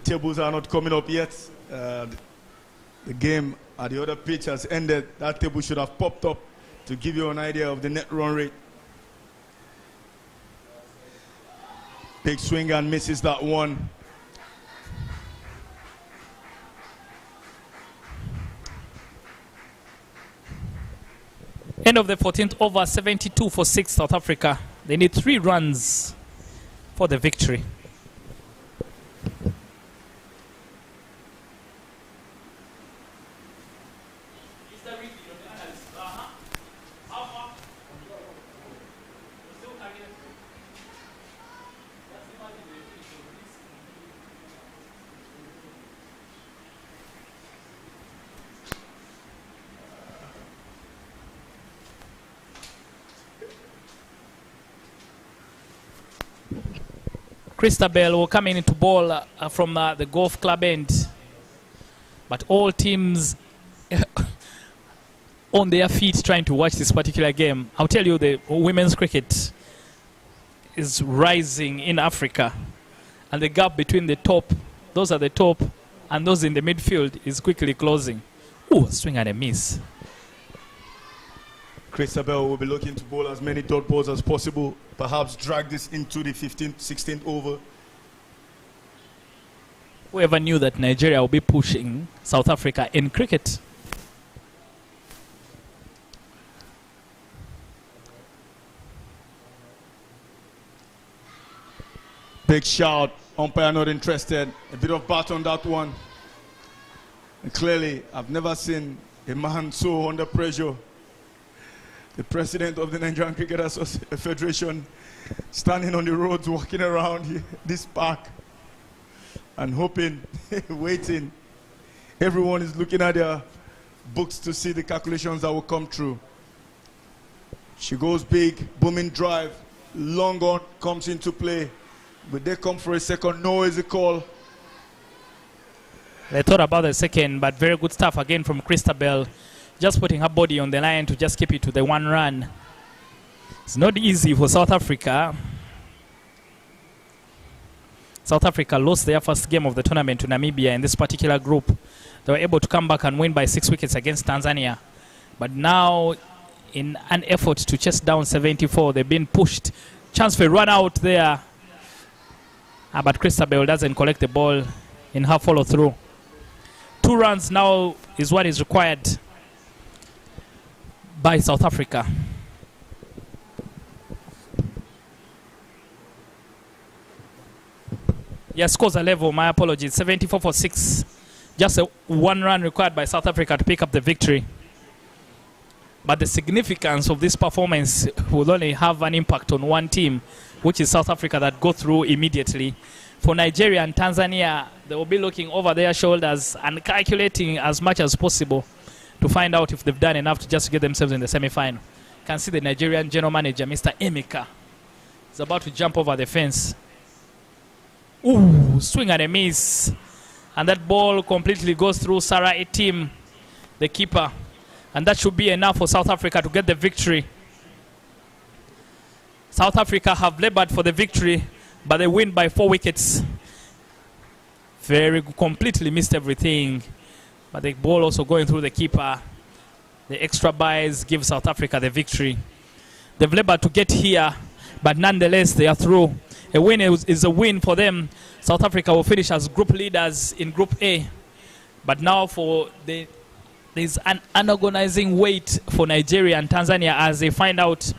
tables are not coming up yet. The game at the other pitch has ended. That table should have popped up to give you an idea of the net run rate. Big swing and misses that one. End of the 14th over, 72 for 6 South Africa. They need 3 runs for the victory. Christabel will come in to ball from the golf club end. But all teams on their feet trying to watch this particular game. I'll tell you, the women's cricket is rising in Africa. And the gap between the top, those at the top, and those in the midfield is quickly closing. Ooh, swing and a miss. Christabel will be looking to bowl as many dot balls as possible, perhaps drag this into the 15th, 16th over. Whoever knew that Nigeria will be pushing South Africa in cricket? Big shout, umpire not interested. A bit of bat on that one. And clearly, I've never seen a man so under pressure. The president of the Nigerian Cricket Federation standing on the roads, walking around this park and hoping, waiting. Everyone is looking at their books to see the calculations that will come through. She goes big, booming drive, long on comes into play. But they come for a second, no is the call. They thought about the second, but very good stuff again from Christabel. Just putting her body on the line to just keep it to the 1 run. It's not easy for South Africa. South Africa lost their first game of the tournament to Namibia in this particular group. They were able to come back and win by 6 wickets against Tanzania. But now, in an effort to chase down 74, they've been pushed. Chance for a run out there. But Christabel doesn't collect the ball in her follow-through. 2 runs now is what is required by South Africa. Yeah, scores are level. My apologies. 74 for 6. Just a 1 run required by South Africa to pick up the victory. But the significance of this performance will only have an impact on one team, which is South Africa, that go through immediately. For Nigeria and Tanzania, they will be looking over their shoulders and calculating as much as possible to find out if they've done enough to just get themselves in the semi-final. You can see the Nigerian general manager, Mr. Emeka, is about to jump over the fence. Ooh, swing and a miss. And that ball completely goes through Sarah Etim, the keeper. And that should be enough for South Africa to get the victory. South Africa have labored for the victory, but they win by 4 wickets. Very completely missed everything. But the ball also going through the keeper. The extra buys give South Africa the victory. They've labored to get here, but nonetheless they are through. A win is a win for them. South Africa will finish as group leaders in Group A. But now there's an unagonizing wait for Nigeria and Tanzania as they find out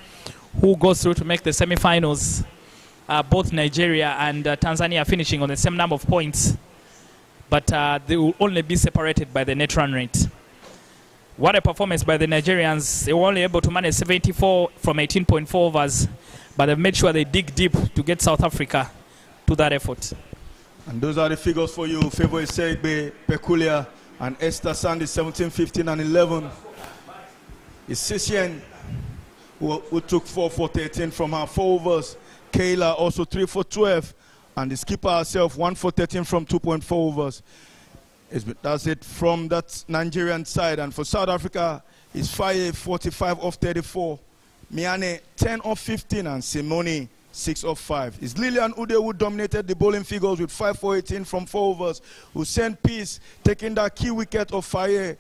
who goes through to make the semi-finals. Both Nigeria and Tanzania finishing on the same number of points. But they will only be separated by the net run rate. What a performance by the Nigerians. They were only able to manage 74 from 18.4 overs. But they've made sure they dig deep to get South Africa to that effort. And those are the figures for you. Favour Isegbe, Peculiar, and Esther Sandy, 17, 15, and 11. It's Sisien, who took 4 for 13 from her 4 overs. Kayla also 3 for 12. And the skipper herself, 1 for 13 from 2.4 overs. That's it from that Nigerian side. And for South Africa, it's Faye, 45 off 34. Miane, 10 off 15, and Simone, 6 off 5. It's Lillian Ude who dominated the bowling figures with 5 for 18 from 4 overs. Hussein Peace taking that key wicket of Faye,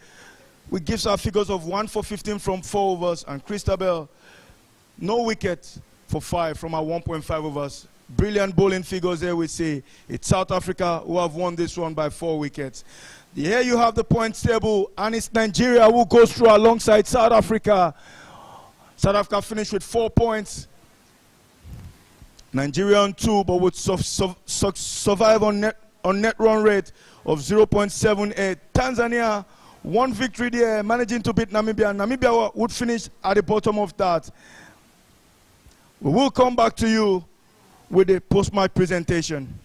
which gives her figures of 1 for 15 from 4 overs. And Christabel, no wicket for 5 from her 1.5 overs. Brilliant bowling figures there, we see. It's South Africa who have won this one by 4 wickets. Here you have the points table, and it's Nigeria who goes through alongside South Africa. South Africa finished with 4 points. Nigeria on 2, but would survive on net run rate of 0.78. Tanzania, 1 victory there, managing to beat Namibia. Namibia would finish at the bottom of that. We will come back to you with a post-match presentation.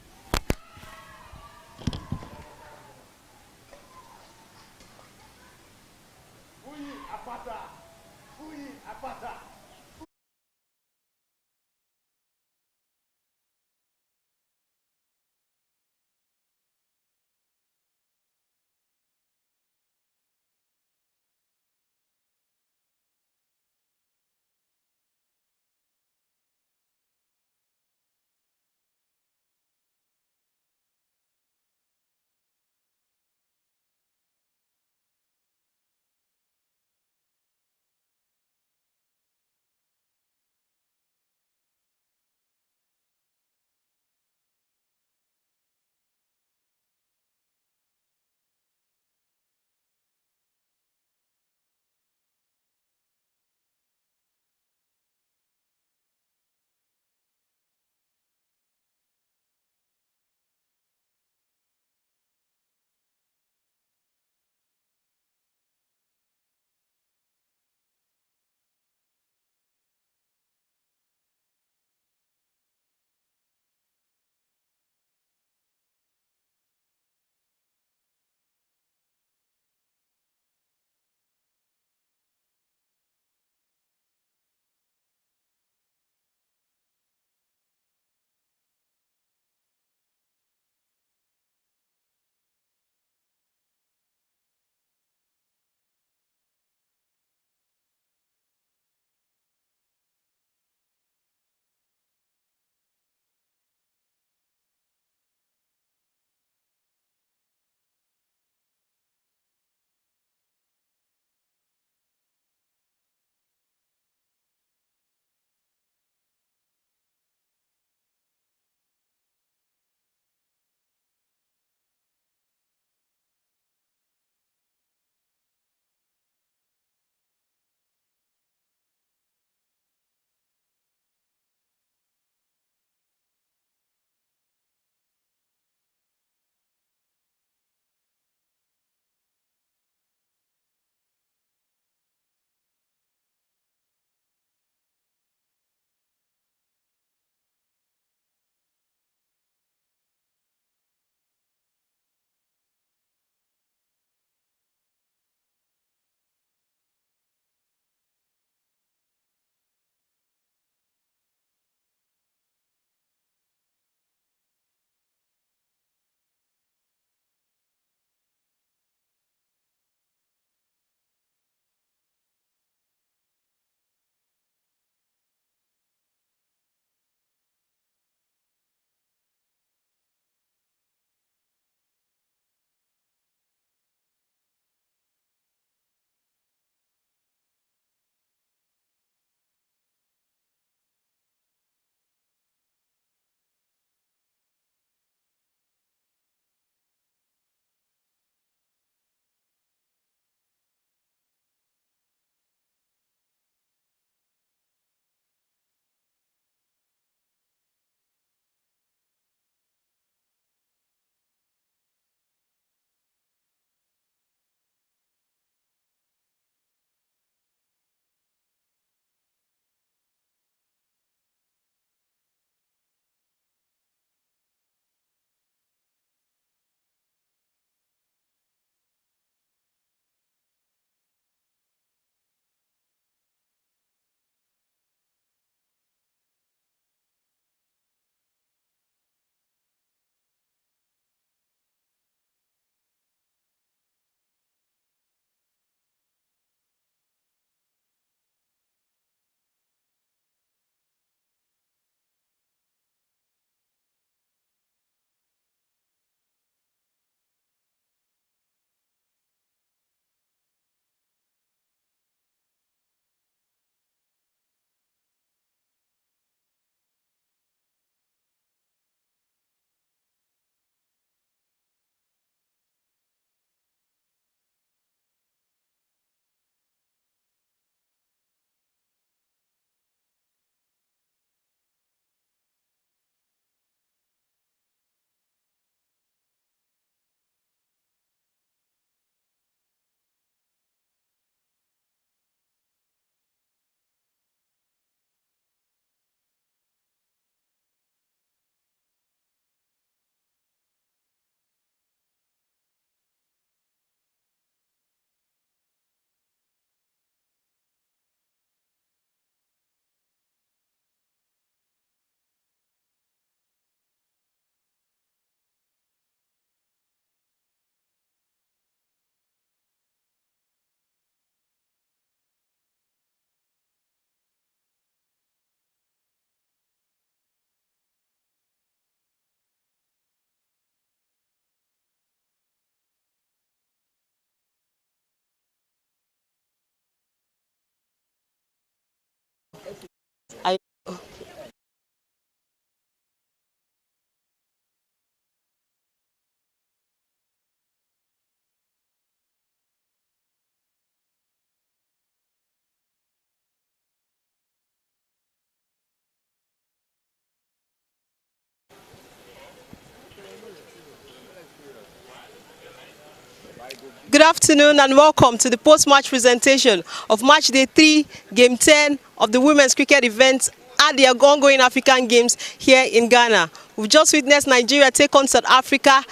Good afternoon and welcome to the post-match presentation of Match Day 3, Game 10 of the Women's Cricket event at the ongoing African Games here in Ghana. We've just witnessed Nigeria take on South Africa,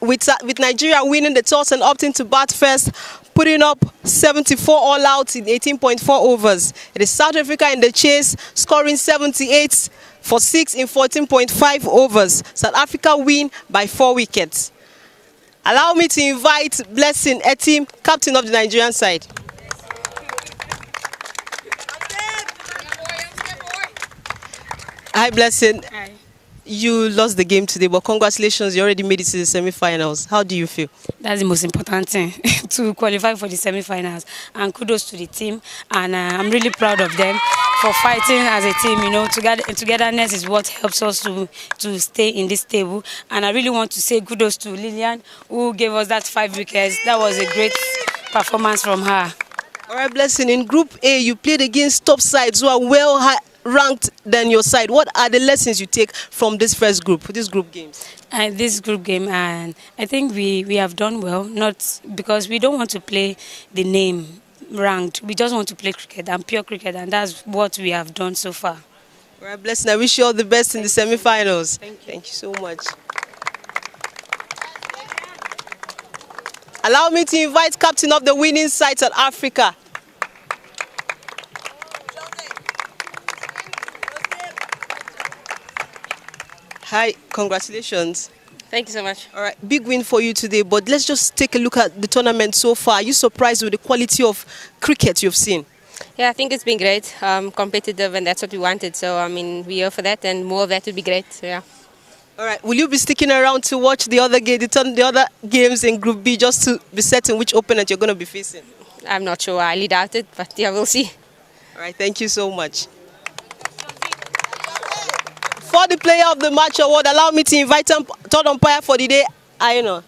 with Nigeria winning the toss and opting to bat first, putting up 74 all out in 18.4 overs. It is South Africa in the chase, scoring 78 for 6 in 14.5 overs. South Africa win by 4 wickets. Allow me to invite Blessing Etim, captain of the Nigerian side. Hi, Blessing. Hi. You lost the game today, but congratulations, you already made it to the semi-finals. How do you feel? That's the most important thing, to qualify for the semi-finals. And kudos to the team. And I'm really proud of them for fighting as a team. You know, togetherness is what helps us to stay in this table. And I really want to say kudos to Lillian, who gave us that 5 wickets. That was a great performance from her. All right, Blessing, in Group A, you played against top sides who are well ranked than your side. What are the lessons you take from this group games? This group game, and I think we have done well, not because we don't want to play the name ranked. We just want to play cricket and pure cricket, and that's what we have done so far. All right, Blessing, I wish you all the best in the semi-finals. Thank you so much. Allow me to invite captain of the winning side, South Africa. Hi, congratulations. Thank you so much. All right, big win for you today, but let's just take a look at the tournament so far. Are you surprised with the quality of cricket you've seen? Yeah, I think it's been great, competitive, and that's what we wanted. So, I mean, we're here for that, and more of that would be great. So, yeah. All right, will you be sticking around to watch the other games in Group B just to be certain which opponent you're going to be facing? I'm not sure. I highly doubt it, but yeah, we'll see. All right, thank you so much. For the Player of the Match award, allow me to invite third umpire for the day, Aino.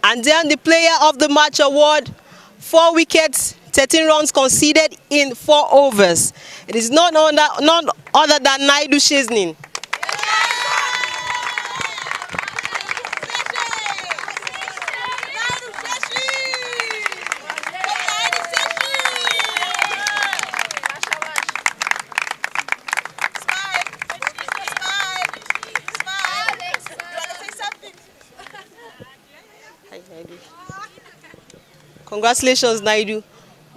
And then the Player of the Match award, 4 wickets, 13 runs conceded in 4 overs. It is none other than Naidu Shiznin. Congratulations, Naidu.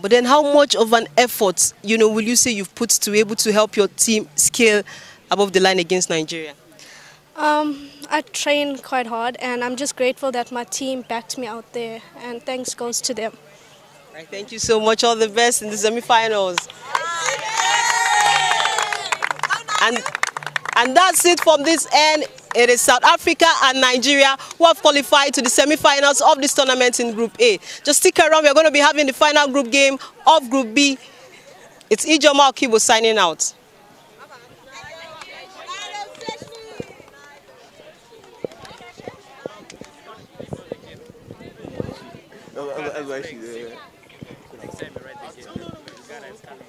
But then how much of an effort, will you say you've put to be able to help your team scale above the line against Nigeria? I train quite hard, and I'm just grateful that my team backed me out there, and thanks goes to them. All right, thank you so much. All the best in the semi-finals. And that's it from this end. It is South Africa and Nigeria who have qualified to the semi-finals of this tournament in Group A. Just stick around. We're going to be having the final group game of Group B. It's Ijoma Okibo signing out. Next time you write the game, Ghana is coming.